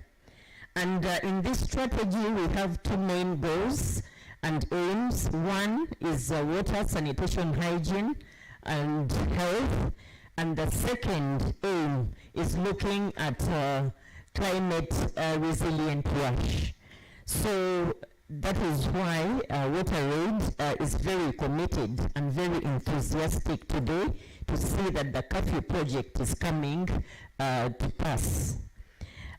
And in this strategy, we have two main goals and aims. One is water, sanitation, hygiene, and health. And the second aim is looking at climate resilient WASH. So that is why WaterAid is very committed and very enthusiastic today to see that the Carfeww project is coming to pass.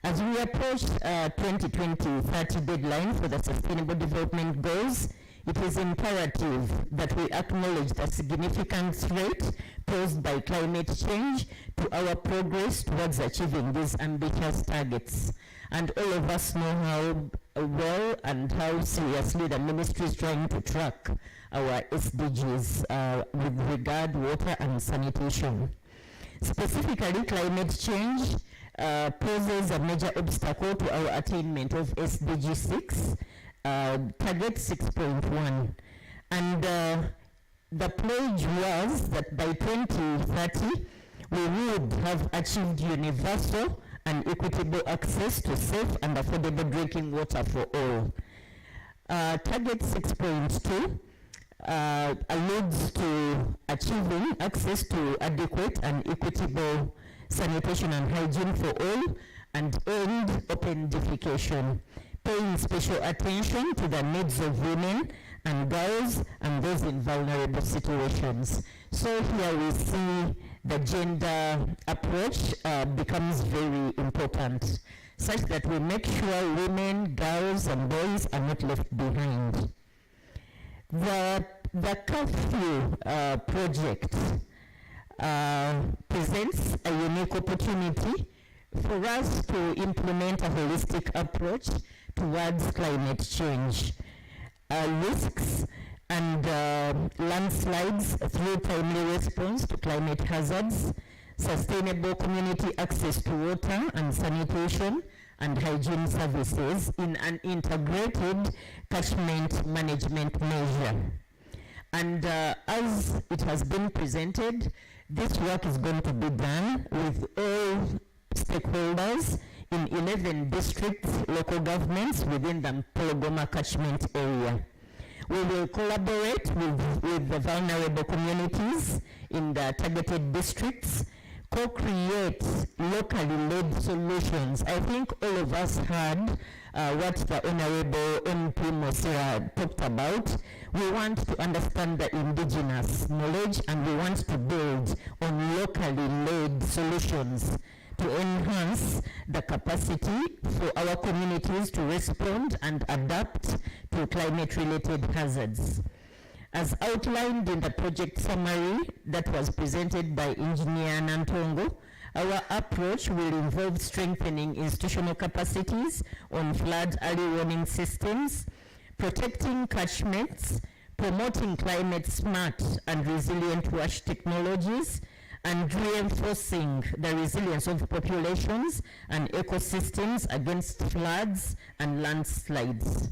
As we approach 2020-30 deadline for the Sustainable Development Goals, it is imperative that we acknowledge the significant threat posed by climate change to our progress towards achieving these ambitious targets. And all of us know how well and how seriously the ministry is trying to track our SDGs with regard to water and sanitation. Specifically, climate change poses a major obstacle to our attainment of SDG 6, target 6.1. And the pledge was that by 2030, we would have achieved universal and equitable access to safe and affordable drinking water for all. Target 6.2 alludes to achieving access to adequate and equitable sanitation and hygiene for all and end open defecation, paying special attention to the needs of women and girls and those in vulnerable situations. So here we see the gender approach becomes very important, such that we make sure women, girls and boys are not left behind. The Carfeww project presents a unique opportunity for us to implement a holistic approach towards climate change. Risks and landslides through timely response to climate hazards, sustainable community access to water and sanitation and hygiene services in an integrated catchment management measure. And as it has been presented, this work is going to be done with all stakeholders in 11 districts, local governments within the Pologoma catchment area. We will collaborate with the vulnerable communities in the targeted districts, co-create locally led solutions. I think all of us heard what the Honorable MP Mosira talked about. We want to understand the indigenous knowledge and we want to build on locally led solutions to enhance the capacity for our communities to respond and adapt to climate-related hazards. As outlined in the project summary that was presented by Engineer Nantongo, our approach will involve strengthening institutional capacities on flood early warning systems, protecting catchments, promoting climate smart and resilient wash technologies, and reinforcing the resilience of populations and ecosystems against floods and landslides.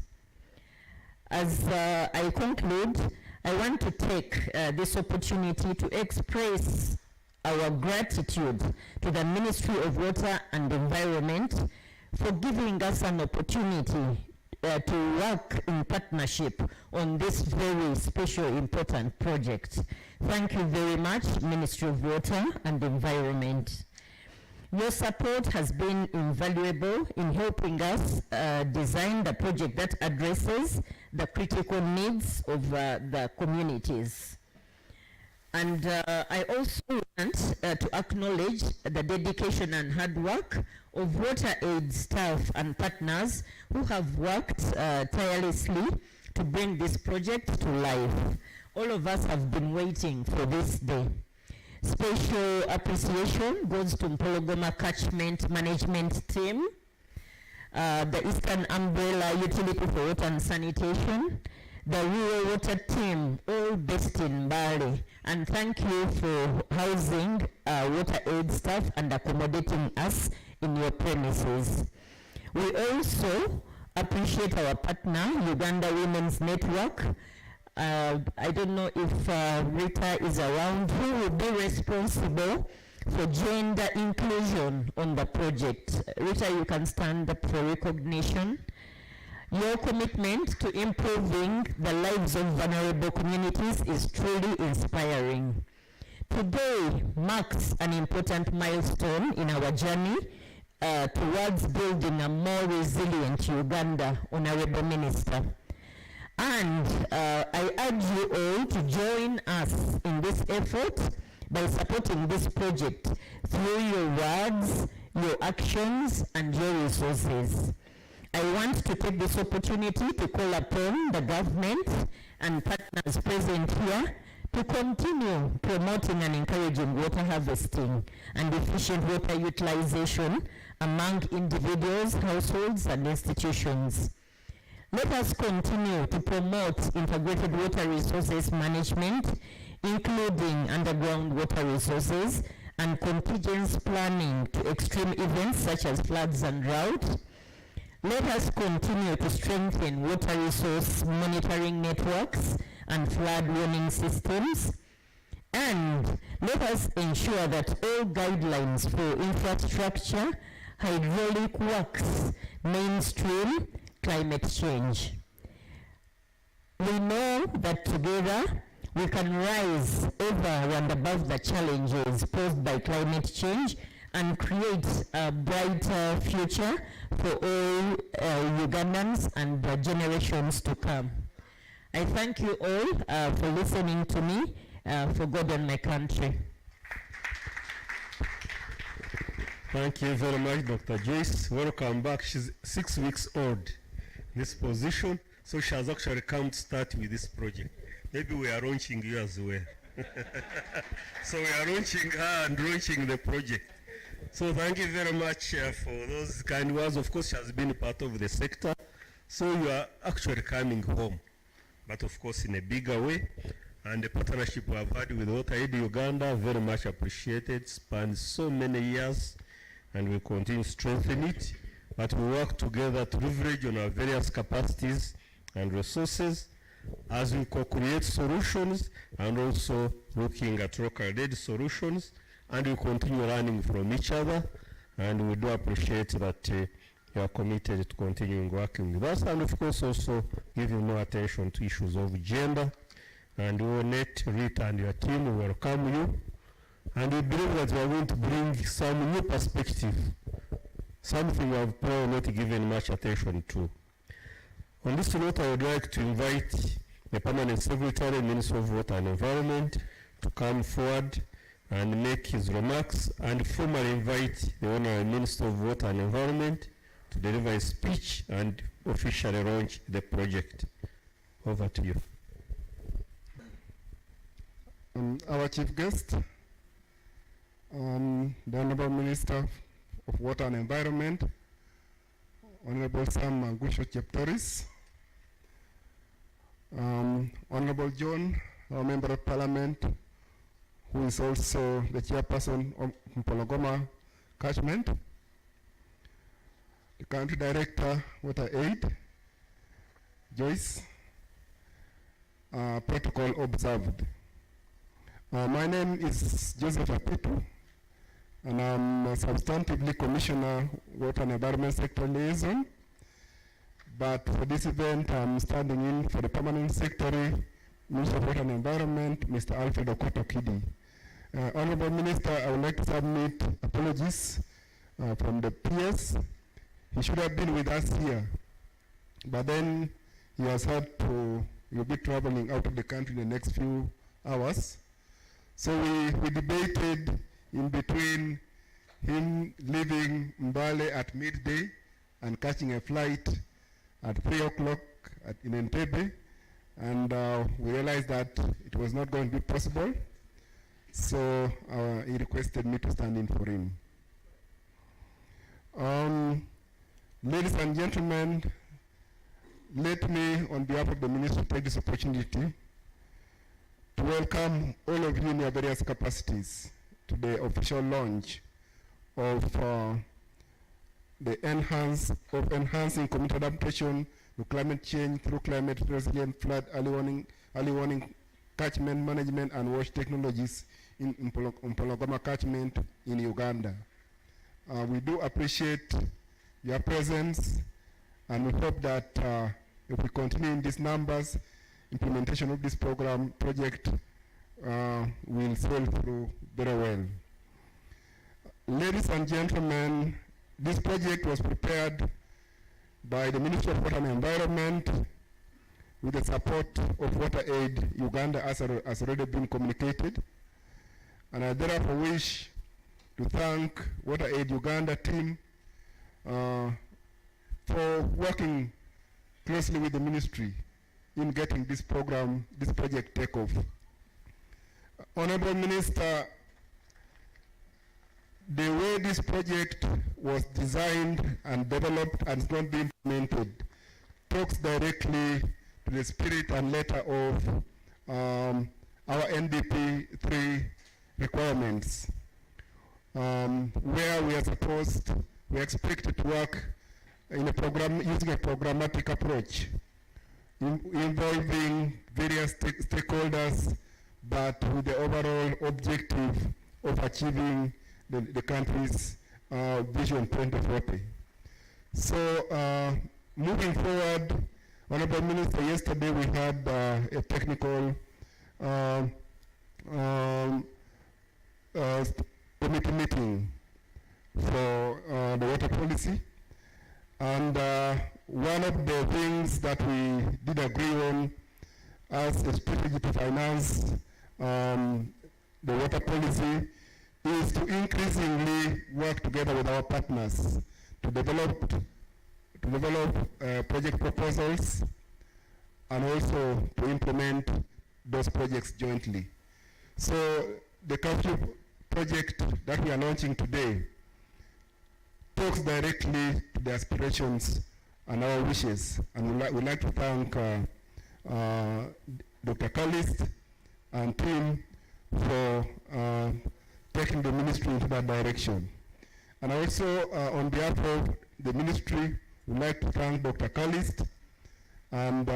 As I conclude, I want to take this opportunity to express our gratitude to the Ministry of Water and Environment for giving us an opportunity to work in partnership on this very special, important project. Thank you very much, Ministry of Water and Environment. Your support has been invaluable in helping us design the project that addresses the critical needs of the communities. And I also want to acknowledge the dedication and hard work of WaterAid staff and partners who have worked tirelessly to bring this project to life. All of us have been waiting for this day. Special appreciation goes to Mpologoma Catchment Management Team, the Eastern Umbrella Utility for Water and Sanitation, the Rural Water Team, all based in Bali. And thank you for housing WaterAid staff and accommodating us in your premises. We also appreciate our partner, Uganda Women's Network. I don't know if Rita is around, who will be responsible for gender inclusion on the project. Rita, you can stand up for recognition. Your commitment to improving the lives of vulnerable communities is truly inspiring. Today marks an important milestone in our journey towards building a more resilient Uganda, Honorable Minister. And I urge you all to join us in this effort by supporting this project through your words, your actions, and your resources. I want to take this opportunity to call upon the government and partners present here to continue promoting and encouraging water harvesting and efficient water utilization among individuals, households, and institutions. Let us continue to promote integrated water resources management, including underground water resources and contingency planning to extreme events such as floods and drought. Let us continue to strengthen water resource monitoring networks and flood warning systems. And let us ensure that all guidelines for infrastructure, hydraulic works, mainstream climate change. We know that together we can rise over and above the challenges posed by climate change and create a brighter future for all Ugandans and the generations to come. I thank you all for listening to me, for God and my country. Thank you very much, Dr. Joyce. Welcome back. She's 6 weeks old in this position, so she has actually come to start with this project. Maybe we are launching you as well. So we are launching her and launching the project. So thank you very much for those kind words. Of course, she has been part of the sector, so you are actually coming home, but of course in a bigger way. And the partnership we have had with WaterAid Uganda, very much appreciated, spans so many years, and we continue to strengthen it. But we work together to leverage on our various capacities and resources as we co-create solutions and also looking at local-led solutions, and we continue learning from each other, and we do appreciate that you are committed to continuing working with us, and of course also giving more attention to issues of gender. And we will let Rita and your team welcome you, and we believe that we are going to bring some new perspective, something we have probably not given much attention to. On this note, I would like to invite the Permanent Secretary, Minister of Water and Environment, to come forward and make his remarks, and formally invite the Honorable Minister of Water and Environment to deliver a speech and officially launch the project. Over to you. Our chief guest, the Honorable Minister of Water and Environment, Honorable Sam Mangusho Cheptoris, Honorable John, our Member of Parliament, who is also the chairperson of Mpologoma Catchment, the Country Director, Water Aid, Joyce, protocol observed. My name is Joseph Apitu, and I'm substantively Commissioner, Water and Environment Sector Liaison. But for this event, I'm standing in for the Permanent Secretary, Minister of Water and Environment, Mr. Alfred Okoto Kidi. Honorable Minister, I would like to submit apologies from the PS. He should have been with us here, but then he has had to, he'll be traveling out of the country in the next few hours. So we debated in between him leaving Mbale at midday and catching a flight at 3 o'clock in Entebbe, and we realized that it was not going to be possible. So he requested me to stand in for him. Ladies and gentlemen, let me, on behalf of the Ministry, take this opportunity to welcome all of you in your various capacities to the official launch of enhancing community adaptation to climate change through climate resilient flood early warning catchment management and wash technologies in Mpologoma catchment in Uganda. We do appreciate your presence, and we hope that if we continue in these numbers, implementation of this project will sail through very well. Ladies and gentlemen, this project was prepared by the Ministry of Water and Environment with the support of Water Aid Uganda, as has already been communicated. And I therefore wish to thank Water Aid Uganda team for working closely with the ministry in getting this project take off. Honorable Minister, the way this project was designed and developed and is going to be implemented talks directly to the spirit and letter of our NDP 3 requirements, where we are expected to work in a using a programmatic approach involving various stakeholders, but with the overall objective of achieving the country's Vision 2040. So moving forward, Honorable Minister, yesterday we had a technical committee meeting for the water policy, and one of the things that we did agree on as a strategy to finance the water policy is to increasingly work together with our partners to develop project proposals and also to implement those projects jointly. So the Carfeww project that we are launching today talks directly to the aspirations and our wishes, and we'd like to thank Dr. Kalist and team for taking the ministry into that direction. And also on behalf of the ministry, we'd like to thank Dr. Kalist and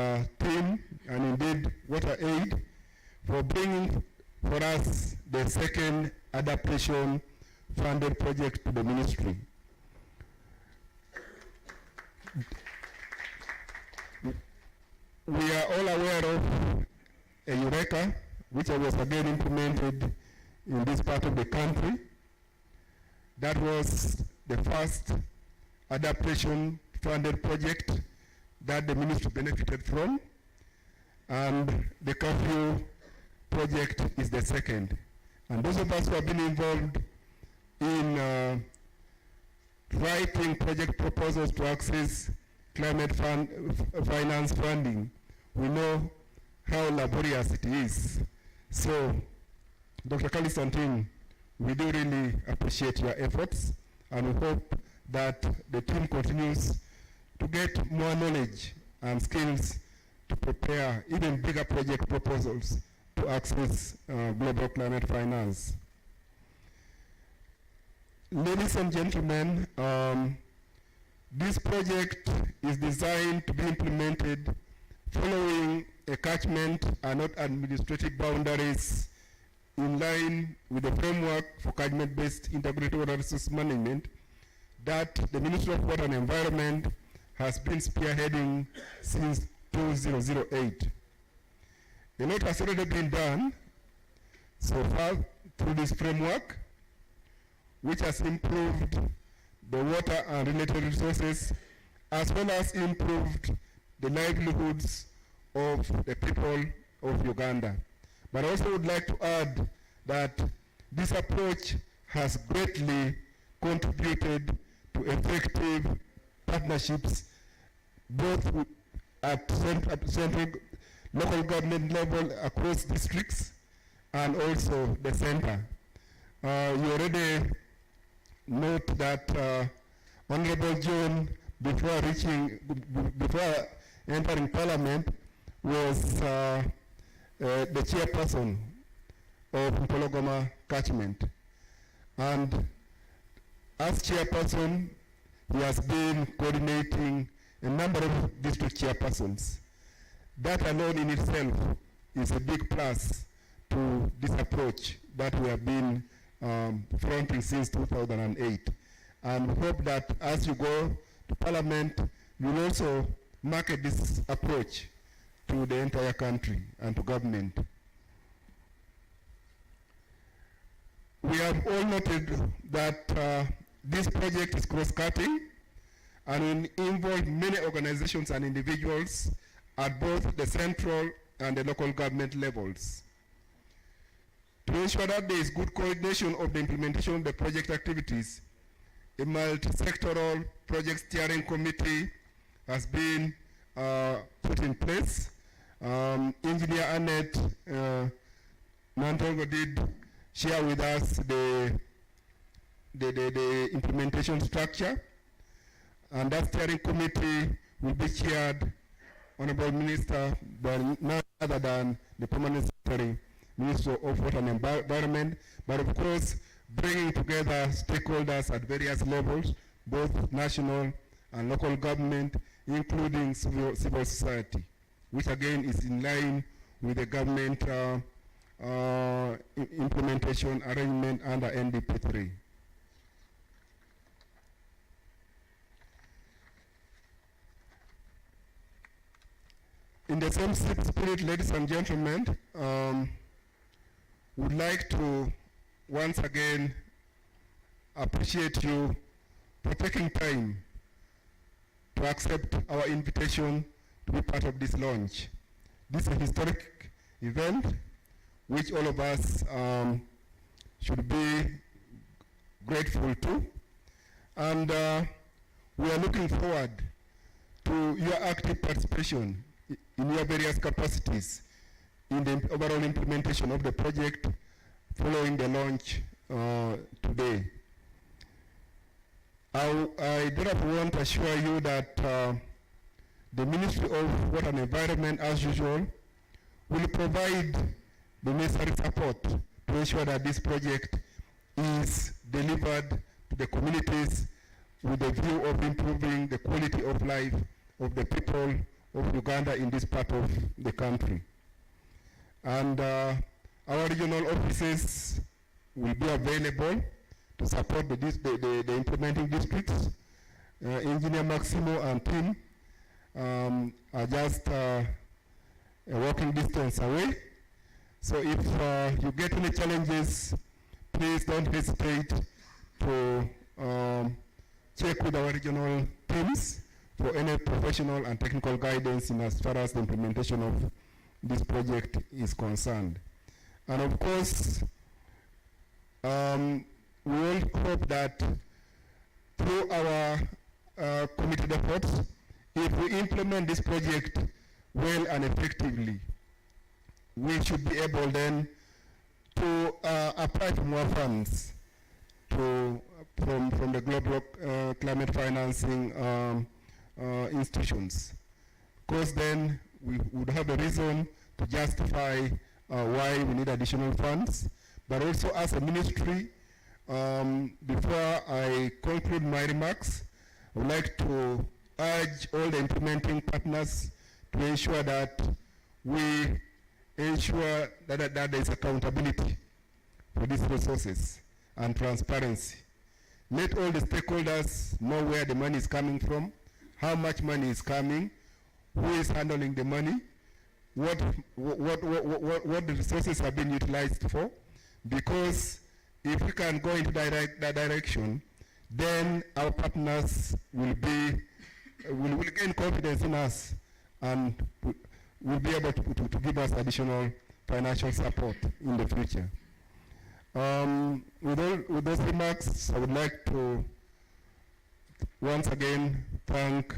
team, and indeed Water Aid, for bringing for us the second adaptation funded project to the ministry. We are all aware of a Eureka, which was again implemented in this part of the country. That was the first adaptation funded project that the ministry benefited from, and the Carfeww project is the second. And those of us who have been involved in writing project proposals to access climate finance funding, we know how laborious it is. So Dr. Callis and team, we do really appreciate your efforts, and we hope that the team continues to get more knowledge and skills to prepare even bigger project proposals to access global climate finance. Ladies and gentlemen, this project is designed to be implemented following a catchment and not administrative boundaries, in line with the framework for catchment-based integrated water resource management that the Ministry of Water and Environment has been spearheading since 2008. A lot has already been done so far through this framework, which has improved the water and related resources, as well as improved the livelihoods of the people of Uganda. But I also would like to add that this approach has greatly contributed to effective partnerships both at central local government level across districts and also the center. You already note that Honorable John, before entering Parliament, was the chairperson of Mpologoma catchment. And as chairperson, he has been coordinating a number of district chairpersons. That alone in itself is a big plus to this approach that we have been fronting since 2008. And we hope that as you go to Parliament, you will also market this approach to the entire country and to government. We have all noted that this project is cross-cutting and will involve many organizations and individuals at both the central and the local government levels. To ensure that there is good coordination of the implementation of the project activities, a multi-sectoral project steering committee has been put in place. Engineer Annette Nantongo did share with us the implementation structure, and that steering committee will be chaired, Honorable Minister, by none other than the Permanent Secretary, Minister of Water and Environment, but of course bringing together stakeholders at various levels, both national and local government, including civil society, which again is in line with the government implementation arrangement under NDP 3. In the same spirit, ladies and gentlemen, would like to once again appreciate you for taking time to accept our invitation to be part of this launch. This is a historic event which all of us should be grateful to, and we are looking forward to your active participation in your various capacities in the overall implementation of the project following the launch today. I therefore want to assure you that the Ministry of Water and Environment, as usual, will provide the necessary support to ensure that this project is delivered to the communities with the view of improving the quality of life of the people of Uganda in this part of the country. And our regional offices will be available to support the implementing districts. Engineer Maximo and team are just a walking distance away. So if you get any challenges, please don't hesitate to check with our regional teams for any professional and technical guidance in as far as the implementation of this project is concerned. And of course, we all hope that through our committed efforts, if we implement this project well and effectively, we should be able then to apply for more funds from the global climate financing institutions, because then we would have a reason to justify why we need additional funds. But also as a ministry, before I conclude my remarks, I would like to urge all the implementing partners to ensure that we ensure that there is accountability for these resources and transparency. Let all the stakeholders know where the money is coming from, how much money is coming, who is handling the money, what the resources have been utilized for. Because if we can go into that direction, then our partners will gain confidence in us and will be able to give us additional financial support in the future. With those remarks, I would like to once again thank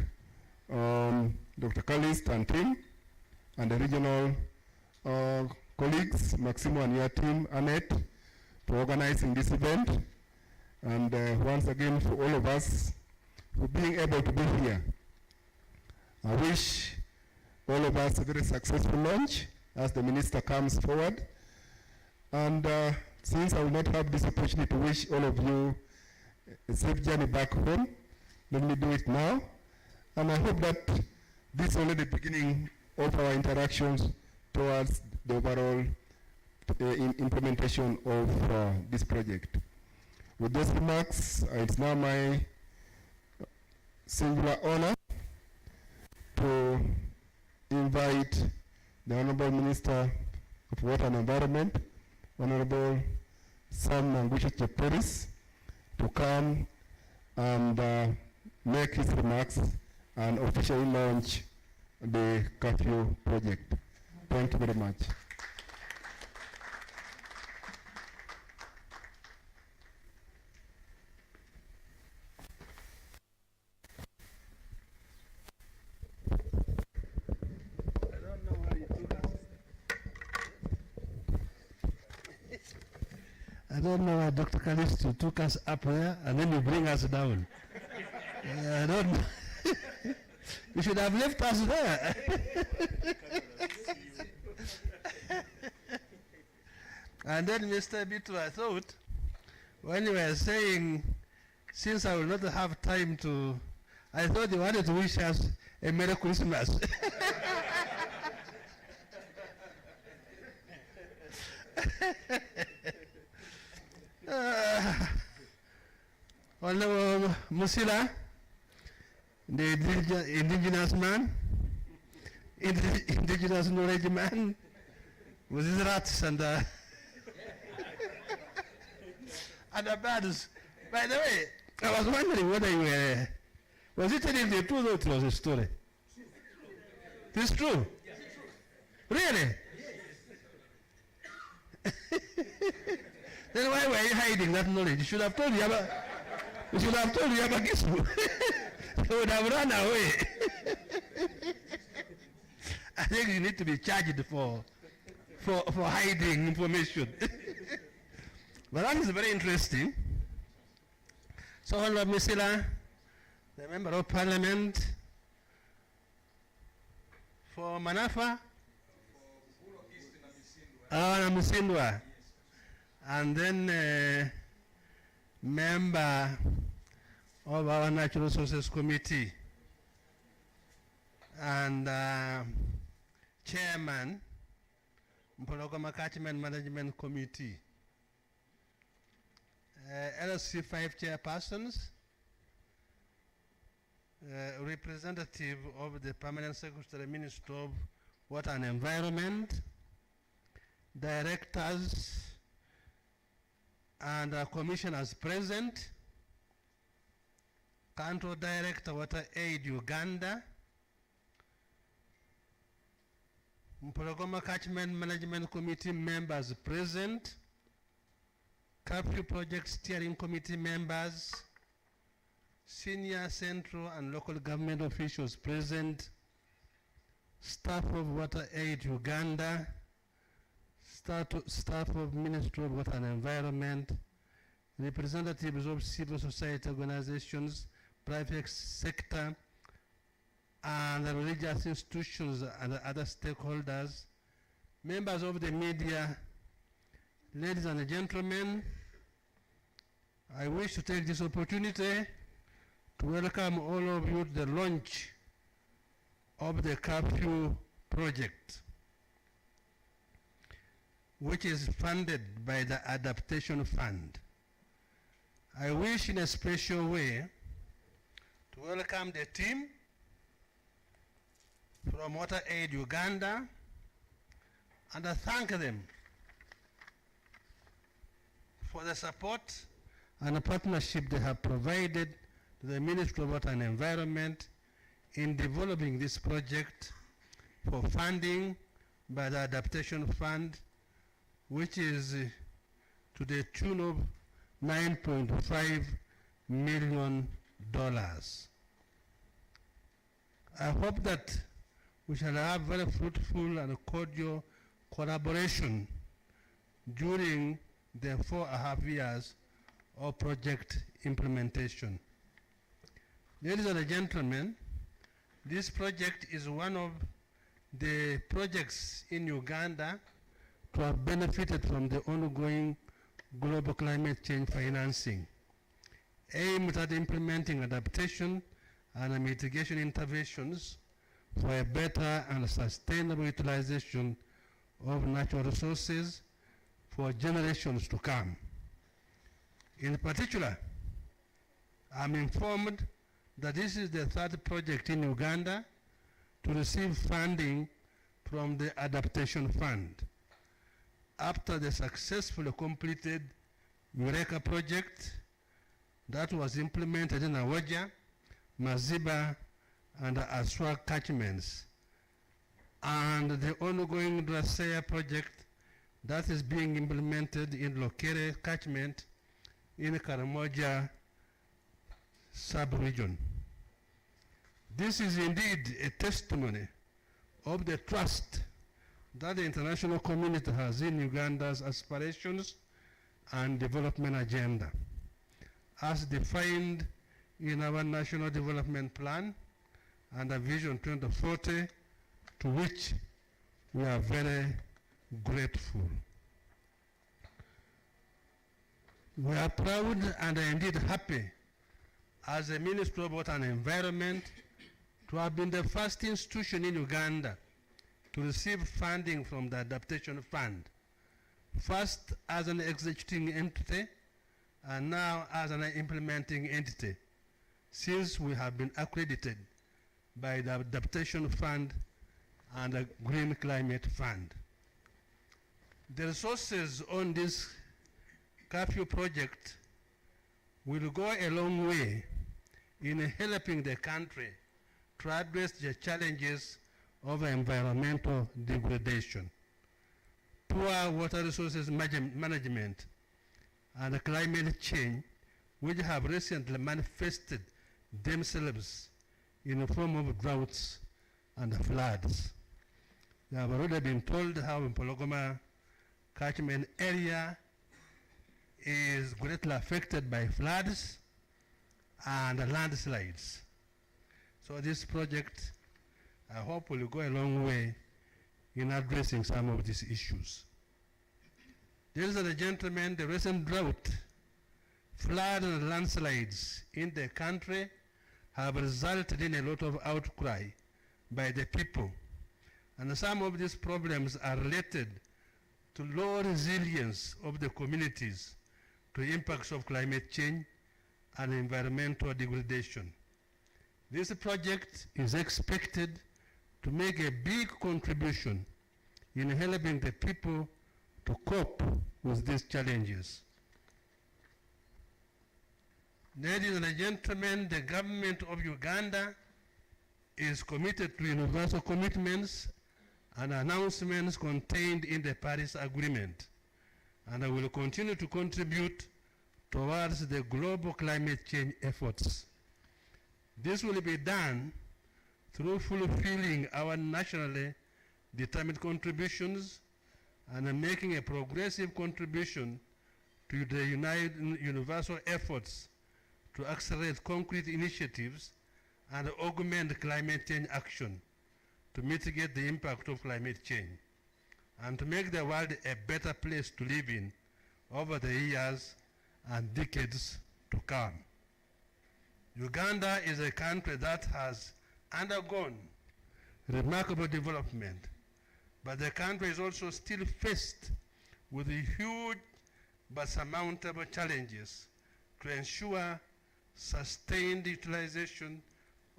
Dr. Kalist and team and the regional colleagues, Maximo and your team, Annette, for organizing this event. And once again, for all of us for being able to be here. I wish all of us a very successful launch as the minister comes forward. And since I will not have this opportunity to wish all of you a safe journey back home, let me do it now. And I hope that this is only the beginning of our interactions towards the overall implementation of this project. With those remarks, it's now my singular honor to invite the Honorable Minister of Water and Environment, Honorable Sam Nangwisho Chepteris, to come and make his remarks and officially launch the Carfeww project. Thank you very much. I don't know why Dr. Kalist took us up there and then you bring us down. I don't know. You should have left us there. And then, Mr. Bitu, I thought, when you were saying, since I will not have time to, I thought you wanted to wish us a Merry Christmas. Honorable Musila, the indigenous man, indigenous knowledge man, with his rats and the birds. By the way, I was wondering whether you were, was it telling the truth or it was a story? It's true? Really? Then why were you hiding that knowledge? You should have told Yaba. You should have told Yabakisu. They would have run away. I think you need to be charged for hiding information. But that is very interesting. So, Honorable Misila, the Member of Parliament for Manafa, Musindwa, and then member of our Natural Resources Committee and chairman Mpologoma Catchment Management Committee, LSC 5 chairpersons, representative of the Permanent Secretary, Minister of Water and Environment, directors and commissioners present, Country Director, Water Aid Uganda, Mpologoma Catchment Management Committee members present, Carfeww Project Steering Committee members, senior central and local government officials present, staff of Water Aid Uganda, staff of Ministry of Water and Environment, representatives of civil society organizations, private sector, and the religious institutions and other stakeholders, members of the media, ladies and gentlemen, I wish to take this opportunity to welcome all of you to the launch of the Carfeww project, which is funded by the Adaptation Fund. I wish in a special way to welcome the team from WaterAid Uganda and I thank them for the support and the partnership they have provided to the Ministry of Water and Environment in developing this project for funding by the Adaptation Fund, which is to the tune of $9.5 million. I hope that we shall have very fruitful and cordial collaboration during the 4.5 years of project implementation. Ladies and gentlemen, this project is one of the projects in Uganda to have benefited from the ongoing global climate change financing, aimed at implementing adaptation and mitigation interventions for a better and sustainable utilization of natural resources for generations to come. In particular, I'm informed that this is the third project in Uganda to receive funding from the Adaptation Fund, after the successfully completed Eureka project that was implemented in Awaja, Maziba, and Aswa catchments, and the ongoing Drasea project that is being implemented in Lokere catchment in Karamoja sub-region. This is indeed a testimony of the trust that the international community has in Uganda's aspirations and development agenda, as defined in our National Development Plan and the Vision 2040, to which we are very grateful. We are proud and indeed happy as a Ministry of Water and Environment to have been the first institution in Uganda to receive funding from the Adaptation Fund, first as an executing entity and now as an implementing entity, since we have been accredited by the Adaptation Fund and the Green Climate Fund. The resources on this Carfeww project will go a long way in helping the country to address the challenges of environmental degradation, poor water resources management, and climate change, which have recently manifested themselves in the form of droughts and floods. We have already been told how Mpologoma catchment area is greatly affected by floods and landslides. So this project, I hope, will go a long way in addressing some of these issues. Ladies and gentlemen, the recent drought, flood and landslides in the country have resulted in a lot of outcry by the people. And some of these problems are related to low resilience of the communities to impacts of climate change and environmental degradation. This project is expected to make a big contribution in helping the people to cope with these challenges. Ladies and gentlemen, the government of Uganda is committed to universal commitments and announcements contained in the Paris Agreement, and I will continue to contribute towards the global climate change efforts. This will be done through fulfilling our nationally determined contributions and making a progressive contribution to the universal efforts to accelerate concrete initiatives and augment climate change action to mitigate the impact of climate change and to make the world a better place to live in over the years and decades to come. Uganda is a country that has undergone remarkable development, but the country is also still faced with huge but surmountable challenges to ensure sustained utilization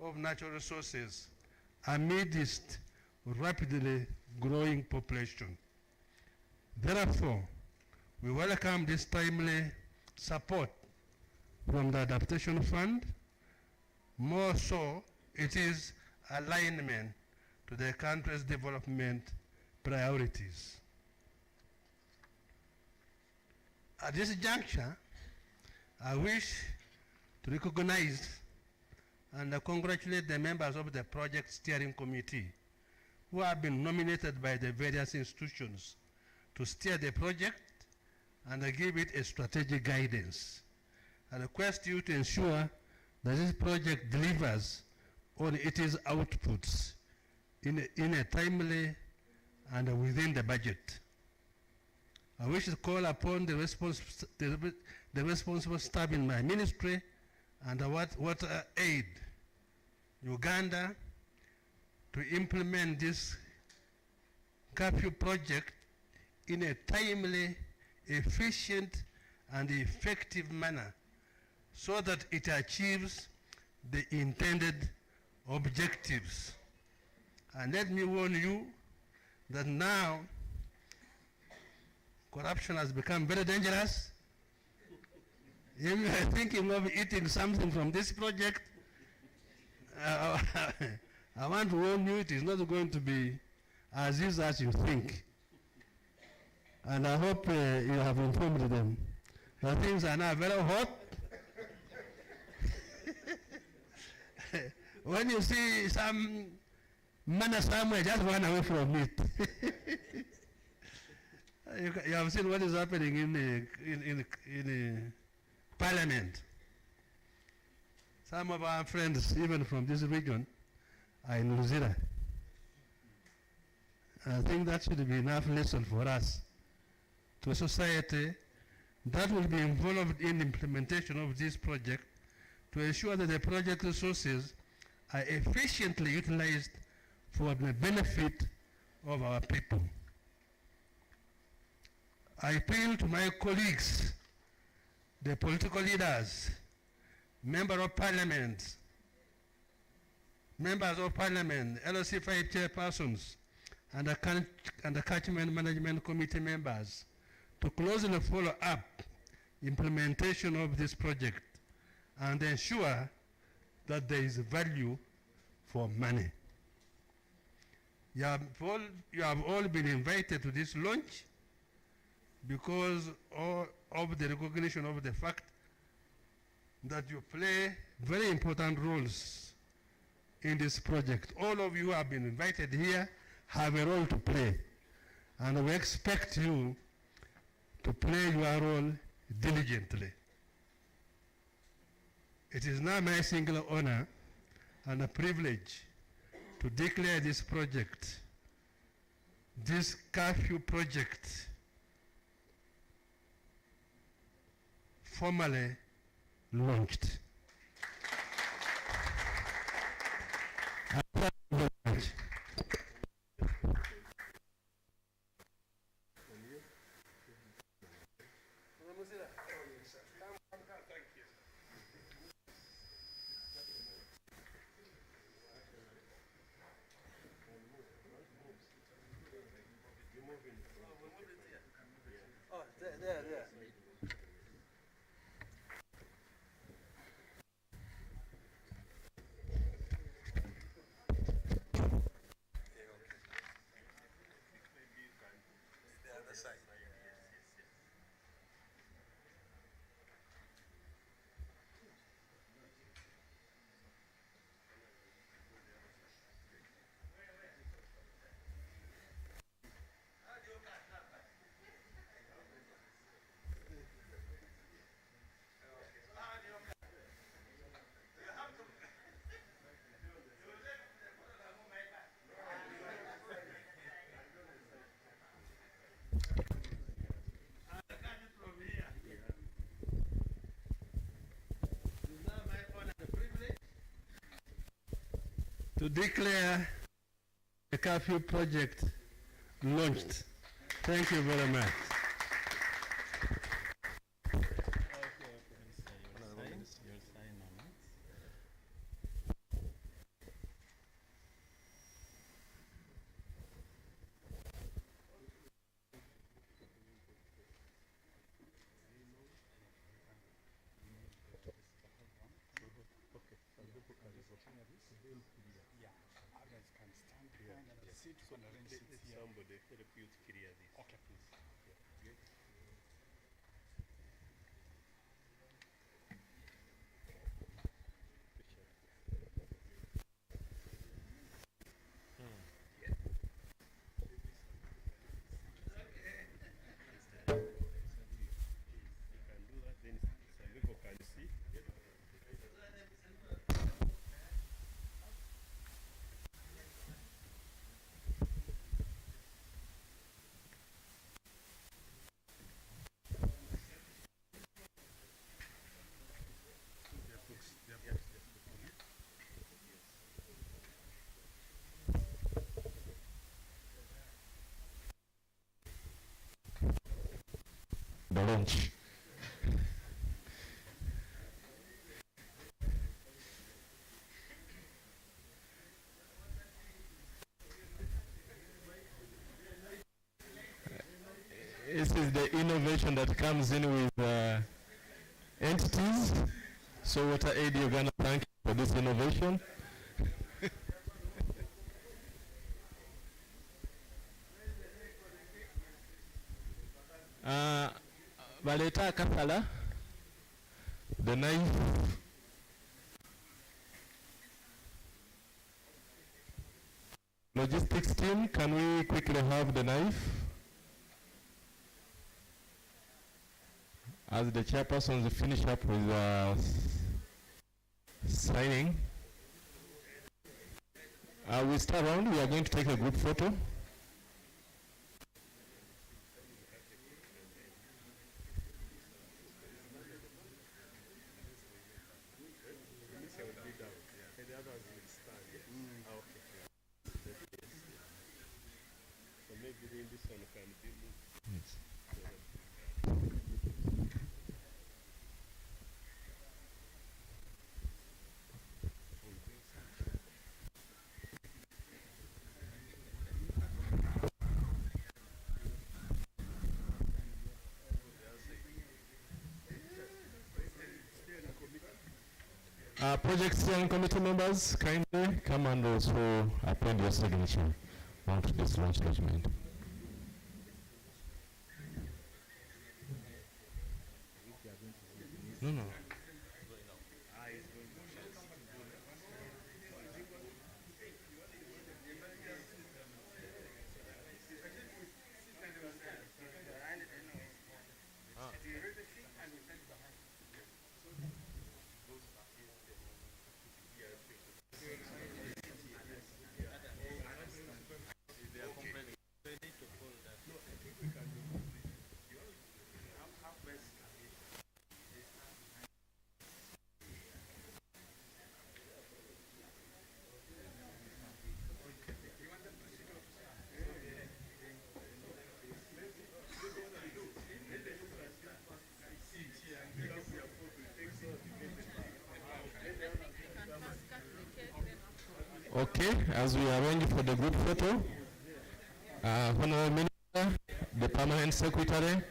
of natural resources amidst rapidly growing population. Therefore, we welcome this timely support from the Adaptation Fund. More so, it is alignment to the country's development priorities. At this juncture, I wish to recognize and congratulate the members of the Project Steering Committee who have been nominated by the various institutions to steer the project and give it a strategic guidance. I request you to ensure that this project delivers on its outputs in a timely and within the budget. I wish to call upon the responsible staff in my ministry and Water Aid Uganda to implement this Carfeww project in a timely, efficient, and effective manner so that it achieves the intended objectives. And let me warn you that now corruption has become very dangerous. If you are thinking of eating something from this project, I want to warn you, it is not going to be as easy as you think. And I hope you have informed them. The things are now very hot. When you see some manna somewhere, just run away from it. You have seen what is happening in Parliament. Some of our friends, even from this region, are in Luzira. I think that should be enough lesson for us, to a society that will be involved in implementation of this project to ensure that the project resources are efficiently utilized for the benefit of our people. I appeal to my colleagues, the political leaders, members of parliament, LOC5 chairpersons, and the Catchment Management Committee members to closely follow up implementation of this project and ensure that there is value for money. You have all been invited to this launch because of the recognition of the fact that you play very important roles in this project. All of you who have been invited here have a role to play, and we expect you to play your role diligently. It is now my singular honor and a privilege to declare this project, this Carfeww project, formally launched. Thank you very much. to declare the Carfeww project launched. Thank you very much. Somebody help you to clear this. Okay, please. The launch. This is the innovation that comes in with entities. So Water Aid Uganda, thank you for this innovation. Baleta Kafala, the knife. Logistics team, can we quickly have the knife? As the chairpersons finish up with signing. We start around, we are going to take a group photo. Project steering committee members, kindly come and also append your signature onto this launch document. No. Okay, as we arrange for the group photo, Honorable Minister, the Permanent Secretary,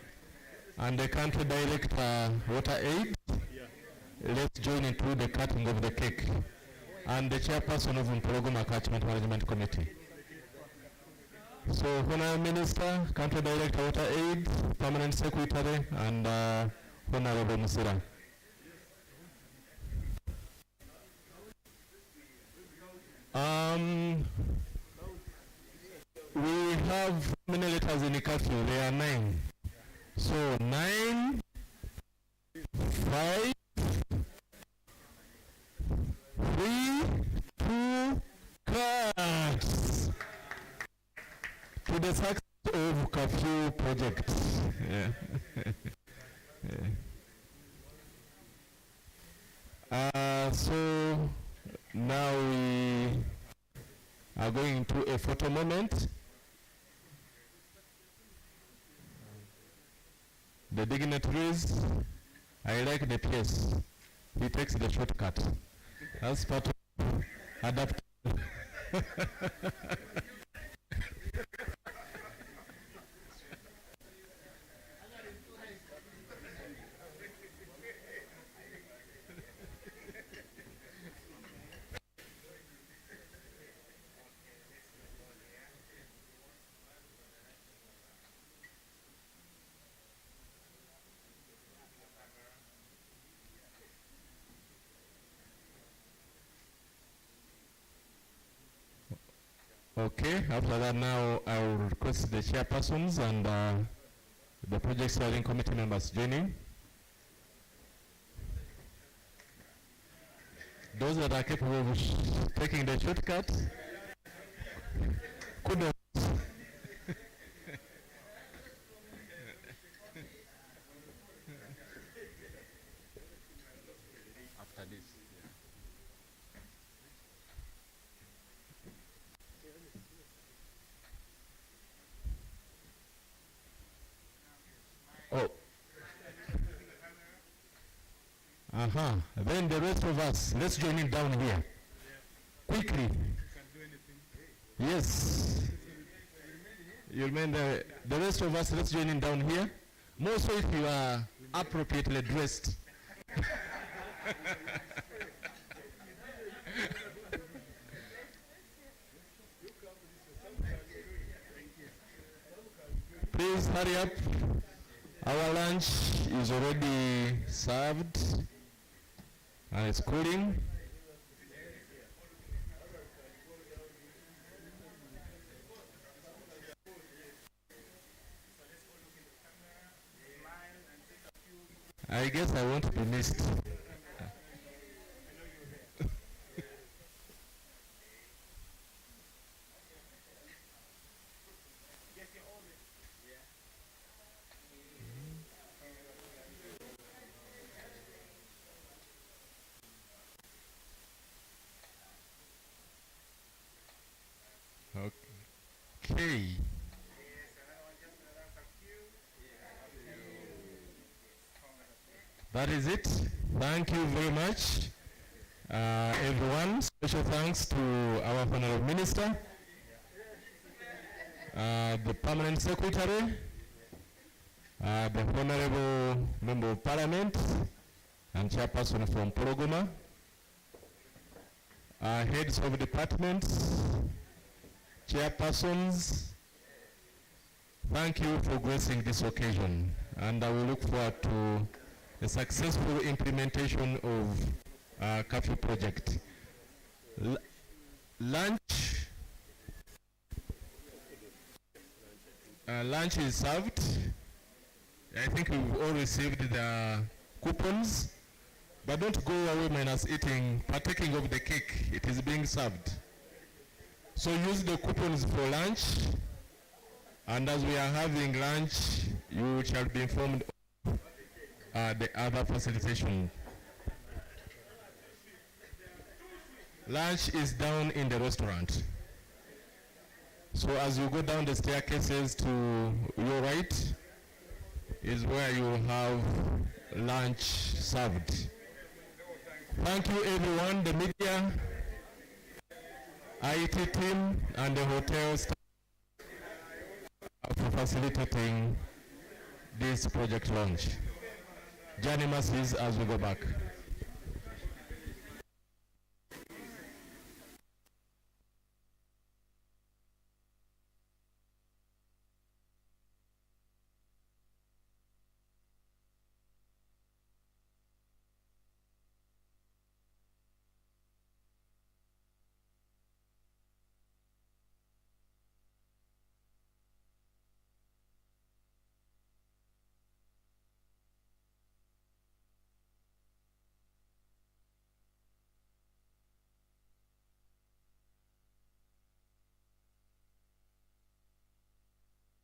and the Country Director, Water Aid, let's join into the cutting of the cake, and the Chairperson of Mpologoma Catchment Management Committee. So, Honorable Minister, Country Director, Water Aid, Permanent Secretary, and Honorable Musira. We have how many letters in the Carfeww? There are 9. So 9, 5, 3, 2, cards to the success of Carfeww project. Yeah. So now we are going into a photo moment. The dignitaries, I like the PS. He takes the shortcut. That's part of adapt. Okay, after that now I will request the chairpersons and the project steering committee members joining. Those that are capable of taking the shortcut, kudos. After this. Oh. Then the rest of us, let's join in down here. Quickly. Yes. You remain the rest of us, let's join in down here. More so if you are appropriately dressed. Please hurry up. Our lunch is already served and it's cooling. I guess I won't be missed. Okay. That is it. Thank you very much, everyone. Special thanks to our Honorable Minister, the Permanent Secretary, the Honorable Member of Parliament, and Chairperson from Pologoma, heads of departments, chairpersons. Thank you for gracing this occasion, and I will look forward to a successful implementation of Carfeww project. Lunch is served. I think we've all received the coupons, but don't go away minus partaking of the cake. It is being served. So use the coupons for lunch, and as we are having lunch, you shall be informed of the other facilitation. Lunch is down in the restaurant. So as you go down the staircases to your right is where you will have lunch served. Thank you everyone, the media, IT team, and the hotel staff for facilitating this project launch. Journey mercies as we go back.